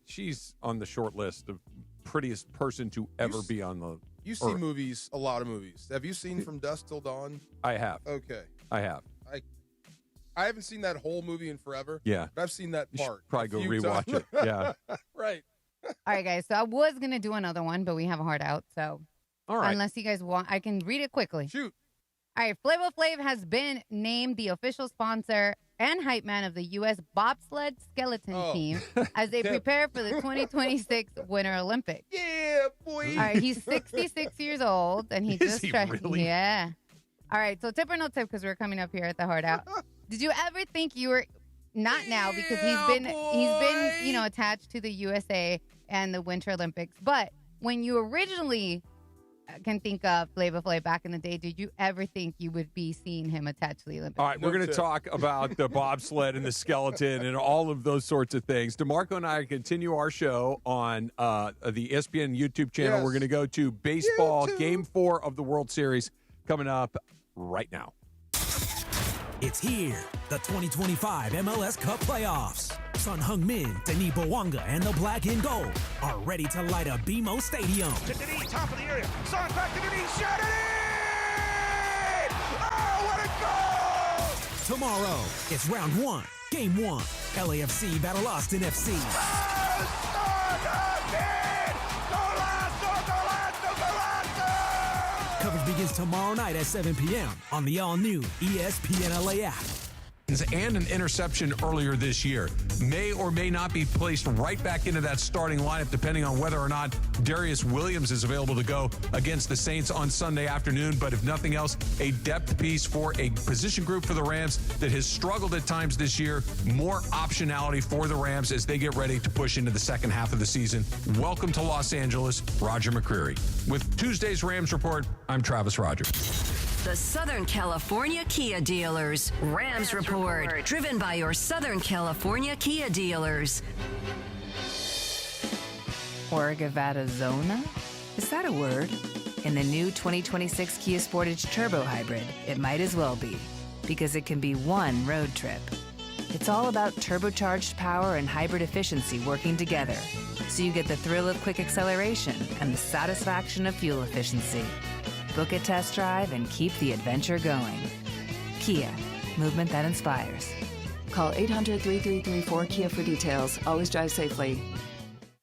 S10: She's on the short list of prettiest person to ever be on the
S6: You see movies, a lot of movies. Have you seen From Dusk Till Dawn?
S10: I have.
S6: Okay.
S10: I have.
S6: I haven't seen that whole movie in forever.
S10: Yeah.
S6: But I've seen that part.
S10: Probably go rewatch it. Yeah.
S6: Right.
S11: All right, guys. So I was going to do another one, but we have a hard out. So
S10: all right.
S11: Unless you guys want, I can read it quickly.
S6: Shoot.
S11: All right. Flavor Flav has been named the official sponsor and hype man of the U.S. bobsled skeleton team as they prepare for the 2026 Winter Olympics.
S6: Yeah, boy.
S11: All right. He's 66 years old, and he just
S10: really?
S11: Yeah. All right. So tip or no tip, because we're coming up here at the hard out. Did you ever think you were not now because he's been attached to the USA and the Winter Olympics, but when you originally can think of Flavor Flav back in the day, did you ever think you would be seeing him attached to the Olympics?
S10: All right, we're going to talk about the bobsled and the skeleton and all of those sorts of things. DeMarco and I continue our show on the ESPN YouTube channel.
S6: Yes.
S10: We're going to go to baseball, Game 4 of the World Series, coming up right now.
S21: It's here, the 2025 MLS Cup playoffs. Sun Heung-min, Denis Bouanga, and the Black and Gold are ready to light up BMO Stadium.
S3: To Denis, top of the area. Son back to Denis, shot it in! Oh, what a goal!
S21: Tomorrow, it's round 1, game 1. LAFC battle Austin FC. Coverage begins tomorrow night at 7 p.m. on the all-new ESPN LA app.
S10: And an interception earlier this year may or may not be placed right back into that starting lineup depending on whether or not Darius Williams is available to go against the Saints on Sunday afternoon. But if nothing else, a depth piece for a position group for the Rams that has struggled at times this year. More optionality for the Rams as they get ready to push into the second half of the season. Welcome to Los Angeles, Roger McCreary. With Tuesday's Rams Report, I'm Travis Rogers.
S14: The Southern California Kia Dealers Rams Report, driven by your Southern California Kia dealers.
S2: Orgavattazona? Is that a word? In the new 2026 Kia Sportage Turbo Hybrid, it might as well be, because it can be one road trip. It's all about turbocharged power and hybrid efficiency working together, so you get the thrill of quick acceleration and the satisfaction of fuel efficiency. Book a test drive and keep the adventure going. Kia, movement that inspires.
S4: Call 800-3334-KIA for details. Always drive safely.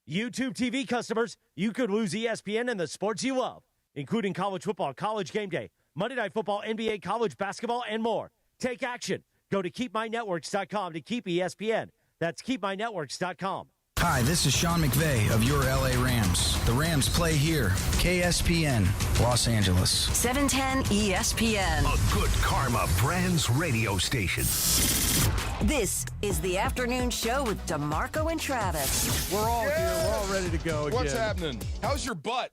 S12: YouTube TV customers, you could lose ESPN and the sports you love, including college football, college game day, Monday Night Football, NBA, college basketball, and more. Take action. Go to keepmynetworks.com to keep ESPN. That's keepmynetworks.com.
S5: Hi, this is Sean McVay of your LA Rams. The Rams play here. KSPN, Los Angeles.
S14: 710 ESPN.
S12: A good karma brands radio station.
S14: This is the afternoon show with DeMarco and Travis.
S10: We're all here. We're all ready to go again.
S6: What's happening? How's your butt?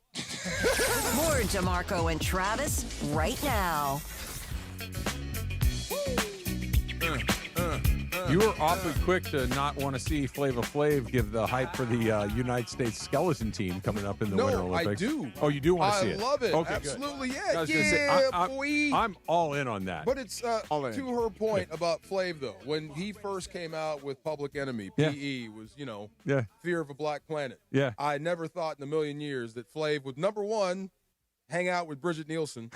S14: More DeMarco and Travis right now.
S10: You were awfully quick to not want to see Flava Flav give the hype for the United States skeleton team coming up in the Winter Olympics.
S6: I do.
S10: Oh, you do want to see it?
S6: I love it.
S10: Okay,
S6: absolutely,
S10: good.
S6: yeah.
S10: I was gonna say,
S6: boy.
S10: I'm all in on that.
S6: But it's to her point about Flav, though. When he first came out with Public Enemy, PE was, Fear of a Black Planet.
S10: Yeah.
S6: I never thought in a million years that Flav would, number one, hang out with Bridget Nielsen.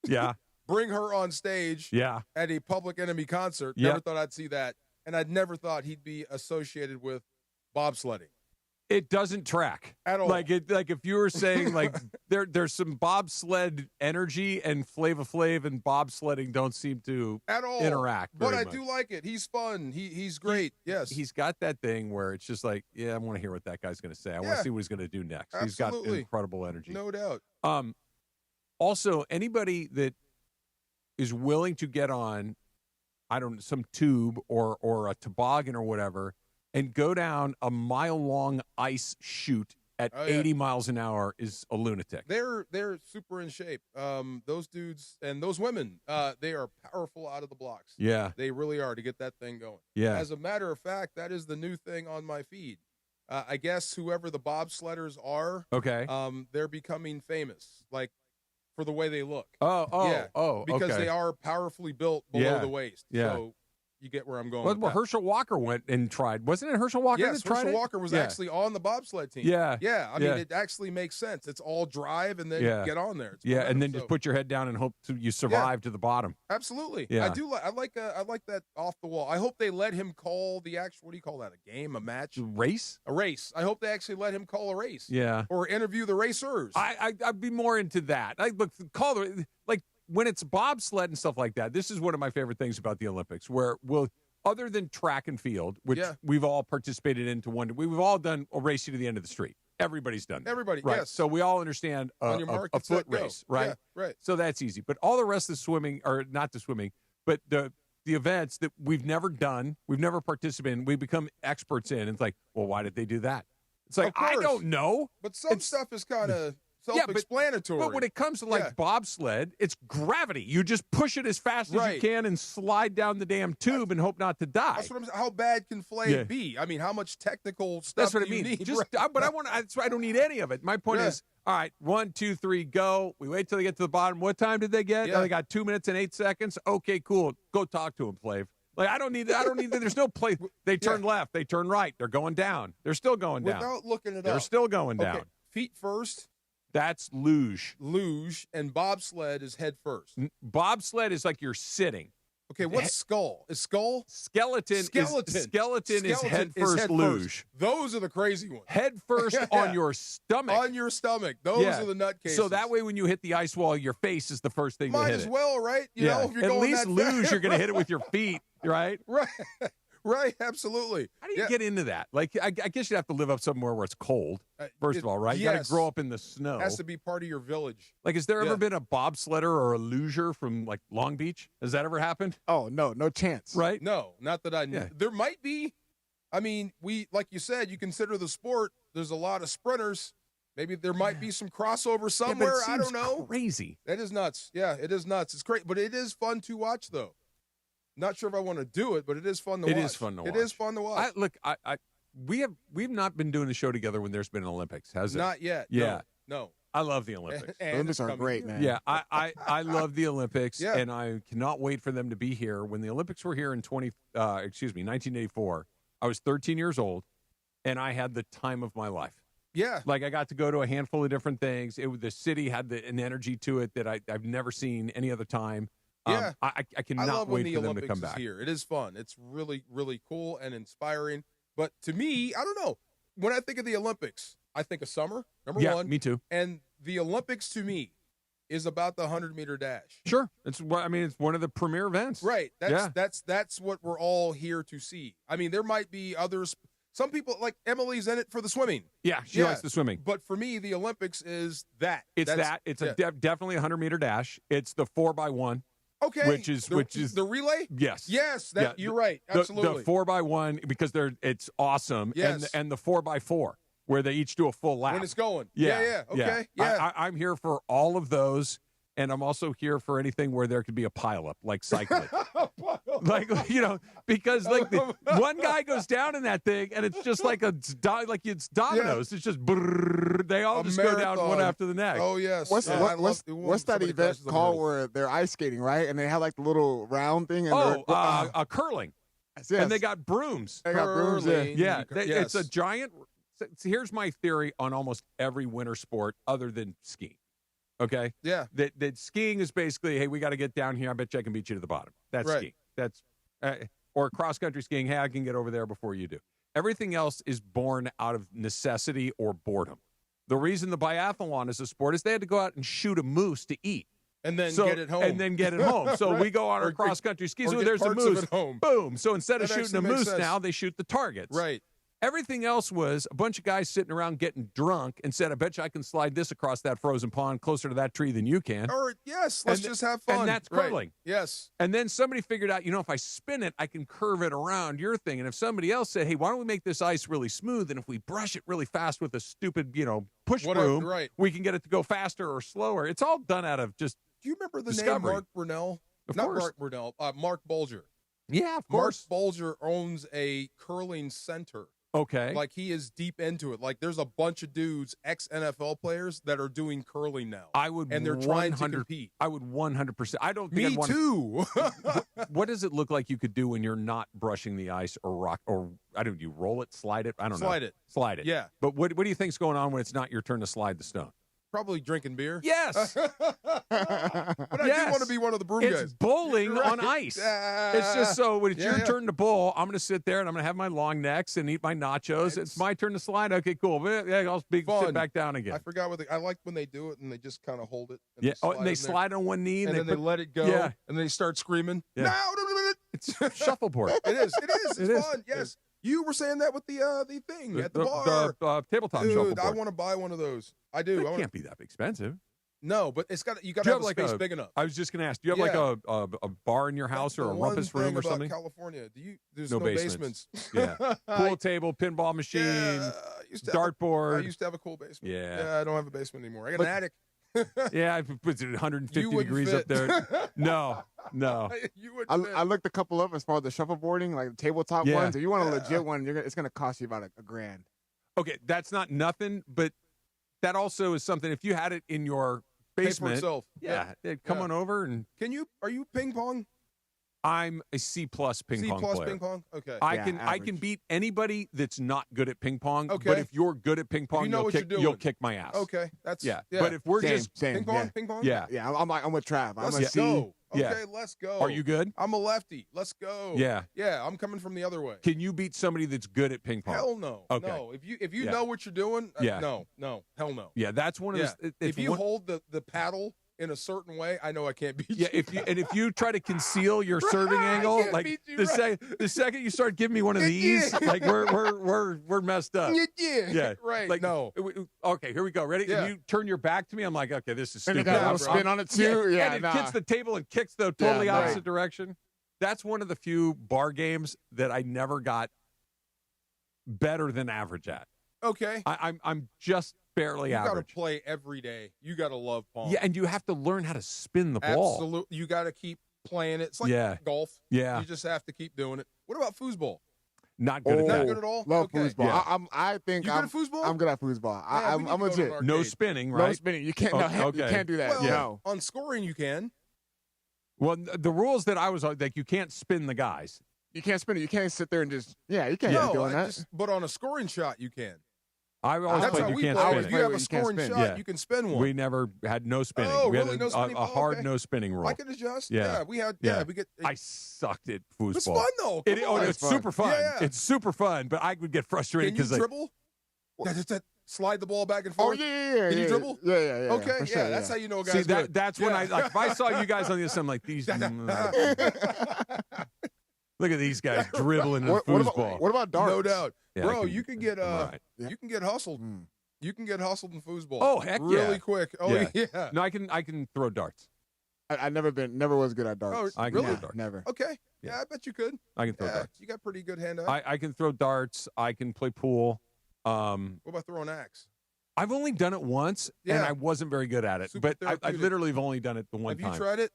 S10: Yeah.
S6: Bring her on stage at a Public Enemy concert.
S10: Yeah.
S6: Never thought I'd see that. And I'd never thought he'd be associated with bobsledding.
S10: It doesn't track
S6: at all.
S10: Like if you were saying like there's some bobsled energy and Flava Flav and bobsledding don't seem to
S6: at all
S10: interact.
S6: But I
S10: much.
S6: do like it. He's fun. He's great. Yes.
S10: He's got that thing where it's just like, I want to hear what that guy's going to say. I want to see what he's going to do next.
S6: Absolutely.
S10: He's got incredible energy.
S6: No doubt.
S10: Also, anybody that is willing to get on, I don't know, some tube or a toboggan or whatever, and go down a mile-long ice chute at 80 miles an hour is a lunatic.
S6: They're super in shape. Those dudes and those women, they are powerful out of the blocks.
S10: Yeah.
S6: They really are to get that thing going.
S10: Yeah.
S6: As a matter of fact, that is the new thing on my feed. I guess whoever the bobsledders are, they're becoming famous, like for the way they look. Because they are powerfully built below the waist.
S10: Yeah.
S6: So you get where I'm going.
S10: Well, Herschel Walker went and tried. Wasn't it Herschel Walker that tried it?
S6: Herschel Walker was actually on the bobsled team.
S10: Yeah.
S6: Yeah. I mean, it actually makes sense. It's all drive and then get on there. It's
S10: and then just put your head down and hope you survive to the bottom.
S6: Absolutely.
S10: Yeah.
S6: I like that off the wall. I hope they let him call the actual, what do you call that? A game? A match?
S10: Race?
S6: A race. I hope they actually let him call a race.
S10: Yeah.
S6: Or interview the racers.
S10: I'd be more into that. When it's bobsled and stuff like that, this is one of my favorite things about the Olympics, where other than track and field, which we've all participated in to one, we've all done a race you to the end of the street. Everybody's done that.
S6: Everybody,
S10: right?
S6: yes.
S10: So we all understand a foot race, right?
S6: Yeah, right.
S10: So that's easy. But all the rest of the swimming, or not the swimming, but the events that we've never done, we've never participated in, we become experts in. It's like, well, why did they do that? It's like, I don't know.
S6: But some stuff is kind of self-explanatory.
S10: But when it comes to bobsled, it's gravity. You just push it as fast as you can and slide down the damn tube and hope not to die.
S6: That's what I'm saying. How bad can Flav be? I mean, how much technical stuff
S10: That's what
S6: do
S10: I
S6: you
S10: mean.
S6: need?
S10: But I don't need any of it. My point is, all right, 1, 2, 3, go. We wait till they get to the bottom. What time did they get?
S6: Yeah.
S10: They got 2 minutes and 8 seconds. Okay, cool. Go talk to him, Flav. Like, I don't need there's no place. They turn left. They turn right. They're going down. They're still going down.
S6: Without looking it up.
S10: They're still going down.
S6: Okay. Feet first.
S10: That's luge.
S6: Luge, and bobsled is head first.
S10: Bobsled is like you're sitting.
S6: Okay, what's skull? Is skull?
S10: Skeleton is head first luge.
S6: Those are the crazy ones.
S10: Head first on your stomach.
S6: On your stomach. Those are the nutcases.
S10: So that way when you hit the ice wall, your face is the first thing
S6: Might
S10: to hit
S6: as well, right? You know, if you're
S10: At
S6: going
S10: least
S6: that
S10: luge,
S6: fast.
S10: you're going to hit it with your feet, right?
S6: Right. Right, absolutely.
S10: How do you get into that? Like, I guess you'd have to live up somewhere where it's cold, first of all, right? You got to grow up in the snow.
S6: Has to be part of your village.
S10: Like, has there ever been a bobsledder or a luger from, like, Long Beach? Has that ever happened?
S9: Oh, no chance.
S10: Right?
S6: No, not that I know. There might be. I mean, like you said, you consider the sport. There's a lot of sprinters. Maybe there might be some crossover somewhere.
S10: I
S6: don't know.
S10: Crazy.
S6: That is nuts. Yeah, it is nuts. It's great, but it is fun to watch, though. Not sure if I want to do it, but it is fun to watch.
S10: It is fun to watch.
S6: It is fun to watch.
S10: We've not been doing the show together when there's been an Olympics, has it?
S6: Not yet.
S10: Yeah.
S6: No.
S10: I love the Olympics.
S9: The Olympics are great, man.
S10: Yeah, I love the Olympics, and I cannot wait for them to be here. When the Olympics were here in 1984, I was 13 years old, and I had the time of my life.
S6: Yeah.
S10: Like, I got to go to a handful of different things. The city had an energy to it that I've never seen any other time.
S6: Yeah,
S10: I cannot wait for them to come back.
S6: Here. It is fun. It's really, really cool and inspiring. But to me, I don't know. When I think of the Olympics, I think of summer, number one.
S10: Yeah, me too.
S6: And the Olympics, to me, is about the 100-meter dash.
S10: Sure. It's one of the premier events.
S6: Right. That's what we're all here to see. I mean, there might be other Some people, like Emily's in it for the swimming.
S10: Yeah, she likes the swimming.
S6: But for me, the Olympics is that.
S10: It's definitely a 100-meter dash. It's the 4x1.
S6: Okay.
S10: Which is
S6: the relay?
S10: Yes.
S6: Yes, you're right. Absolutely.
S10: The 4x1 because it's awesome.
S6: Yes.
S10: And the 4x4 where they each do a full lap.
S6: When it's going.
S10: Yeah.
S6: Okay. Yeah.
S10: I'm here for all of those. And I'm also here for anything where there could be a pileup, like cycling. Because one guy goes down in that thing, and it's just like it's dominoes. Yeah. It's just brrr, they all just go down one after the next.
S6: Oh yes.
S9: What's that event called where they're ice skating, right? And they have like the little round thing. And
S10: curling.
S9: Yes.
S10: And they got brooms.
S9: They got brooms.
S10: Yeah. It's a giant. Here's my theory on almost every winter sport other than skiing. Okay.
S6: Yeah.
S10: That skiing is basically, hey, we got to get down here. I bet you I can beat you to the bottom. That's
S6: right.
S10: Skiing. That's or cross country skiing. Hey, I can get over there before you do. Everything else is born out of necessity or boredom. The reason the biathlon is a sport is they had to go out and shoot a moose to eat.
S6: And then get it home.
S10: So
S6: right.
S10: we go on our cross country skis. So there's a moose. Boom. So instead of
S6: that
S10: shooting a moose now, they shoot the targets.
S6: Right.
S10: Everything else was a bunch of guys sitting around getting drunk and said, I bet you I can slide this across that frozen pond closer to that tree than you can.
S6: Or, yes, let's just have fun.
S10: And that's curling.
S6: Right. Yes.
S10: And then somebody figured out, if I spin it, I can curve it around your thing. And if somebody else said, hey, why don't we make this ice really smooth? And if we brush it really fast with a stupid, push broom, we can get it to go faster or slower. It's all done out of just
S6: Do you remember the
S10: discovery.
S6: name Mark Brunell?
S10: Of
S6: Not
S10: course.
S6: Mark Brunell. Mark Bulger.
S10: Yeah, of
S6: Mark
S10: course.
S6: Bulger owns a curling center.
S10: Okay.
S6: Like he is deep into it. Like there's a bunch of dudes, ex-NFL players, that are doing curling now.
S10: And
S6: they're trying to compete.
S10: I would 100%. I don't think
S6: Me too.
S10: What does it look like you could do when you're not brushing the ice or rock or you roll it, slide it? I don't know. Slide it.
S6: Yeah.
S10: But what do you think's going on when it's not your turn to slide the stone?
S6: Probably drinking beer.
S10: Yes.
S6: But I do want to be one of the broom guys.
S10: It's bowling on ice. It's just so when it's your turn to bowl, I'm going to sit there and I'm going to have my long necks and eat my nachos. It's my turn to slide. Okay, cool. I'll sit back down again.
S6: I forgot I like when they do it and they just kind of hold it.
S10: And and they slide on one knee
S6: and then they let it go.
S10: Yeah.
S6: And they start screaming.
S10: Yeah.
S6: No.
S10: It's shuffleboard.
S6: It is. It's fun. Yes. You were saying that with the thing at the bar.
S10: The tabletop
S6: Dude,
S10: shuffleboard.
S6: I want to buy one of those. I do.
S10: It can't be that expensive.
S6: No, but you got to have a space big enough.
S10: I was just going to ask, do you have a bar in your house or a rumpus room or something?
S6: California, there's no basements.
S10: Yeah. Pool table, pinball machine, dartboard.
S6: I used to have a cool basement.
S10: Yeah.
S6: I don't have a basement anymore. I got an attic.
S10: Yeah, I put it 150 degrees up there. No.
S9: I looked a couple up as far as the shuffleboarding, like the tabletop ones. If you want a legit one, it's going to cost you about a grand.
S10: Okay, that's not nothing, but that also is something. If you had it in your basement,
S6: itself.
S10: Come on over and.
S6: Are you ping pong?
S10: I'm a C+ ping pong player.
S6: C+ ping pong. Okay.
S10: I can beat anybody that's not good at ping pong.
S6: Okay.
S10: But if you're good at ping pong, you'll kick my ass.
S6: Okay. That's
S10: But if we're just
S9: ping
S6: pong.
S9: Yeah, I'm with Trav.
S6: Let's go. Okay, let's go.
S10: Are you good?
S6: I'm a lefty. Let's go.
S10: Yeah.
S6: Yeah, I'm coming from the other way.
S10: Can you beat somebody that's good at ping pong?
S6: Hell no.
S10: Okay.
S6: No. If you know what you're doing, no. Hell no.
S10: Yeah, that's one of those.
S6: If you hold the paddle in a certain way, I know I can't beat you.
S10: Yeah, if you try to conceal your serving angle, like the second you start giving me one of these, like we're messed up.
S6: Yeah. Right.
S10: Like
S6: no.
S10: Okay, here we go. Ready?
S6: Yeah.
S10: And you turn your back to me. I'm like, okay, this is stupid.
S9: And it got a little spin on it too. Yeah.
S10: And it hits the table and kicks the totally opposite direction. That's one of the few bar games that I never got better than average at.
S6: Okay.
S10: I'm just barely average.
S6: You got to play every day. You got to love pong.
S10: Yeah, and you have to learn how to spin the ball.
S6: Absolutely. You got to keep playing it. It's like golf.
S10: Yeah.
S6: You just have to keep doing it. What about foosball?
S10: Not good at that.
S6: Not good at all?
S9: Love foosball.
S10: Yeah.
S9: I think
S6: you
S9: I'm
S6: good at foosball?
S9: I'm good at foosball. I'm legit.
S10: No spinning, right?
S9: No spinning. You can't. You can't do that.
S6: Well,
S9: no.
S6: On scoring, you can.
S10: Well, the rules that I was like, you can't spin the guys.
S9: You can't spin it. You can't sit there and just you can't be doing that.
S6: But on a scoring shot, you can.
S10: I always
S6: That's
S10: played
S6: how
S10: you
S6: we
S10: can't
S6: play.
S10: spin
S6: If
S10: it.
S6: you have a scoring shot, you can spin one.
S10: We never had no spinning.
S6: Oh,
S10: we had
S6: really? No spinning?
S10: a hard
S6: Okay.
S10: no spinning rule.
S6: I can adjust.
S10: Yeah.
S6: We had. We get.
S10: I sucked at foosball.
S6: It's fun though.
S10: It's super fun.
S6: Yeah.
S10: It's super fun, but I would get frustrated
S6: Can you
S10: because
S6: dribble? Slide the ball back and forth.
S9: Oh yeah.
S6: Can you dribble?
S9: Yeah.
S6: Okay,
S9: for sure,
S6: that's how you know a guy's
S10: See,
S6: good.
S10: that's when I if I saw you guys on this, I'm like these. Look at these guys dribbling in foosball.
S9: What about darts?
S6: No doubt.
S10: Yeah,
S6: Bro, you can get
S10: you
S6: can get hustled. You can get hustled in foosball.
S10: Oh, heck
S6: really quick. Oh yeah.
S10: No, I can throw darts.
S9: I never was good at darts.
S6: Oh,
S10: I can
S6: really?
S10: throw darts.
S9: Never.
S6: Okay. Yeah, I bet you could.
S10: I can throw darts.
S6: You got pretty good hand-eye.
S10: I can throw darts. I can play pool.
S6: What about throwing axe?
S10: I've only done it once, and I wasn't very good at it.
S6: Super
S10: But I literally have only done it the one time.
S6: Have you tried it?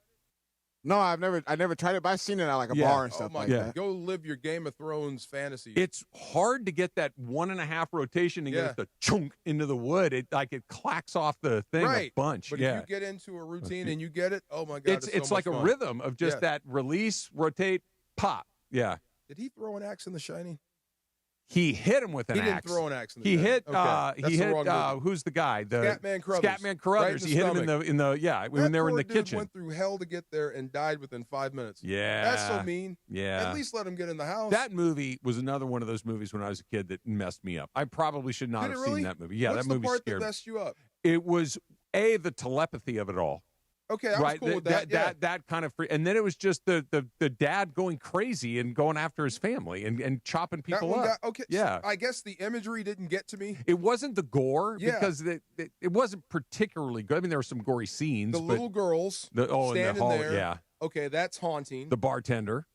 S9: No, I never tried it, but I've seen it at like a bar and stuff like that.
S6: Go live your Game of Thrones fantasy.
S10: It's hard to get that 1.5 rotation and get it to chunk into the wood. It clacks off the thing a bunch.
S6: But if you get into a routine and you get it, oh my God,
S10: it's
S6: so
S10: like
S6: much
S10: a
S6: fun.
S10: rhythm of just that release, rotate, pop. Yeah.
S6: Did he throw an axe in The Shining?
S10: He hit him with an axe.
S6: He didn't throw an axe in The
S10: He
S6: Shining.
S10: hit.
S6: Okay.
S10: He hit. Who's the guy? The
S6: Scatman Crothers.
S10: Scatman Crothers.
S6: Right
S10: He hit him in the when they were in the
S6: That poor dude
S10: kitchen.
S6: went through hell to get there and died within 5 minutes.
S10: Yeah.
S6: That's so mean.
S10: Yeah.
S6: At least let him get in the house.
S10: That movie was another one of those movies when I was a kid that messed me up. I probably should not
S6: Did
S10: have
S6: it really?
S10: seen that movie. Yeah,
S6: What's
S10: that movie
S6: the part
S10: scared
S6: that
S10: me.
S6: messed you up?
S10: It was the telepathy of it all.
S6: Okay, I was cool with that.
S10: That kind of free, and then it was just the dad going crazy and going after his family and chopping people up.
S6: Okay,
S10: yeah.
S6: So I guess the imagery didn't get to me.
S10: It wasn't the gore
S6: Yeah.
S10: because it wasn't particularly good. I mean, there were some gory scenes.
S6: The little girls
S10: in the
S6: standing
S10: hall,
S6: there.
S10: yeah.
S6: Okay, that's haunting.
S10: The bartender,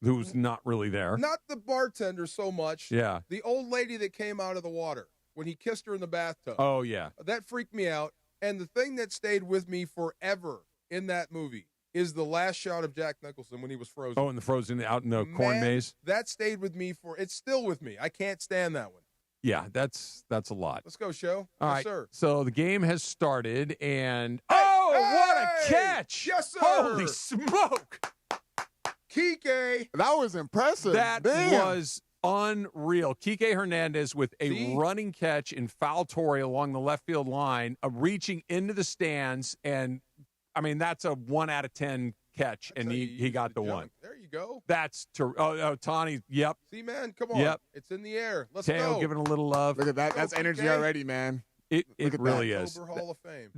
S10: who's not really there.
S6: Not the bartender so much.
S10: Yeah.
S6: The old lady that came out of the water when he kissed her in the bathtub.
S10: Oh, yeah.
S6: That freaked me out. And the thing that stayed with me forever in that movie is the last shot of Jack Nicholson when he was frozen.
S10: Oh, and the frozen out in the corn maze.
S6: That stayed with me it's still with me. I can't stand that one.
S10: Yeah, that's a lot.
S6: Let's go, show.
S10: All
S6: Yes,
S10: right,
S6: sir.
S10: so the game has started, and what a catch!
S6: Yes, sir.
S10: Holy smoke!
S6: Kike.
S9: That was impressive.
S10: That
S9: Damn.
S10: was unreal. Kike Hernandez with a running catch in foul territory along the left field line, reaching into the stands, and I mean that's a 1 out of 10 catch, and he got the one.
S6: There you go.
S10: That's Ohtani. Yep.
S6: See, man, come on.
S10: Yep.
S6: It's in the air. Let's
S10: Teo
S6: go.
S10: giving a little love.
S9: Look at that. That's energy already, man.
S10: It
S9: at
S10: really
S9: that.
S10: is.
S6: October Hall of Fame.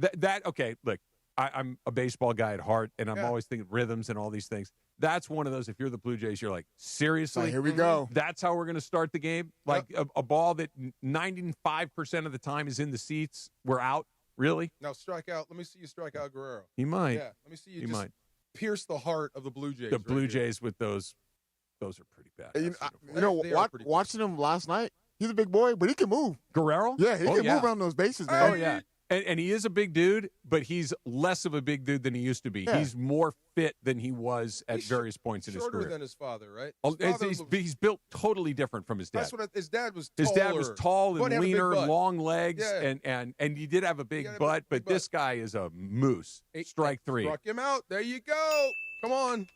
S10: Okay, look, I'm a baseball guy at heart, and I'm always thinking rhythms and all these things. That's one of those, if you're the Blue Jays, you're like, seriously?
S9: Here we go.
S10: That's how we're going to start the game? Like a ball that 95% of the time is in the seats, we're out? Really?
S6: Now strike out. Let me see you strike out Guerrero.
S10: He might.
S6: Yeah, let me see you just
S10: might.
S6: pierce the heart of the Blue Jays.
S10: The Blue Jays with those are pretty bad.
S9: Watching him last night, he's a big boy, but he can move.
S10: Guerrero?
S9: Yeah, he can move around those bases, man.
S10: Oh, yeah. And he is a big dude, but he's less of a big dude than he used to be.
S9: Yeah.
S10: He's more fit than he was at various points in his career.
S6: Shorter than his father, right?
S10: He's built totally different from his dad.
S6: That's what his dad was.
S10: His dad was tall
S6: but
S10: and
S6: had a big
S10: leaner,
S6: butt.
S10: long legs,
S6: Yeah.
S10: and he did have a big butt, but this guy is a moose. Strike three.
S6: Struck him out. There you go. Come on.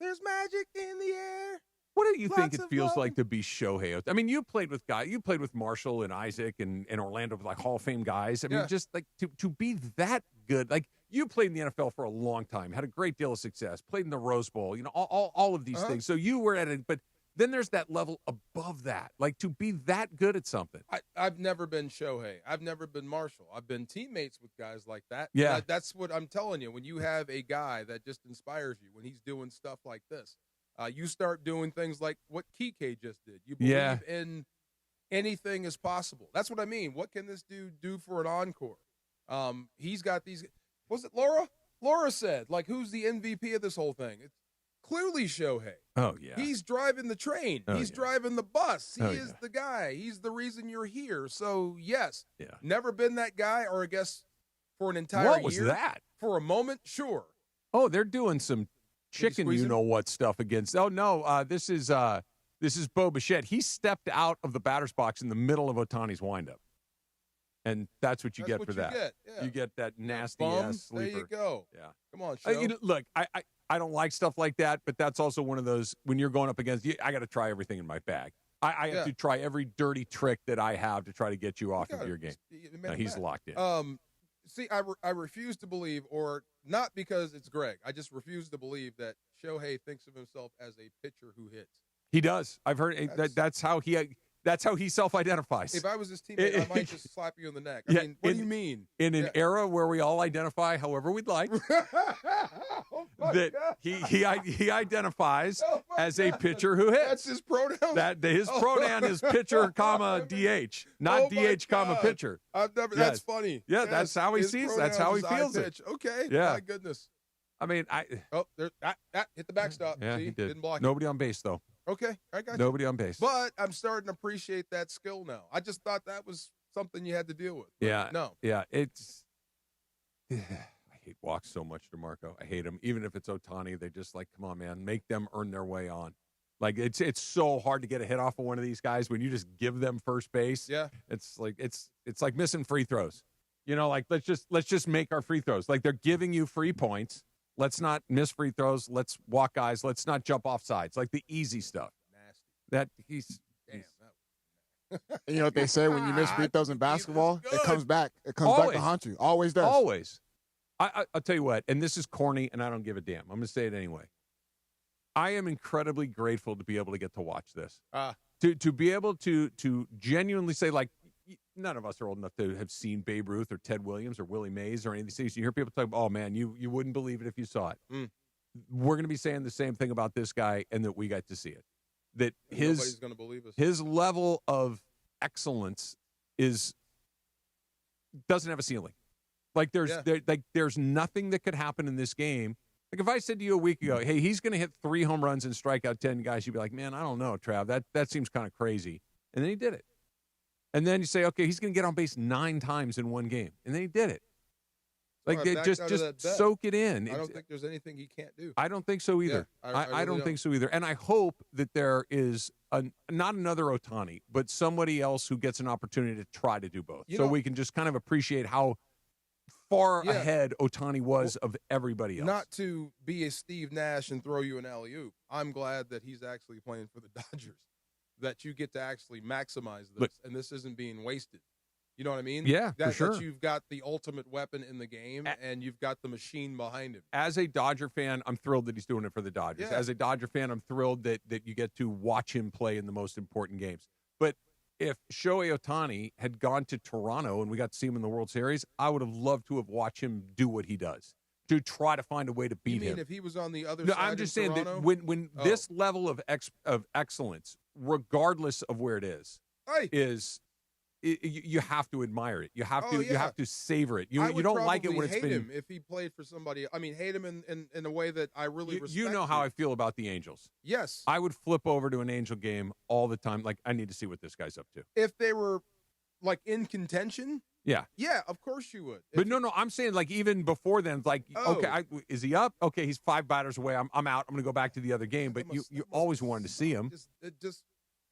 S6: There's magic in the air.
S10: What do you think
S6: Lots
S10: it
S6: of
S10: feels
S6: love.
S10: like to be Shohei? I mean, you played with Marshall and Isaac and Orlando, like Hall of Fame guys. I mean, just like to be that good. Like you played in the NFL for a long time, had a great deal of success, played in the Rose Bowl, all of these things. So you were at it, but then there's that level above that, like to be that good at something.
S6: I've never been Shohei. I've never been Marshall. I've been teammates with guys like that.
S10: Yeah.
S6: That's what I'm telling you. When you have a guy that just inspires you, when he's doing stuff like this, you start doing things like what Kike just did. You believe in anything is possible. That's what I mean. What can this dude do for an encore? He's got these. Was it Laura? Laura said, like, who's the MVP of this whole thing? It's clearly Shohei.
S10: Oh, yeah.
S6: He's driving the train.
S10: Oh,
S6: He's
S10: yeah.
S6: driving the bus. He
S10: Oh,
S6: is
S10: yeah.
S6: the guy. He's the reason you're here. So, yes.
S10: Yeah.
S6: Never been that guy, or I guess for an entire
S10: What was
S6: year.
S10: that?
S6: For a moment, sure.
S10: Oh, they're doing some chicken,
S6: squeeze
S10: you
S6: him?
S10: know what stuff against. Oh no, this is Bo Bichette. He stepped out of the batter's box in the middle of Ohtani's windup, and that's what you get for that.
S6: Yeah.
S10: You get that nasty
S6: Bum.
S10: ass sleeper.
S6: There you go.
S10: Yeah.
S6: Come on, Show.
S10: Look, I don't like stuff like that, but that's also one of those when you're going up against. I got to try everything in my bag. I have to try every dirty trick that I have to try to get you off of your game. No, he's locked in.
S6: See, I refuse to believe, or not because it's Greg. I just refuse to believe that Shohei thinks of himself as a pitcher who hits.
S10: He does. I've heard that's how he That's how he self-identifies.
S6: If I was his teammate, I might just slap you in the neck. I mean, what do you mean?
S10: In an era where we all identify however we'd like, he identifies as a pitcher who hits.
S6: That's his pronoun?
S10: His pronoun is pitcher, DH, not DH, pitcher.
S6: That's funny.
S10: Yeah, that's how he sees. That's how he feels it.
S6: Okay.
S10: Yeah.
S6: My goodness.
S10: I mean,
S6: hit the backstop.
S10: Yeah,
S6: See?
S10: he did.
S6: Didn't block it.
S10: Nobody on base, though.
S6: Okay, I got you.
S10: Nobody on base.
S6: But I'm starting to appreciate that skill now. I just thought that was something you had to deal with. But
S10: Yeah.
S6: No.
S10: Yeah, it's I hate walks so much, DeMarco. I hate them. Even if it's Ohtani, they just like, come on, man, make them earn their way on. Like it's so hard to get a hit off of one of these guys when you just give them first base.
S6: Yeah.
S10: It's like missing free throws. You know, like let's just make our free throws. Like they're giving you free points. Let's not miss free throws. Let's walk guys. Let's not jump off sides. Like the easy stuff.
S6: Nasty.
S10: That he's
S9: You know what they say, when you miss free throws in basketball, it comes back. It comes back to haunt you. Always does.
S10: Always. I'll tell you what, and this is corny, and I don't give a damn. I'm going to say it anyway. I am incredibly grateful to be able to get to watch this. To be able to genuinely say, like, none of us are old enough to have seen Babe Ruth or Ted Williams or Willie Mays or any of these things. You hear people talk, oh, man, you wouldn't believe it if you saw it. We're going to be saying the same thing about this guy, and that we got to see it. That
S6: nobody's going to believe us.
S10: His level of excellence doesn't have a ceiling. Like there's nothing that could happen in this game. Like if I said to you a week ago, hey, he's going to hit 3 home runs and strike out 10 guys, you'd be like, man, I don't know, Trav. That seems kind of crazy. And then he did it. And then you say, okay, he's going to get on base 9 times in one game. And then he did it. Like just soak it in.
S6: I don't think there's anything he can't do.
S10: I don't think so either.
S6: Yeah,
S10: I don't think so either. And I hope that there is not another Ohtani, but somebody else who gets an opportunity to try to do both. We can just kind of appreciate how far ahead Ohtani was of everybody else.
S6: Not to be a Steve Nash and throw you an alley-oop. I'm glad that he's actually playing for the Dodgers, that you get to actually maximize this, and this isn't being wasted. You know what I mean?
S10: Yeah, for sure.
S6: That you've got the ultimate weapon in the game, and you've got the machine behind him.
S10: As a Dodger fan, I'm thrilled that he's doing it for the Dodgers.
S6: Yeah.
S10: As a Dodger fan, I'm thrilled that you get to watch him play in the most important games. But if Shohei Ohtani had gone to Toronto and we got to see him in the World Series, I would have loved to have watched him do what he does, to try to find a way to beat him.
S6: You mean if he was on the other side
S10: I'm just saying
S6: Toronto?
S10: that when this level of excellence, regardless of where it is, you have to admire it. You have to you have to savor it. You don't like it when it's
S6: hate
S10: been.
S6: Him if he played for somebody. I mean, hate him in a way that I really respect.
S10: You know how I feel about the Angels.
S6: Yes,
S10: I would flip over to an Angel game all the time. Like, I need to see what this guy's up to.
S6: If they were like in contention.
S10: Yeah,
S6: of course you would.
S10: But no, I'm saying like even before then, like okay, is he up? Okay, he's 5 batters away. I'm out. I'm going to go back to the other game. But you always wanted to see him.
S6: Just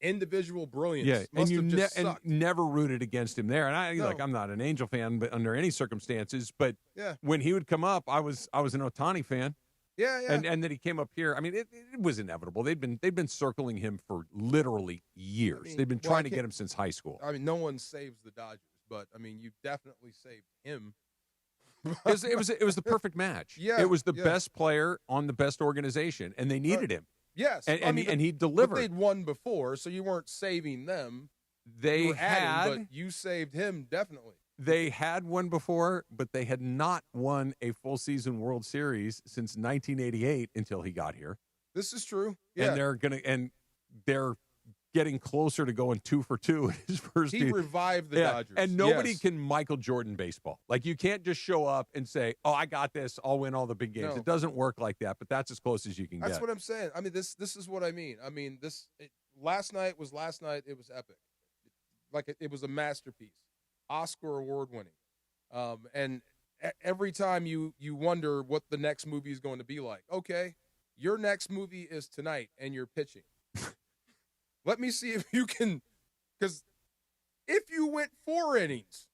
S6: individual brilliance.
S10: Yeah, and you
S6: and
S10: never rooted against him there. And I'm not an Angel fan, but under any circumstances. But when he would come up, I was an Ohtani fan.
S6: Yeah.
S10: And then he came up here. I mean, it was inevitable. They've been circling him for literally years. They've been trying to get him since high school.
S6: I mean, no one saves the Dodgers, but I mean, you definitely saved him.
S10: It was the perfect match.
S6: Yeah,
S10: it was the best player on the best organization, and they needed him.
S6: Yes,
S10: and he delivered.
S6: But they'd won before, so you weren't saving them.
S10: But
S6: you saved him definitely.
S10: They had won before, but they had not won a full season World Series since 1988 until he got here.
S6: This is true. Yeah,
S10: and they're getting closer to going 2 for 2 in his first
S6: He revived the Dodgers.
S10: And nobody can Michael Jordan baseball. Like, you can't just show up and say, oh, I got this, I'll win all the big games.
S6: No.
S10: It doesn't work like that, but that's as close as you can get.
S6: That's what I'm saying. I mean, this is what I mean. I mean, last night was last night. It was epic. Like, it was a masterpiece. Oscar award winning. And every time you wonder what the next movie is going to be like. Okay, your next movie is tonight, and you're pitching. Let me see if you can, because if you went 4 innings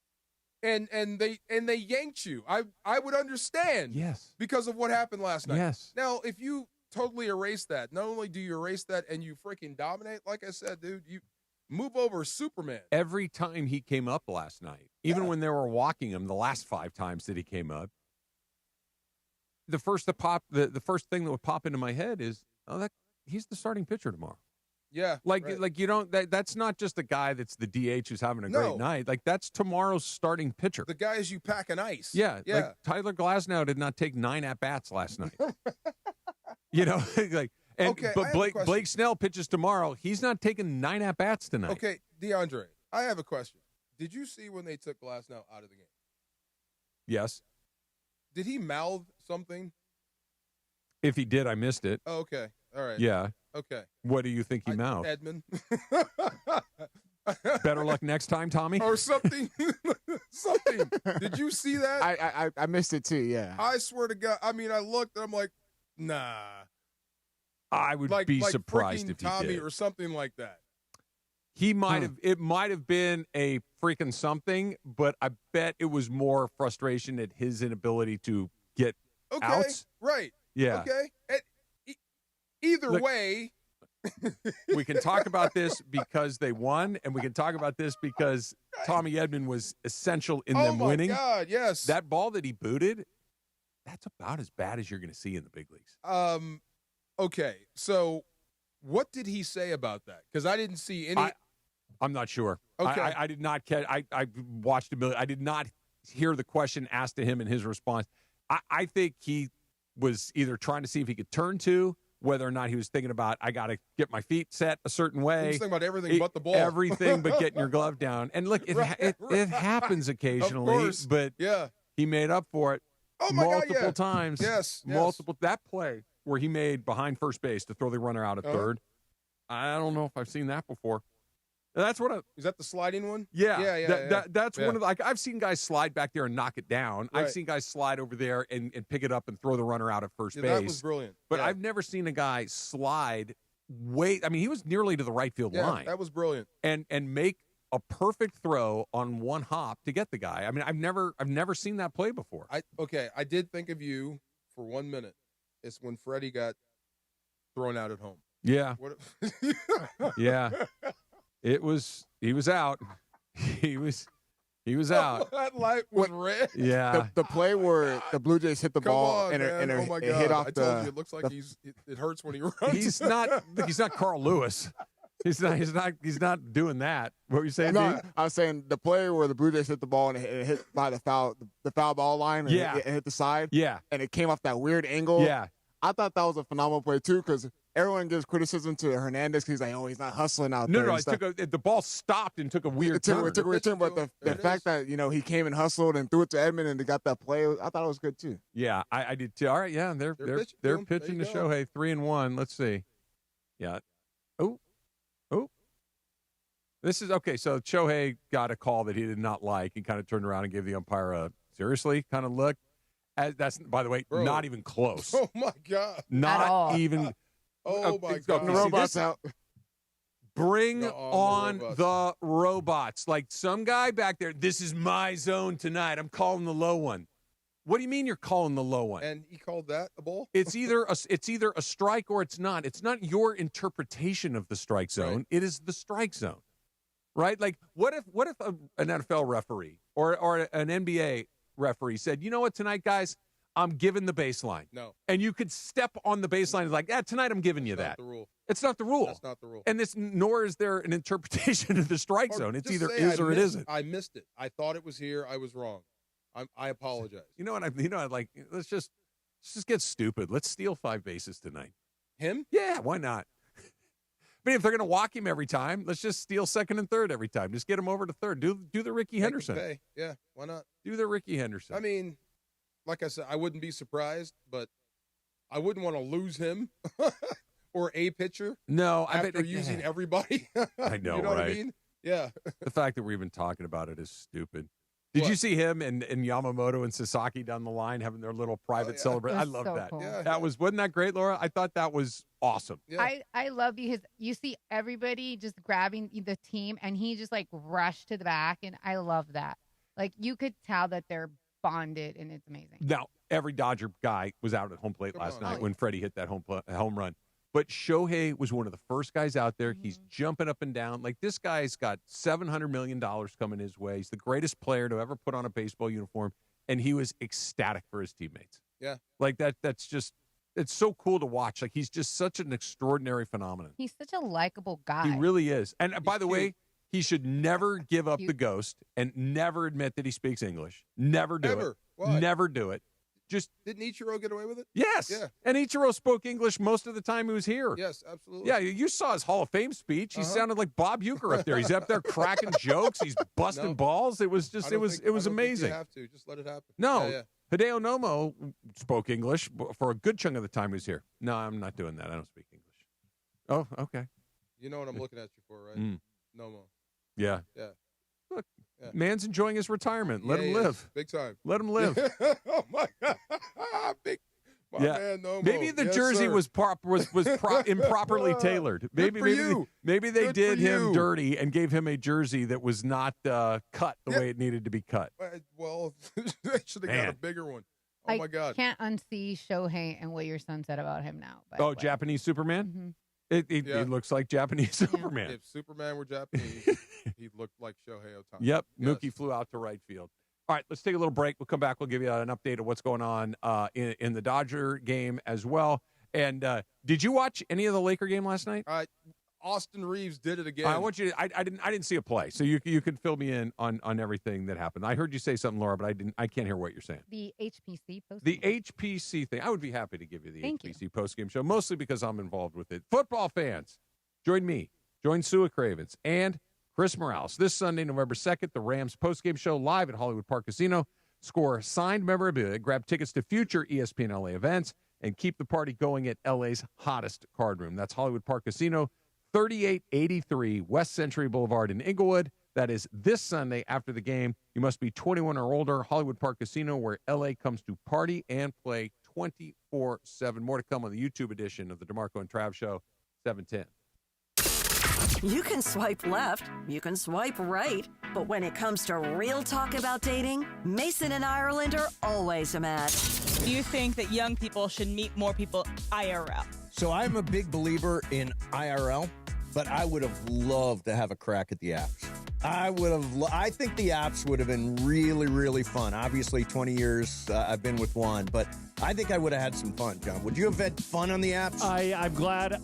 S6: and they yanked you, I would understand.
S10: Yes.
S6: Because of what happened last night.
S10: Yes.
S6: Now, if you totally erase that, not only do you erase that and you freaking dominate, like I said, dude, you move over Superman.
S10: Every time he came up last night, even when they were walking him the last 5 times that he came up, the first thing that would pop into my head is, he's the starting pitcher tomorrow.
S6: Yeah.
S10: Like you don't. That's not just a guy that's the DH who's having a great night. Like that's tomorrow's starting pitcher.
S6: The guys you pack an ice.
S10: Yeah. Like Tyler Glasnow did not take 9 at bats last night. But Blake Snell pitches tomorrow. He's not taking 9 at bats tonight.
S6: Okay, DeAndre, I have a question. Did you see when they took Glasnow out of the game?
S10: Yes.
S6: Did he mouth something?
S10: If he did, I missed it.
S6: Oh, okay. All right.
S10: Yeah.
S6: Okay.
S10: What do you think he mouthed?
S6: Edmund.
S10: Better luck next time, Tommy.
S6: Or something. Something. Did you see that?
S9: I missed it too. Yeah.
S6: I swear to God. I mean, I looked and I'm like, nah.
S10: I would be surprised if he
S6: Tommy
S10: did.
S6: Or something like that.
S10: He might have. It might have been a freaking something, but I bet it was more frustration at his inability to get outs.
S6: Right.
S10: Yeah.
S6: Okay. Either way.
S10: We can talk about this because they won, and we can talk about this because Tommy Edman was essential in them winning.
S6: Oh, my God, yes.
S10: That ball that he booted, that's about as bad as you're going to see in the big leagues.
S6: Okay, so what did he say about that? Because I didn't see any.
S10: I'm not sure.
S6: Okay.
S10: I did not catch. I watched a million. I did not hear the question asked to him and his response. I think he was either trying to see if he could turn to, whether or not he was thinking about, I got to get my feet set a certain way.
S6: He was thinking about everything but the ball.
S10: Everything but getting your glove down. And look, it happens occasionally,
S6: of course.
S10: But he made up for it multiple times.
S6: Yes.
S10: Multiple. That play where he made behind first base to throw the runner out at third, I don't know if I've seen that before. That's what
S6: is that the sliding one?
S10: Yeah. That's one of the, like, I've seen guys slide back there and knock it down.
S6: Right.
S10: I've seen guys slide over there and pick it up and throw the runner out at first base.
S6: That was brilliant.
S10: But I've never seen a guy slide he was nearly to the right field line.
S6: That was brilliant.
S10: And make a perfect throw on one hop to get the guy. I mean, I've never seen that play before.
S6: I did think of you for 1 minute. It's when Freddie got thrown out at home.
S10: Yeah. Yeah. He was out. He was out.
S6: That light was red.
S10: Yeah.
S9: The play where the Blue Jays hit the ball and it hit off
S6: I told you, it looks like it hurts when he runs.
S10: He's not Carl Lewis. He's not doing that. What were you saying?
S9: No, I was saying the play where the Blue Jays hit the ball and it hit by the foul ball line. And it hit the side.
S10: Yeah.
S9: And it came off that weird angle.
S10: Yeah.
S9: I thought that was a phenomenal play too, because everyone gives criticism to Hernandez because he's like, he's not hustling out there.
S10: No, the ball stopped and took a weird turn.
S9: It took a weird turn, but the fact that he came and hustled and threw it to Edman and they got that play, I thought it was good too.
S10: Yeah, I did too. All right, yeah, they're pitching to Shohei 3-1. Let's see. Yeah. Oh. This is okay. So Shohei got a call that he did not like. He kind of turned around and gave the umpire a seriously kind of look. That's, by the way, not even close.
S6: Oh my God.
S10: Not even.
S6: Oh my God.
S9: The robots out.
S10: Bring on the robots. Like some guy back there, this is my zone tonight. I'm calling the low one. What do you mean you're calling the low one?
S6: And he called that a ball?
S10: It's either a strike or it's not. It's not your interpretation of the strike zone.
S6: Right.
S10: It is the strike zone. Right? Like what if an NFL referee or an NBA referee said, you know what, tonight, guys, I'm giving the baseline.
S6: No.
S10: And you could step on the baseline and like, tonight I'm giving you that.
S6: That's not the rule.
S10: It's not the rule.
S6: That's not the rule.
S10: And nor is there an interpretation of the strike zone. It's either is or it isn't.
S6: I missed it. I thought it was here. I was wrong. I apologize.
S10: You know what? I'd like, let's just get stupid. Let's steal 5 bases tonight.
S6: Him?
S10: Yeah, why not? But if they're going to walk him every time, let's just steal second and third every time. Just get him over to third. Do the Ricky Henderson.
S6: Yeah, why not?
S10: Do the Ricky Henderson.
S6: I mean, like I said, I wouldn't be surprised, but I wouldn't want to lose him or a pitcher.
S10: No,
S6: after using everybody.
S10: I know,
S6: you know
S10: right?
S6: what I mean? Yeah.
S10: The fact that we're even talking about it is stupid. Did you see him and Yamamoto and Sasaki down the line having their little private celebration? I love that.
S11: Cool.
S6: Yeah,
S10: wasn't that great, Laura? I thought that was awesome.
S6: Yeah.
S11: I love because you see everybody just grabbing the team and he just like rushed to the back, and I love that. Like you could tell that they're bonded, and it's amazing.
S10: Now, every Dodger guy was out at home plate last night when Freddie hit that home run. But Shohei was one of the first guys out there.
S11: Mm-hmm.
S10: He's jumping up and down. Like, this guy's got $700 million coming his way. He's the greatest player to ever put on a baseball uniform, and he was ecstatic for his teammates.
S6: Yeah.
S10: Like, that's it's so cool to watch. Like, he's just such an extraordinary phenomenon.
S11: He's such a likable guy.
S10: He really is. And by the way, he should never give up the ghost and never admit that he speaks English. Never do it.
S6: Why?
S10: Never do it. Just
S6: didn't Ichiro get away with it?
S10: Yes.
S6: Yeah.
S10: And Ichiro spoke English most of the time he was here.
S6: Yes, absolutely.
S10: Yeah, you saw his Hall of Fame speech. He sounded like Bob Uecker up there. He's up there cracking jokes. He's busting balls. It was just, it was amazing.
S6: You have to just let it happen.
S10: No,
S6: Yeah.
S10: Hideo Nomo spoke English for a good chunk of the time he was here. No, I'm not doing that. I don't speak English. Oh, okay.
S6: You know what I'm looking at you for, right? Nomo.
S10: Yeah.
S6: Yeah.
S10: Look, man's enjoying his retirement. Let him
S6: he
S10: live.
S6: is. Big time.
S10: Let him live.
S6: Oh my God. My man, Nomo.
S10: Maybe the
S6: Yes,
S10: jersey
S6: sir.
S10: was improperly tailored. Maybe they
S6: Good
S10: did
S6: for
S10: him
S6: you.
S10: dirty and gave him a jersey that was not cut the way it needed to be cut.
S6: Well, they should have got a bigger one. Oh my God.
S11: I can't unsee Shohei and what your son said about him now. by the
S10: Oh,
S11: way.
S10: Japanese Superman?
S11: Mhm.
S10: It looks like Japanese Superman.
S6: If Superman were Japanese, he'd look like Shohei Ohtani.
S10: Yep.
S6: Yes.
S10: Mookie flew out to right field. All right, let's take a little break. We'll come back. We'll give you an update of what's going on in the Dodger game as well. And did you watch any of the Laker game last night?
S6: Austin Reeves did it again.
S10: I want you to, I didn't see a play, so you can fill me in on everything that happened. I heard you say something, Laura, but I can't hear what you're saying.
S11: The HPC post.
S10: The HPC thing. I would be happy to give you the
S11: Thank
S10: HPC postgame show, mostly because I'm involved with it. Football fans, join me, join Sua Cravens, and Chris Morales this Sunday, November 2nd, the Rams postgame show live at Hollywood Park Casino. Score signed memorabilia, grab tickets to future ESPN LA events, and keep the party going at LA's hottest card room. That's Hollywood Park Casino, 3883 West Century Boulevard in Inglewood. That is this Sunday after the game. You must be 21 or older. Hollywood Park Casino, where LA comes to party and play 24/7. More to come on the YouTube edition of the DeMarco and Trav Show, 710.
S14: You can swipe left, you can swipe right, but when it comes to real talk about dating, Mason and Ireland are always a match.
S7: Do you think that young people should meet more people IRL?
S8: So I'm a big believer in IRL, but I would have loved to have a crack at the apps. I think the apps would have been really, really fun. Obviously, 20 years I've been with one, but I think I would have had some fun, John. Would you have had fun on the apps?
S15: I'm glad.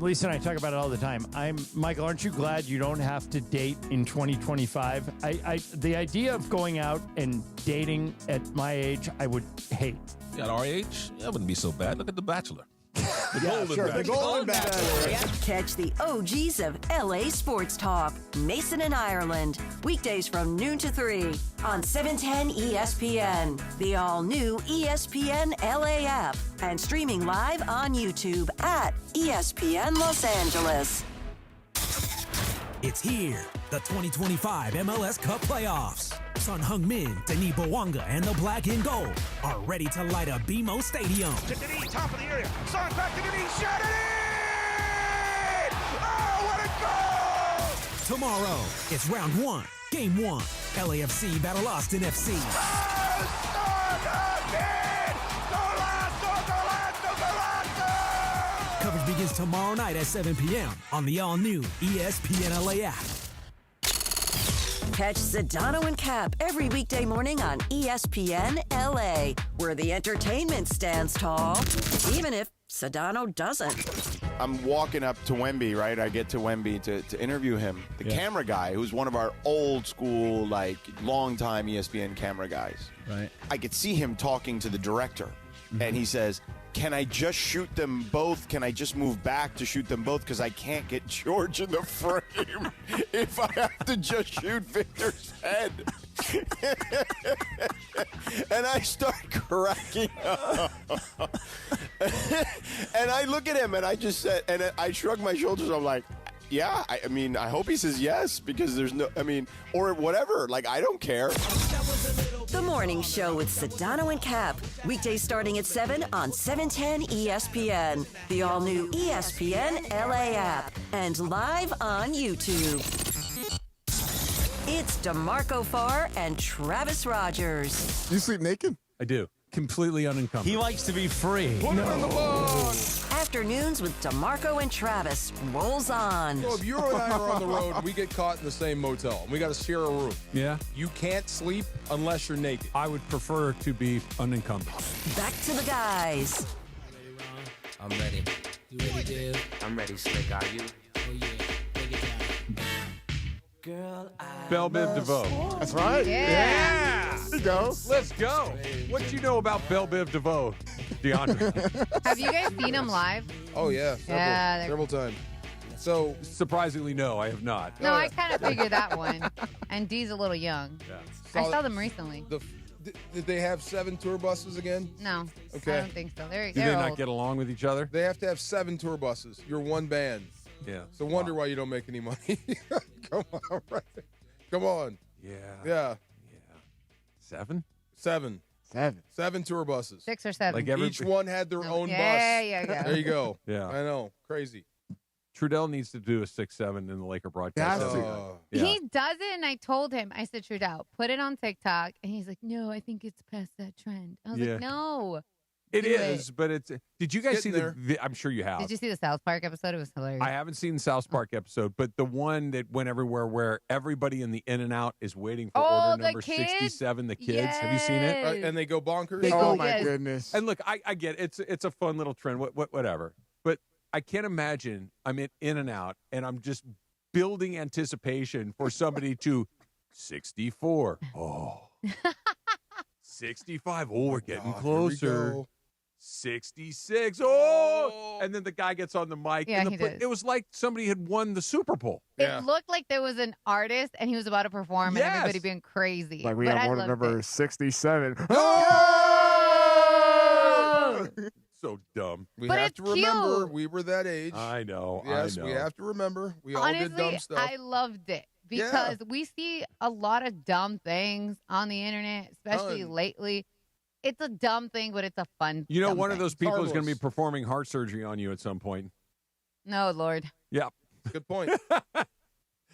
S15: Lisa and I talk about it all the time. Michael, aren't you glad you don't have to date in 2025? The idea of going out and dating at my age, I would hate.
S17: At our age, that wouldn't be so bad. Look at The Bachelor.
S14: The Golden Bachelor. Catch the OGs of LA Sports Talk, Mason and Ireland, weekdays from noon to 3 on 710 ESPN, the all-new ESPN LA app, and streaming live on YouTube at ESPN Los Angeles.
S21: It's here, the 2025 MLS Cup playoffs. Son Heung-min, Denis Bouanga, and the Black and Gold are ready to light up BMO Stadium.
S3: To Denis, top of the area. Son back to Denis. Shot it in! Oh, what a goal!
S21: Tomorrow, it's round 1, game 1. LAFC battle Austin FC. Coverage begins tomorrow night at 7 p.m. on the all-new ESPN LA app.
S14: Catch Sedano and Cap every weekday morning on ESPN LA, where the entertainment stands tall, even if Sedano doesn't.
S22: I'm walking up to Wemby, right? I get to Wemby to interview him. The camera guy, who's one of our old school, like, long-time ESPN camera guys.
S8: Right.
S22: I could see him talking to the director, and he says, can I just shoot them both? Can I just move back to shoot them both? Because I can't get George in the frame if I have to just shoot Victor's head. And I start cracking up. And I look at him and I just said, and I shrug my shoulders. I'm like, yeah, I mean, I hope he says yes, because there's no, I mean, or whatever. Like, I don't care.
S14: The Morning Show with Sedano and Cap, weekdays starting at 7 on 710 ESPN, the all-new ESPN LA app, and live on YouTube. It's DeMarco Farr and Travis Rogers.
S9: You sleep naked?
S10: I do. Completely unencumbered.
S15: He likes to be free.
S6: Put it on the board.
S14: Afternoons with DeMarco and Travis rolls on.
S6: So if you and I are on the road and we get caught in the same motel and we got to share a room, you can't sleep unless you're naked.
S10: I would prefer to be unencumbered.
S14: Back to the guys.
S19: You ready, dude?
S20: I'm ready, Slick. Are you?
S19: Oh, yeah. Take it down.
S20: Girl,
S10: Belle Biv DeVoe.
S9: That's right.
S10: Yeah.
S9: There you go.
S10: Let's go. What you know about Belle Biv DeVoe, DeAndre?
S11: Have you guys seen him live?
S6: Oh, yeah.
S11: Yeah,
S6: Several times. So
S10: surprisingly, no, I have not.
S11: No, I kind of figured that one. And Dee's a little young.
S10: Yeah.
S11: I saw them recently.
S6: Did they have 7 tour buses again?
S11: No.
S6: Okay.
S11: I don't think so. They're
S10: Do they
S11: old.
S10: not get along with each other?
S6: They have to have 7 tour buses. You're one band.
S10: Yeah.
S6: So wonder why you don't make any money. Come on, right? Come on.
S10: Yeah.
S6: Yeah.
S10: 7?
S6: 7. 7 tour buses.
S11: 6 or 7.
S10: Like
S6: Each one had their own bus.
S11: Yeah.
S6: There you go.
S10: Yeah.
S6: I know. Crazy.
S10: Trudell needs to do a 6-7 in the Laker broadcast. Yeah.
S11: He doesn't, and I told him, I said, Trudell, put it on TikTok. And he's like, no, I think it's past that trend. I was like, no.
S10: It
S11: do
S10: is, but it's. Did you guys see
S6: getting
S10: the? I'm sure you have.
S11: Did you see the South Park episode? It was hilarious.
S10: I haven't seen the South Park episode, but the one that went everywhere where everybody in the In-N-Out is waiting for order number 67, the kids. Have you seen it?
S6: And they go bonkers?
S9: My goodness.
S10: And look, I get it. It's a fun little trend, whatever. But I can't imagine I'm in In-N-Out and I'm just building anticipation for somebody to 64. Oh. 65. Oh, we're getting closer. 66. Oh! And then the guy gets on the mic.
S11: Yeah,
S10: and
S11: he did.
S10: it was like somebody had won the Super Bowl.
S11: It looked like there was an artist, and he was about to perform, and everybody being crazy.
S9: Like we
S11: But
S9: have
S11: I
S9: order
S11: loved
S9: number
S11: it.
S9: 67.
S10: So dumb.
S6: We
S11: But
S6: have
S11: it's
S6: to remember
S11: cute.
S6: we were that age.
S10: I know.
S6: Yes,
S10: I know.
S6: we have to remember. We all
S11: Honestly,
S6: did dumb stuff.
S11: I loved it because we see a lot of dumb things on the internet, especially
S6: Ton.
S11: lately. It's a dumb thing, but it's a fun.
S10: You know,
S11: dumb
S10: one of
S11: thing.
S10: those people is going to be performing heart surgery on you at some point.
S11: No, Lord.
S10: Yep.
S6: Good point.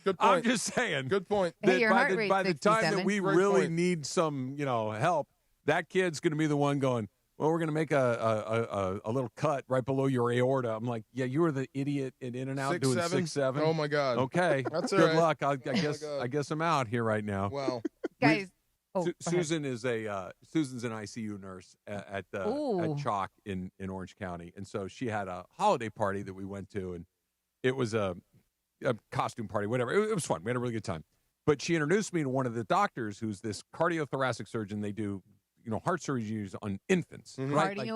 S6: Good point.
S10: I'm just saying.
S6: Good point.
S11: Hey,
S10: that
S11: your heart rate's
S10: by the time
S11: 67.
S10: that we
S6: Great
S10: really
S6: point.
S10: need some, help, that kid's going to be the one going, well, we're going to make a little cut right below your aorta. I'm like, yeah, you were the idiot in In-N-Out doing 6-7.
S6: Oh my God.
S10: Okay.
S6: That's all
S10: Good
S6: right.
S10: luck. I guess I'm out here right now.
S6: Wow.
S11: Guys.
S10: Susan is Susan's an ICU nurse at Chalk in Orange County, and so she had a holiday party that we went to, and it was a costume party, whatever. It was fun. We had a really good time. But she introduced me to one of the doctors, who's this cardiothoracic surgeon. They do heart surgeries on infants, right? Like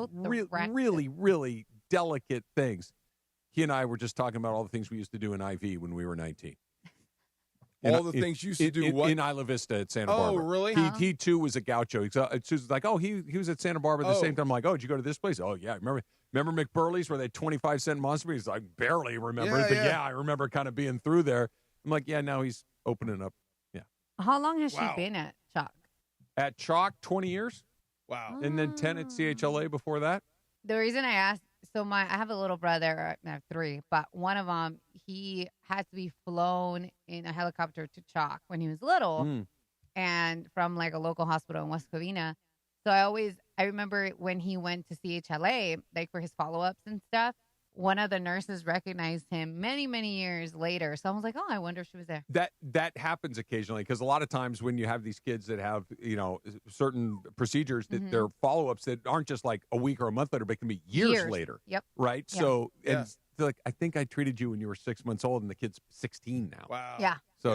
S10: really, really delicate things. He and I were just talking about all the things we used to do in IV when we were 19.
S6: All the things you used to do what?
S10: In Isla Vista at Santa Barbara.
S6: Oh, really?
S10: He too was a gaucho. Susan's like, he was at Santa Barbara at the same time. I'm like, did you go to this place? Oh, yeah. Remember McBurley's where they had 25-cent monster? He's like, barely remember it, but I remember kind of being through there. I'm like, yeah, now he's opening up. Yeah.
S11: How long has she been at Chalk?
S10: At Chalk, 20 years.
S6: Wow.
S10: And then 10 at CHLA before that.
S11: The reason I asked, I have a little brother, I have 3, but one of them, he had to be flown in a helicopter to Chalk when he was little and from like a local hospital in West Covina. So I remember when he went to CHLA, like for his follow-ups and stuff, one of the nurses recognized him many, many years later. So I was like, I wonder if she was there.
S10: That happens occasionally because a lot of times when you have these kids that have, certain procedures that they're follow-ups that aren't just like a week or a month later, but can be years later.
S11: Yep.
S10: Right?
S11: Yeah.
S10: So, and they're like, I think I treated you when you were 6 months old and the kid's 16 now.
S6: Wow.
S11: Yeah.
S10: So,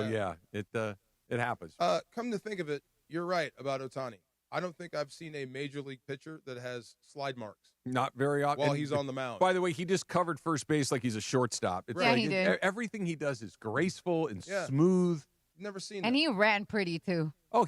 S10: it happens.
S6: Come to think of it, you're right about Ohtani. I don't think I've seen a major league pitcher that has slide marks.
S10: Not very often.
S6: While he's on the mound.
S10: By the way, he just covered first base like he's a shortstop. It's like
S11: he did.
S10: Everything he does is graceful and smooth.
S6: Never seen
S11: And
S6: that.
S11: he ran pretty too.
S10: Oh,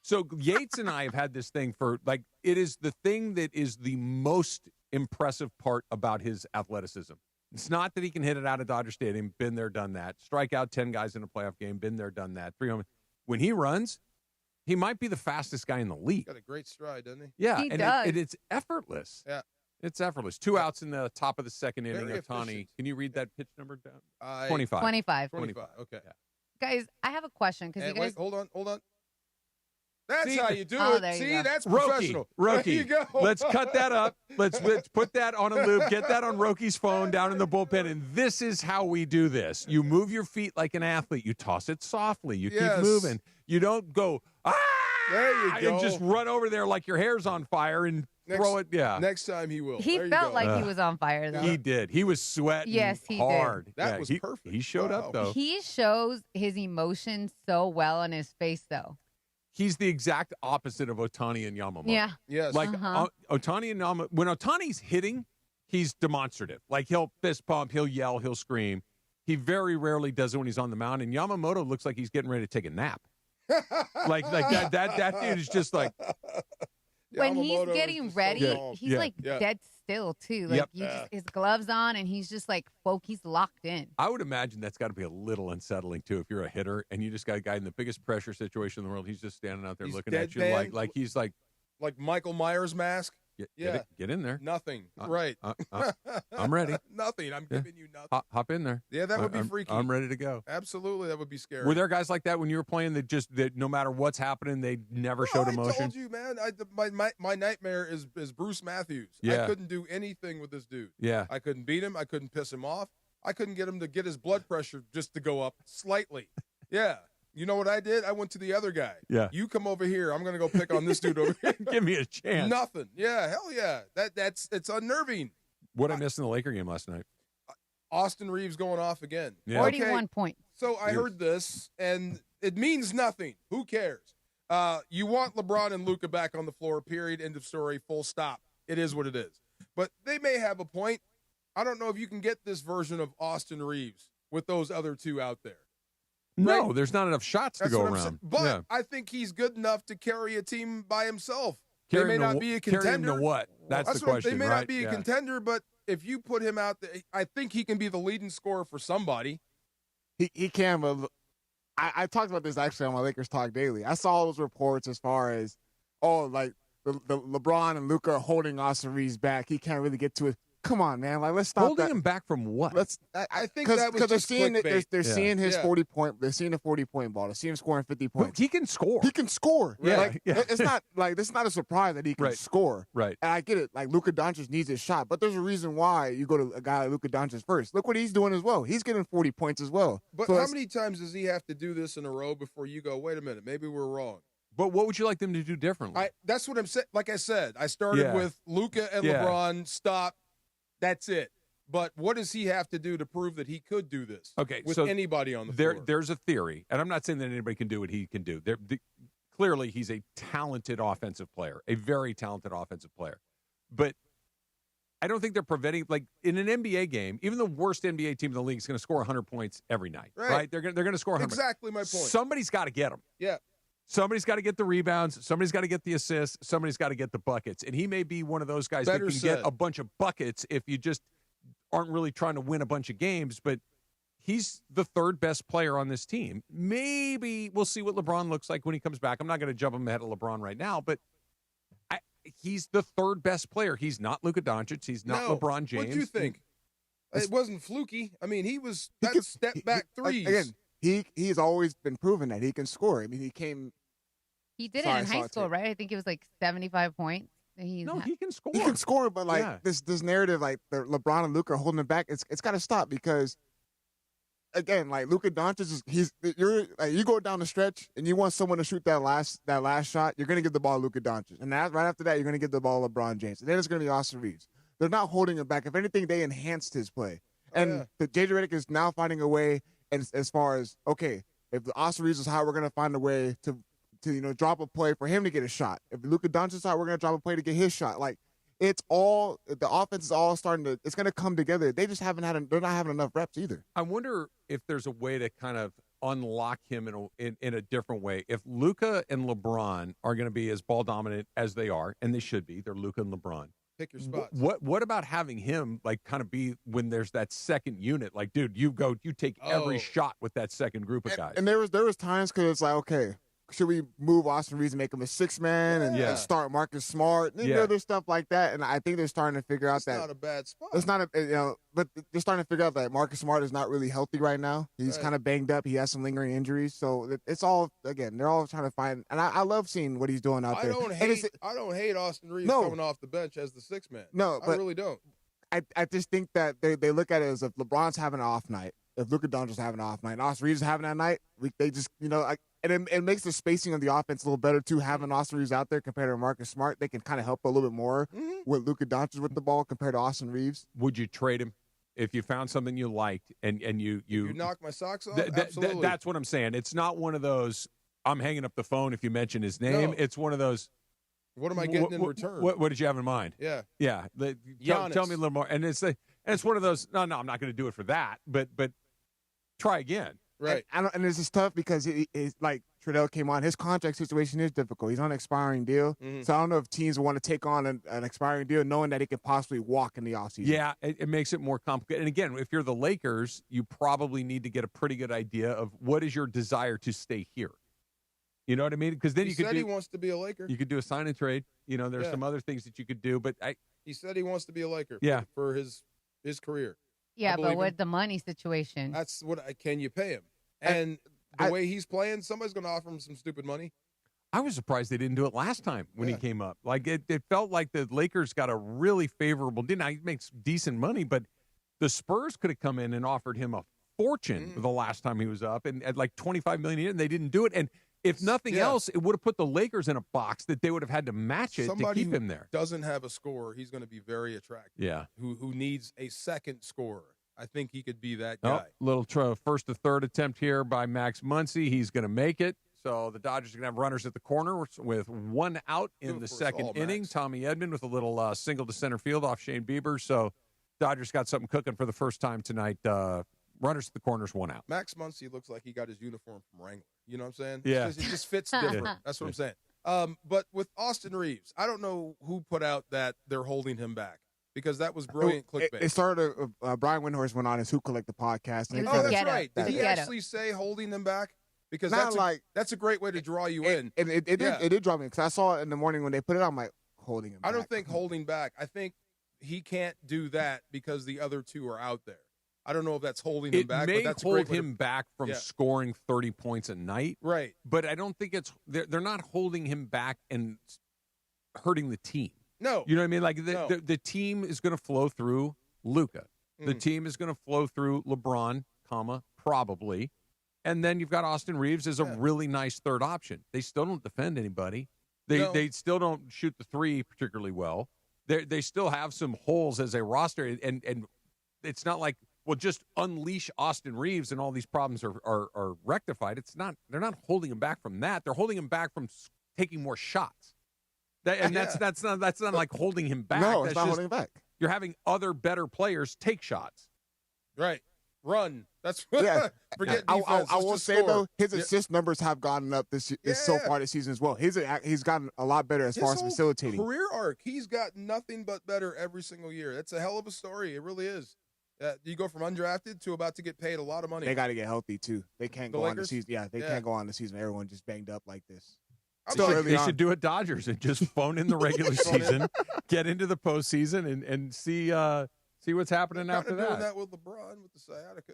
S10: so Yates and I have had this thing for like, it is the thing that is the most impressive part about his athleticism. It's not that he can hit it out of Dodger Stadium. Been there, done that. Strike out 10 guys in a playoff game. Been there, done that. 3 home. When he runs, he might be the fastest guy in the league.
S6: Got a great stride, doesn't he?
S10: Yeah,
S11: He
S10: and
S11: does.
S10: it's effortless.
S6: Yeah.
S10: It's effortless. 2 outs in the top of the second inning.
S6: Very
S10: Ohtani.
S6: efficient.
S10: Can you read that pitch number down?
S6: 25.
S11: 25.
S6: 25. Okay.
S11: Guys, I have a question because you
S6: And
S11: guys.
S6: wait, hold on. That's
S10: See,
S6: how you do
S11: oh,
S6: it.
S11: there you
S6: See,
S11: go.
S6: that's
S10: Roki.
S6: professional. There you go.
S10: Let's cut that up. Let's put that on a loop. Get that on Roki's phone down in the bullpen. And this is how we do this. You move your feet like an athlete. You toss it softly. You keep moving. You don't go,
S6: There you go.
S10: and just run over there like your hair's on fire and throw it. Yeah.
S6: Next time he will.
S11: He
S6: There you
S11: felt
S6: go.
S11: like he was on fire, though.
S10: He did. He was sweating
S11: Yes, he did.
S10: hard.
S6: That was
S10: he,
S6: perfect.
S10: He showed up, though.
S11: He shows his emotions so well on his face, though.
S10: He's the exact opposite of Ohtani and Yamamoto.
S11: Yeah.
S6: Yes.
S10: Like
S11: Uh-huh.
S10: Ohtani and Yamamoto, when Ohtani's hitting, he's demonstrative. Like he'll fist pump, he'll yell, he'll scream. He very rarely does it when he's on the mound. And Yamamoto looks like he's getting ready to take a nap. like that dude is just like.
S11: When he's
S6: Yamamoto is
S11: getting
S6: just so
S11: ready,
S6: calm.
S11: he's like dead still too. Like his gloves on, and he's just like he's locked in.
S10: I would imagine that's got to be a little unsettling too if you're a hitter and you just got a guy in the biggest pressure situation in the world. He's just standing out there
S6: He's
S10: looking at you
S6: deadpan.
S10: like he's like
S6: Michael Myers mask.
S10: Get in there.
S6: Nothing. Right.
S10: I'm ready.
S6: Nothing. I'm giving you nothing.
S10: Hop in there.
S6: Yeah, that would be freaky.
S10: I'm ready to go.
S6: Absolutely, that would be scary.
S10: Were there guys like that when you were playing that no matter what's happening, they never showed emotion?
S6: I told you, man. My nightmare is Bruce Matthews.
S10: Yeah.
S6: I couldn't do anything with this dude.
S10: Yeah.
S6: I couldn't beat him. I couldn't piss him off. I couldn't get him to get his blood pressure just to go up slightly. Yeah. You know what I did? I went to the other guy.
S10: Yeah.
S6: You come over here. I'm going to go pick on this dude over here.
S10: Give me a chance.
S6: Nothing. Yeah. Hell yeah. It's unnerving.
S10: What I missed in the Laker game last night?
S6: Austin Reeves going off again.
S10: Yeah.
S11: 41 points.
S6: So I heard this, and it means nothing. Who cares? You want LeBron and Luka back on the floor, period, end of story, full stop. It is what it is. But they may have a point. I don't know if you can get this version of Austin Reeves with those other two out there.
S10: No,
S6: Right?
S10: there's not enough shots
S6: That's
S10: to go
S6: what I'm
S10: around.
S6: saying. But
S10: yeah.
S6: I think he's good enough to carry a team by himself.
S10: Carry
S6: they may
S10: him to
S6: not be a
S10: carry him
S6: contender.
S10: to what? That's the question,
S6: They may
S10: right?
S6: not be a
S10: Yeah.
S6: contender, but if you put him out there, I think he can be the leading scorer for somebody.
S9: He can, but I talked about this actually on my Lakers Talk Daily. I saw those reports as far as, like the LeBron and Luka are holding Austin Reeves back. He can't really get to it. Come on, man. Like, let's stop
S10: Holding
S9: that.
S10: him back from what?
S6: I think that was just clickbait.
S9: They're
S6: Yeah.
S9: seeing his
S6: Yeah.
S9: 40-point. They're seeing a 40-point ball. They're seeing him scoring 50 points.
S10: He can score.
S9: He can score.
S10: Yeah,
S9: Like,
S10: yeah.
S9: It's not like this is not a surprise that he can
S10: Right.
S9: score.
S10: Right.
S9: And I get it. Like Luka Doncic needs his shot, but there's a reason why you go to a guy like Luka Doncic first. Look what he's doing as well. He's getting 40 points as well.
S6: But
S9: So
S6: how
S9: it's-
S6: many times does he have to do this in a row before you go, wait a minute, maybe we're wrong?
S10: But what would you like them to do differently?
S6: That's what I'm saying. Like I said, I started
S10: Yeah.
S6: with Luka and
S10: Yeah.
S6: LeBron. Stop. That's it. But what does he have to do to prove that he could do this?
S10: Okay,
S6: with
S10: so
S6: anybody on the
S10: there,
S6: floor.
S10: there's a theory, and I'm not saying that anybody can do what he can do. Clearly, he's a talented offensive player, a very talented offensive player. But I don't think they're preventing, like in an NBA game, even the worst NBA team in the league is going to score 100 points every night, right? They're going to score 100.
S6: Exactly my point.
S10: Somebody's got to get them.
S6: Yeah.
S10: Somebody's got to get the rebounds. Somebody's got to get the assists. Somebody's got to get the buckets. And he may be one of those guys
S6: Better
S10: that can
S6: said.
S10: get a bunch of buckets if you just aren't really trying to win a bunch of games. But he's the third best player on this team. Maybe we'll see what LeBron looks like when he comes back. I'm not going to jump him ahead of LeBron right now, but he's the third best player. He's not Luka Doncic. He's not LeBron James.
S6: What do you think? It wasn't fluky. I mean, that's step back threes.
S9: Again, he's always been proven that he can score. I mean,
S11: He did
S9: Sorry,
S11: it in
S9: I
S11: high
S9: saw it
S11: school,
S9: too.
S11: right? I think it was like 75 points.
S10: He can score.
S9: He can score, but like
S10: Yeah.
S9: this narrative, like the LeBron and Luka are holding him back. It's got to stop because, again, like Luka Doncic you go down the stretch and you want someone to shoot that last shot, you're gonna give the ball to Luka Doncic, and right after that, you're gonna give the ball to LeBron James, and then it's gonna be Austin Reeves. They're not holding him back. If anything, they enhanced his play, and the JJ Redick is now finding a way. And as far as if the Austin Reeves is hot, we're gonna find a way to drop a play for him to get a shot. If Luka Doncic is hot, we're gonna drop a play to get his shot. Like it's all the offense is all starting to. It's gonna come together. They just haven't had. They're not having enough reps either.
S10: I wonder if there's a way to kind of unlock him in a different way. If Luka and LeBron are going to be as ball dominant as they are, and they should be, they're Luka and LeBron.
S6: Pick your spots.
S10: What about having him like kind of be when there's that second unit? Like, dude, you take every shot with that second group of guys.
S9: And there was times because it's like, okay, should we move Austin Reeves and make him a 6-man and start Marcus Smart? And, there's stuff like that, and I think they're starting to figure out that
S6: not a bad spot.
S9: It's not but they're starting to figure out that Marcus Smart is not really healthy right now. He's kind of banged up. He has some lingering injuries, so it's all they're all trying to find. And I love seeing what he's doing out there.
S6: I don't hate Austin Reeves coming off the bench as the 6-man.
S9: No,
S6: I really don't.
S9: I just think that they look at it as if LeBron's having an off night if Luka Doncic's having an off night, and Austin Reeves is having that night, they just, and it makes the spacing of the offense a little better, too, having Austin Reeves out there compared to Marcus Smart. They can kind of help a little bit more with Luka Doncic with the ball compared to Austin Reeves.
S10: Would you trade him if you found something you liked and you
S6: knock my socks off? Absolutely.
S10: That's what I'm saying. It's not one of those, I'm hanging up the phone if you mention his name.
S6: No.
S10: It's one of those,
S6: what am I getting in return?
S10: What did you have in mind?
S6: Yeah.
S10: Yeah. Tell me a little more. And it's one of those, no, I'm not going to do it for that, but try again.
S6: Right.
S9: And this is tough because it's like Trudell came on. His contract situation is difficult. He's on an expiring deal.
S6: Mm-hmm.
S9: So I don't know if teams want to take on an expiring deal knowing that he could possibly walk in the offseason.
S10: Yeah, it makes it more complicated. And again, if you're the Lakers, you probably need to get a pretty good idea of what is your desire to stay here. You know what I mean? Because then
S6: he said he wants to be a Laker.
S10: You could do a sign and trade. There's some other things that you could do. But
S6: he said he wants to be a Laker.
S10: Yeah.
S6: For his career.
S11: Yeah, but with the money situation,
S6: that's what. Can you pay him? And the way he's playing, somebody's going to offer him some stupid money.
S10: I was surprised they didn't do it last time when he came up. Like it felt like the Lakers got a really favorable deal. Now he makes decent money, but the Spurs could have come in and offered him a fortune the last time he was up, and at like $25 million, and they didn't do it. And if nothing else, it would have put the Lakers in a box that they would have had to match it to keep him there.
S6: Doesn't have a scorer, he's going to be very attractive.
S10: Yeah.
S6: Who needs a second scorer? I think he could be that guy.
S10: Little first to third attempt here by Max Muncy. He's going to make it. So the Dodgers are going to have runners at the corner with one out in the second inning. Tommy Edman with a little single to center field off Shane Bieber. So Dodgers got something cooking for the first time tonight. Runners at the corners, one out.
S6: Max Muncy looks like he got his uniform from Wrangler. You know what I'm saying?
S10: Yeah.
S6: It just fits different. That's what I'm saying. But with Austin Reeves, I don't know who put out that they're holding him back. Because that was brilliant clickbait.
S9: It started. Brian Windhorst went on his Who Collect the podcast. And
S6: that's right. Did he actually say holding them back? Because that's a great way to draw you in.
S9: And it did draw me because I saw it in the morning when they put it out. I'm like, holding him back.
S6: I don't think holding back. I think he can't do that because the other two are out there. I don't know if that's holding him back.
S10: It may
S6: but that's
S10: hold him back from scoring 30 points a night.
S6: Right.
S10: But I don't think they're not holding him back and hurting the team.
S6: No.
S10: You know what I mean? Like the team is going to flow through Luka. The team is going to flow through LeBron, probably. And then you've got Austin Reeves as a really nice third option. They still don't defend anybody. They still don't shoot the three particularly well. They still have some holes as a roster. And it's not like, well, just unleash Austin Reeves and all these problems are rectified. It's not. They're not holding him back from that. They're holding him back from taking more shots. That's not like holding him back.
S9: No,
S10: that's
S9: it's not holding him back.
S10: You're having other better players take shots.
S6: Right. Run. That's forget
S9: I
S6: defense.
S9: will say though, his assist numbers have gotten up this so far this season as well. He's gotten a lot better as far as facilitating.
S6: Career arc. He's got nothing but better every single year. That's a hell of a story. It really is. You go from undrafted to about to get paid a lot of money.
S9: They got to get healthy too. They can't go on the season. Yeah, they can't go on the season. Everyone just banged up like this.
S10: They should do it Dodgers and just phone in the regular season, get into the postseason, and see what's happening after that.
S6: Doing that with LeBron with the sciatica.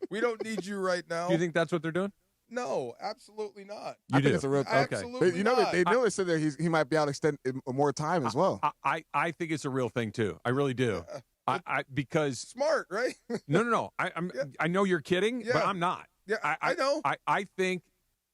S6: We don't need you right now.
S10: Do you think that's what they're doing?
S6: No, absolutely not.
S9: I think it's a real
S10: okay.
S6: Absolutely
S9: They know they said that he might be out extend more time as well.
S10: I think it's a real thing too. I really do. Because
S6: smart, right?
S10: No. I know you're kidding, but I'm not.
S6: Yeah, I know.
S10: I think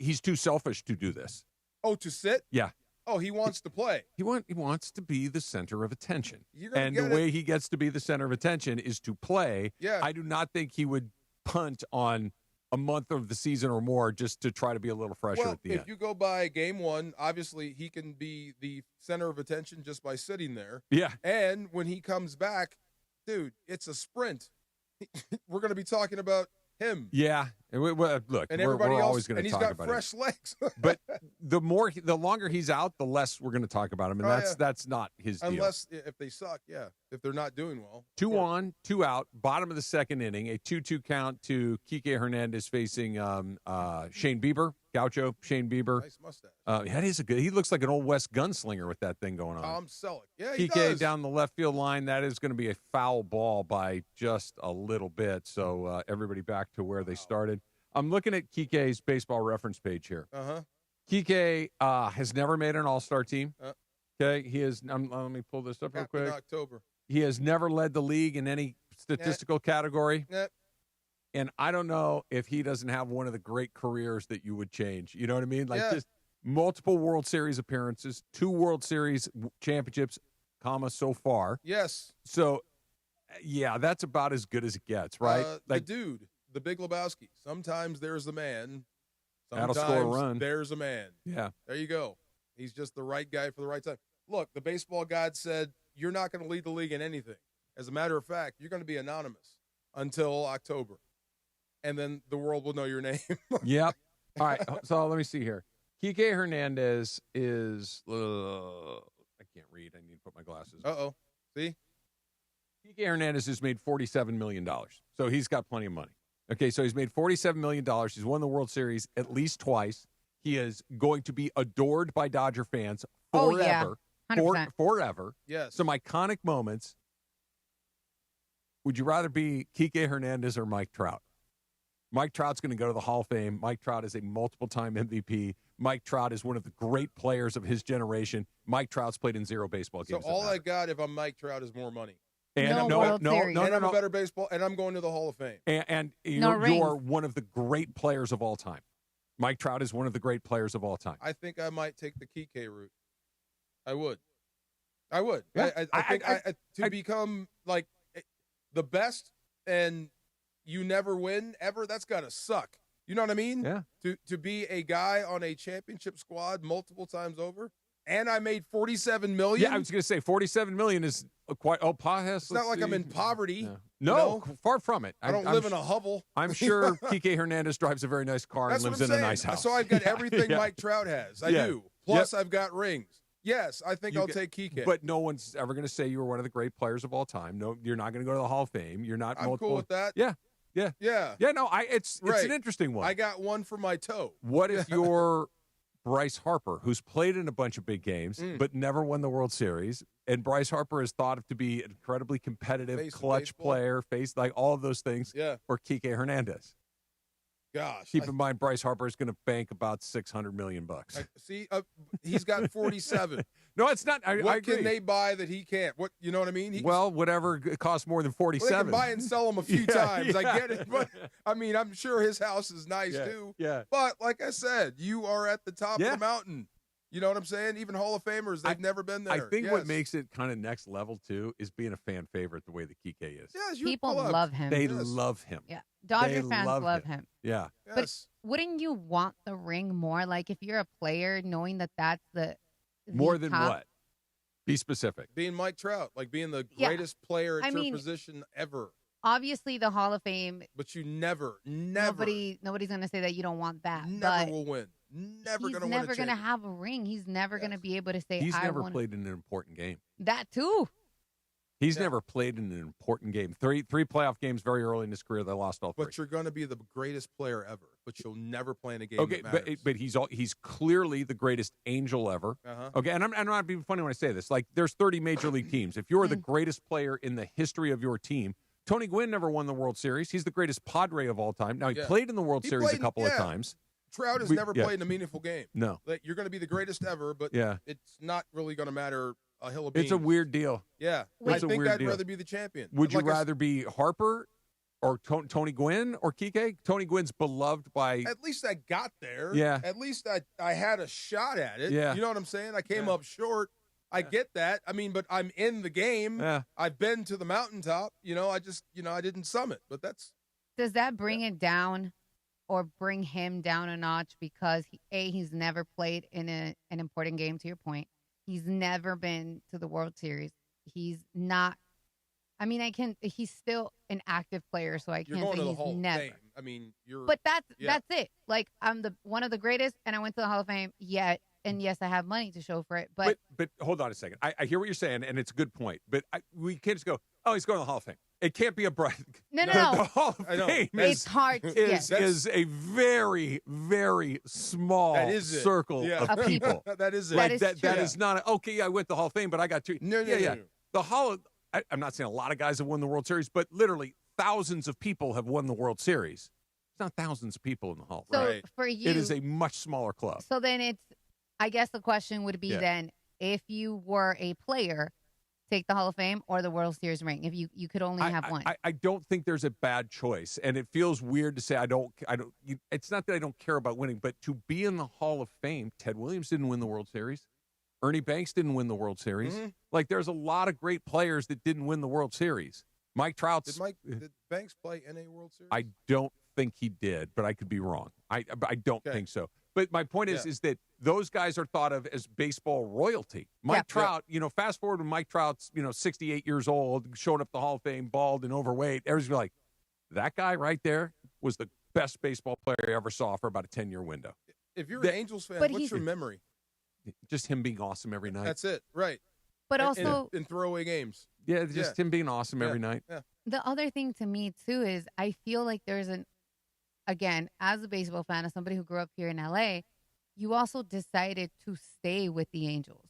S10: he's too selfish to do this.
S6: Oh, to sit?
S10: Yeah.
S6: Oh, he wants to play.
S10: He wants to be the center of attention.
S6: And
S10: the way he gets to be the center of attention is to play.
S6: Yeah.
S10: I do not think he would punt on a month of the season or more just to try to be a little fresher at the end.
S6: If you go by game one, obviously he can be the center of attention just by sitting there.
S10: Yeah.
S6: And when he comes back, dude, it's a sprint. We're going to be talking about him.
S10: Yeah. Look,
S6: and
S10: we're always going to talk about it.
S6: And he's got fresh legs.
S10: But the longer he's out, the less we're going to talk about him. And that's not his deal.
S6: Unless if they suck, if they're not doing well.
S10: 2 on, 2 out, bottom of the second inning, a 2-2 count to Kike Hernandez facing Shane Bieber. Gaucho, Shane Bieber.
S6: Nice mustache.
S10: That is he looks like an old West gunslinger with that thing going on.
S6: Tom Selleck. Yeah, he
S10: Kike
S6: does.
S10: down the left field line. That is going to be a foul ball by just a little bit. So everybody back to where they started. I'm looking at Kike's baseball reference page here.
S6: Uh-huh.
S10: Kike has never made an all-star team. Okay, he is. Let me pull this up real quick.
S6: In October.
S10: He has never led the league in any statistical category. And I don't know if he doesn't have one of the great careers that you would change. You know what I mean? Like just multiple World Series appearances, 2 World Series championships, so far.
S6: Yes.
S10: So, yeah, that's about as good as it gets, right?
S6: The dude, the Big Lebowski. Sometimes there's the man.
S10: That'll
S6: Sometimes
S10: score a run.
S6: there's a man.
S10: Yeah.
S6: There you go. He's just the right guy for the right time. Look, the baseball god said, you're not going to lead the league in anything. As a matter of fact, you're going to be anonymous until October. And then the world will know your name.
S10: Yep. All right. So let me see here. Kike Hernandez is, I can't read. I need to put my glasses on.
S6: Uh-oh. See?
S10: Kike Hernandez has made $47 million. So he's got plenty of money. Okay, so he's made $47 million. He's won the World Series at least twice. He is going to be adored by Dodger fans forever.
S11: Oh, yeah. 100%.
S10: Forever.
S6: Yes.
S10: Some iconic moments. Would you rather be Kike Hernandez or Mike Trout? Mike Trout's going to go to the Hall of Fame. Mike Trout is a multiple-time MVP. Mike Trout is one of the great players of his generation. Mike Trout's played in 0 baseball games.
S6: So all I got if I'm Mike Trout is more money.
S10: And
S6: no, I'm a better baseball, and I'm going to the Hall of Fame.
S10: And you're one of the great players of all time. Mike Trout is one of the great players of all time.
S6: I think I might take the Kike route. I would.
S10: Yeah.
S6: I think to become like the best and you never win ever, that's got to suck. You know what I mean?
S10: Yeah.
S6: To be a guy on a championship squad multiple times over, and I made $47 million.
S10: Yeah, I was going to say $47 million is quite. Oh,
S6: it's not like I'm in poverty.
S10: Yeah. No, far from it.
S6: I don't live in a hovel.
S10: I'm sure Kike Hernandez drives a very nice car and lives in a nice house.
S6: So I've got everything Mike Trout has. I do. Plus, I've got rings. Yes, I think I'll take Kike.
S10: But no one's ever going to say you were one of the great players of all time. No, you're not going to go to the Hall of Fame. You're not.
S6: I'm cool with that.
S10: Yeah. No, it's an interesting one.
S6: I got one for my toe.
S10: What if you're Bryce Harper, who's played in a bunch of big games but never won the World Series, and Bryce Harper is thought of to be an incredibly competitive, clutch player, like all of those things.
S6: Yeah.
S10: Or Kike Hernandez.
S6: Gosh.
S10: Keep in mind, Bryce Harper is going to bank about $600 million.
S6: See, he's got 47.
S10: No, it's not. I
S6: what
S10: agree.
S6: Can they buy that he can't? What you know what I mean?
S10: Whatever costs more than 47.
S6: Well, they can buy and sell them a few times. I get it, but I mean, I'm sure his house is nice too.
S10: Yeah.
S6: But like I said, you are at the top of the mountain. You know what I'm saying? Even Hall of Famers, they've never been there.
S10: I think what makes it kind of next level too is being a fan favorite the way that Kike is.
S6: Yes,
S11: people love him.
S10: They love him.
S11: Yeah, Dodger fans love him.
S10: Yeah.
S11: But wouldn't you want the ring more? Like if you're a player, knowing that that's the
S10: more than
S11: top?
S10: what? Be specific.
S6: Being Mike Trout, like being the greatest player at your position ever.
S11: Obviously, the Hall of Fame.
S6: But you never.
S11: Nobody's going to say that you don't want that.
S6: Never will win. Never going to win.
S11: He's never going to have a ring. He's never going to be able to say,
S10: he's never played in an important game.
S11: That too.
S10: He's never played in an important game. Three playoff games very early in his career. They lost all 3.
S6: But you're going to be the greatest player ever. But you'll never play in a game.
S10: Okay,
S6: that matters.
S10: but he's clearly the greatest Angel ever. Okay, and I'm not being funny when I say this. Like, there's 30 major league teams. If you're the greatest player in the history of your team, Tony Gwynn never won the World Series. He's the greatest Padre of all time. Now he played in the World Series a couple of times.
S6: Trout has never played in a meaningful game.
S10: No,
S6: like, you're going to be the greatest ever, but it's not really going to matter. A hill of beans.
S10: It's a weird deal.
S6: Yeah, I think I'd rather be the champion.
S10: Would you rather be Harper or Tony Gwynn or Kike? Tony Gwynn's beloved by.
S6: At least I got there.
S10: Yeah.
S6: At least I had a shot at it.
S10: Yeah.
S6: You know what I'm saying? I came up short. I get that. I mean, but I'm in the game.
S10: Yeah.
S6: I've been to the mountaintop. I just, I didn't summit. But that's.
S11: Does that bring it down, or bring him down a notch because he's never played in an important game? To your point. He's never been to the World Series. He's not. I mean, he's still an active player, so I can't say he's never.
S6: Fame. I mean,
S11: But that's it. Like, I'm one of the greatest, and I went to the Hall of Fame. Yet, and yes, I have money to show for it. But
S10: hold on a second. I hear what you're saying, and it's a good point. But we can't just go, oh, he's going to the Hall of Fame. It can't be a bright.
S11: No.
S10: The Hall of Fame
S11: it's hard.
S10: Is a very, very small circle of people.
S6: That is it.
S10: That is not okay. I went to the Hall of Fame, but I got 2.
S6: No.
S10: The Hall of. I'm not saying a lot of guys have won the World Series, but literally thousands of people have won the World Series. It's not thousands of people in the Hall.
S11: So
S10: right?
S11: For you,
S10: it is a much smaller club.
S11: So then I guess the question would be then, if you were a player, take the Hall of Fame or the World Series ring if you could only have one?
S10: I don't think there's a bad choice, and it feels weird to say I don't. It's not that I don't care about winning, but to be in the Hall of Fame, Ted Williams didn't win the World Series. Ernie Banks didn't win the World Series.
S6: Mm-hmm.
S10: Like, there's a lot of great players that didn't win the World Series. Mike Trout's.
S6: Did Banks play in a World Series?
S10: I don't think he did, but I could be wrong. I don't think so. But my point is that those guys are thought of as baseball royalty. Mike Trout, fast forward when Mike Trout's, 68 years old, showing up at the Hall of Fame, bald and overweight. Everybody's like, that guy right there was the best baseball player I ever saw for about a 10-year window.
S6: If you're an Angels fan, what's your memory?
S10: Just him being awesome every night.
S6: That's it, right.
S11: But also
S6: in throwaway games.
S10: Yeah, just him being awesome every night.
S6: Yeah.
S11: The other thing to me, too, is I feel like there's again, as a baseball fan, as somebody who grew up here in L.A., you also decided to stay with the Angels.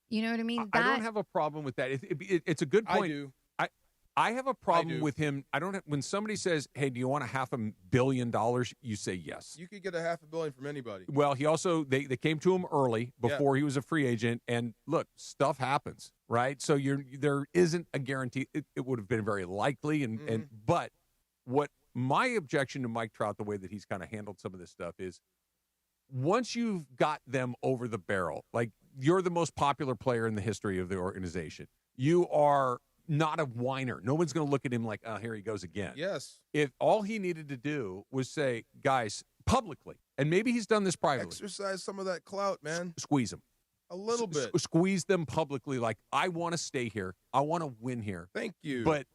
S11: You know what I mean?
S10: I don't have a problem with that. It's a good point.
S6: I do.
S10: I have a problem with him. I don't have, when somebody says, "Hey, do you want $500 million?" You say yes.
S6: You could get $500 million from anybody.
S10: Well, he also they came to him early before he was a free agent, and look, stuff happens, right? So there isn't a guarantee. It would have been very likely, but what my objection to Mike Trout, the way that he's kind of handled some of this stuff, is once you've got them over the barrel, like you're the most popular player in the history of the organization, you are not a whiner. No one's going to look at him like, oh, here he goes again.
S6: Yes.
S10: If all he needed to do was say, guys, publicly, and maybe he's done this privately.
S6: Exercise some of that clout, man.
S10: Squeeze them.
S6: A little bit.
S10: Squeeze them publicly like, I want to stay here. I want to win here.
S6: Thank you.
S10: But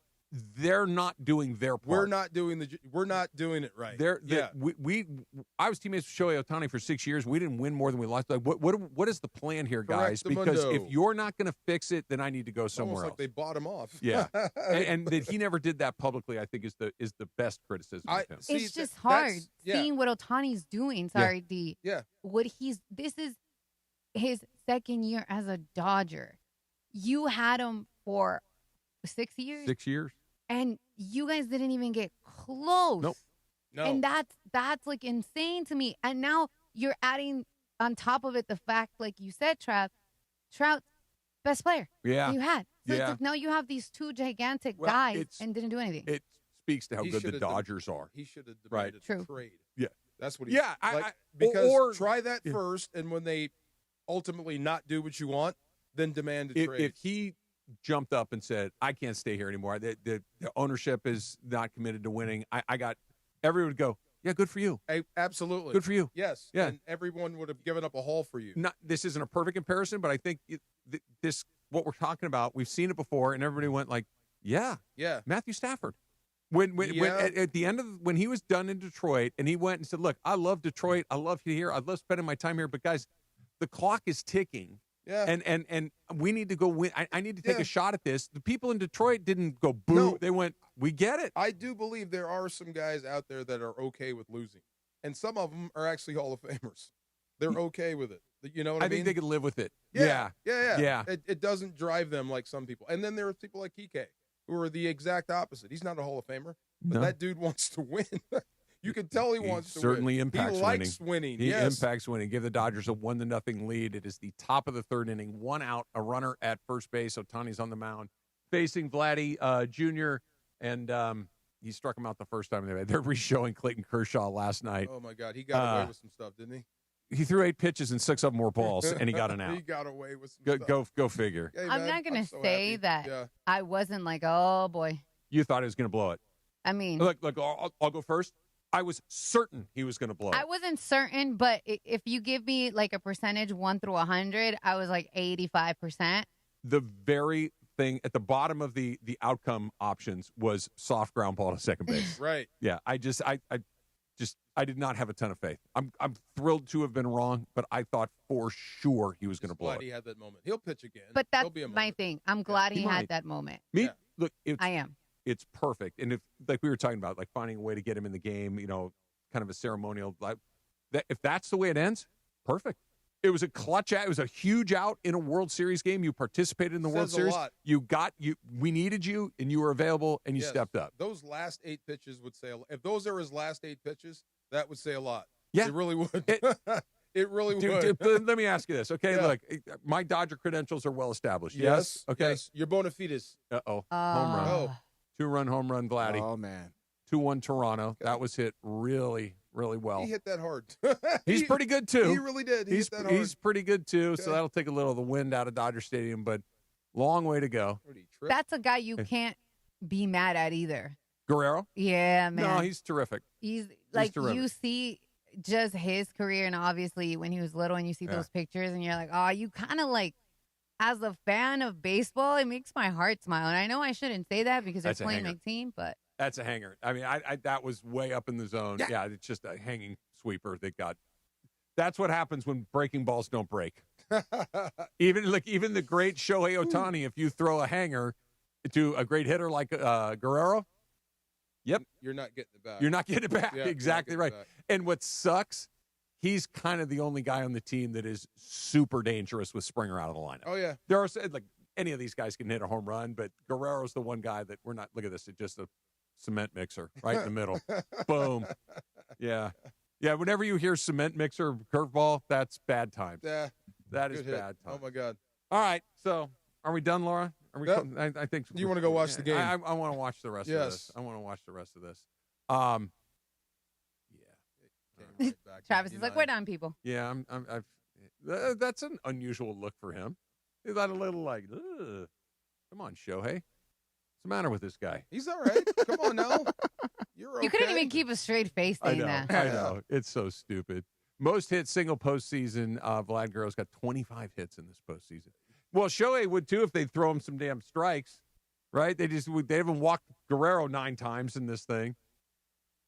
S10: they're not doing their part.
S6: We're not doing it right.
S10: I was teammates with Shohei Ohtani for 6 years. We didn't win more than we lost. Like, what is the plan here, guys? Because if you're not going to fix it, then I need to go somewhere
S6: else.
S10: Like
S6: they bought him off.
S10: Yeah, and that he never did that publicly, I think is the best criticism of him.
S11: It's just hard seeing what Ohtani's doing. Sorry, D.
S6: Yeah.
S11: This is his second year as a Dodger. You had him for 6 years.
S10: 6 years.
S11: And you guys didn't even get close.
S10: Nope.
S6: No.
S11: And that's like insane to me. And now you're adding on top of it the fact, like you said, Trout's best player.
S10: Yeah.
S11: You had. So it's like now you have these two gigantic guys and didn't do anything.
S10: It speaks to how good the Dodgers are.
S6: He should have demanded a trade.
S10: Yeah.
S6: That's what he
S10: because
S6: try that first, and when they ultimately not do what you want, then demand a trade.
S10: If he jumped up and said, I can't stay here anymore. The ownership is not committed to winning. Everyone would go, yeah, good for you.
S6: Absolutely.
S10: Good for you.
S6: Yes.
S10: Yeah.
S6: And everyone would have given up a haul for you.
S10: This isn't a perfect comparison, but I think what we're talking about, we've seen it before, and everybody went like, yeah. Matthew Stafford. When at the end of when he was done in Detroit, and he went and said, look, I love Detroit. I love here. I love spending my time here. But guys, the clock is ticking.
S6: Yeah.
S10: And we need to go win. I need to take a shot at this. The people in Detroit didn't go boo.
S6: No.
S10: They went, we get it.
S6: I do believe there are some guys out there that are okay with losing. And some of them are actually Hall of Famers. They're okay with it. You know what I mean?
S10: I think they could live with it.
S6: Yeah.
S10: Yeah.
S6: It doesn't drive them like some people. And then there are people like Kike who are the exact opposite. He's not a Hall of Famer, but that dude wants to win. You can tell he wants to
S10: certainly
S6: win.
S10: Impacts
S6: he likes winning.
S10: He impacts winning. Give the Dodgers a 1-0 lead. It is the top of the third inning. 1 out, a runner at first base. Ohtani's on the mound facing Vladdy Jr. And he struck him out the first time. They're re-showing Clayton Kershaw last night.
S6: Oh, my God. He got away with some stuff, didn't he?
S10: He threw 8 pitches and 6 of them were balls, and he got an out.
S6: He got away with some stuff.
S10: Go figure.
S6: Hey,
S11: I'm not going to say that I wasn't like, oh, boy.
S10: You thought he was going to blow it.
S11: I mean.
S10: Look, I'll go first. I was certain he was going to blow it.
S11: I wasn't certain, but if you give me like a percentage 1 through 100, I was like 85%.
S10: The very thing at the bottom of the outcome options was soft ground ball to second base.
S6: Right.
S10: Yeah. I did not have a ton of faith. I'm thrilled to have been wrong, but I thought for sure he was going to blow it.
S6: Glad he had that moment. He'll pitch again.
S11: But that's my thing. I'm glad he had that moment.
S10: Look,
S11: I am.
S10: It's perfect. And if, like we were talking about, like finding a way to get him in the game, kind of a ceremonial, if that's the way it ends, perfect. It was a clutch out. It was a huge out in a World Series game. You participated in the World Series. We needed you, and you were available, and you stepped up.
S6: Those last 8 pitches would say a lot. If those are his last 8 pitches, that would say a lot.
S10: Yeah.
S6: It really would. It really
S10: Dude,
S6: would.
S10: let me ask you this, okay?
S6: Yeah.
S10: Look, my Dodger credentials are well established.
S6: Yes.
S10: Okay.
S6: Yes. Your bona fides.
S10: Uh-oh. Home run.
S6: Oh.
S10: 2-run home run, Vladdy.
S9: Oh, man.
S10: 2-1 Toronto. That was hit really, really well.
S6: He hit that hard.
S10: He's pretty good, too.
S6: He really did. He hit that hard.
S10: He's pretty good, too,
S6: Okay.
S10: so that'll take a little of the wind out of Dodger Stadium, but long way to go.
S11: That's a guy you can't be mad at either.
S10: Guerrero?
S11: Yeah, man.
S10: No, he's terrific.
S11: He's like,
S10: terrific.
S11: you see just his career, and obviously when he was little and you see those pictures and you're like, oh, you kind of like, as a fan of baseball, it makes my heart smile. And I know I shouldn't say that because they're
S10: That's a
S11: playing
S10: hanger.
S11: my team, but
S10: That's a hanger. I mean, I that was way up in the zone. Yeah, it's just a hanging sweeper that got. That's what happens when breaking balls don't break. even the great Shohei Ohtani, if you throw a hanger to a great hitter like Guerrero, yep,
S6: You're not getting it back.
S10: you're not getting it back.
S6: Yeah, you're not
S10: Exactly
S6: getting
S10: right.
S6: it back.
S10: And what sucks, he's kind of the only guy on the team that is super dangerous with Springer out of the lineup.
S6: Oh, yeah.
S10: There are like any of these guys can hit a home run, but Guerrero's the one guy that we're not. Look at this; it's just a cement mixer right in the middle. Boom. Yeah. Yeah. Whenever you hear cement mixer curveball, that's bad times.
S6: Yeah.
S10: That is
S6: Good hit.
S10: bad times.
S6: Oh, my God.
S10: All right. So, are we done, Laura? Are we?
S6: Yep.
S10: I think
S6: You wanna go watch the game?
S10: I want to watch the rest of
S6: Yes.
S10: this. I want to watch the rest of this.
S11: Travis is like, we're done, people.
S10: Yeah. That's an unusual look for him. Is that a little like, ugh. Come on, Shohei. What's the matter with this guy?
S6: He's all right. Come on now. You're okay.
S11: You couldn't even keep a straight face saying that.
S10: I know. It's so stupid. Most hits single postseason. Vlad Guerrero's got 25 hits in this postseason. Well, Shohei would too if they'd throw him some damn strikes, right? They haven't walked Guerrero 9 times in this thing.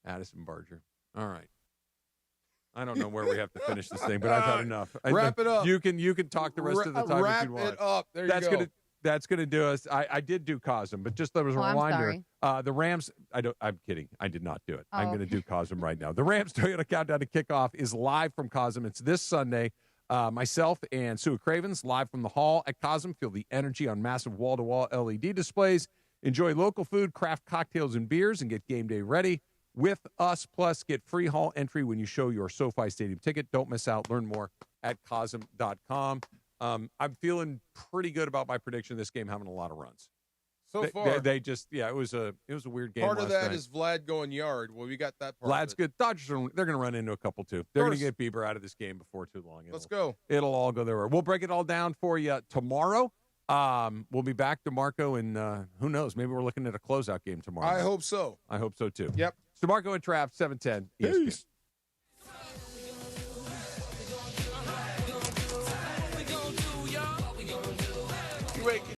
S10: Addison Barger. All right. I don't know where we have to finish this thing, but I've had enough.
S6: Wrap it up.
S10: You can talk the rest of the time
S6: Wrap
S10: if you want.
S6: it up. There you go.
S10: That's gonna do us. I did do Cosm, but just there was a
S11: I'm
S10: reminder. The Rams. I'm kidding. I did not do it. I'm going to do Cosm right now. The Rams Toyota Countdown to Kickoff is live from Cosm. It's this Sunday. Myself and Sue Cravens live from the hall at Cosm. Feel the energy on massive wall-to-wall LED displays. Enjoy local food, craft cocktails and beers, and get game day ready with us. Plus, get free hall entry when you show your SoFi Stadium ticket. Don't miss out. Learn more at Cosm.com. I'm feeling pretty good about my prediction of this game having a lot of runs.
S6: So far,
S10: they just it was a weird game.
S6: Part of that
S10: night.
S6: is Vlad going yard. Well, we got that part.
S10: Vlad's
S6: of it.
S10: good. Dodgers they're going to run into a couple too. They're going to get Bieber out of this game before too long.
S6: Let's go.
S10: It'll all go there. We'll break it all down for you tomorrow. We'll be back to Marco, and who knows? Maybe we're looking at a closeout game tomorrow.
S6: I hope so.
S10: I hope so too.
S6: Yep.
S10: So Marco and Trav, 710 ESPN.
S6: Peace.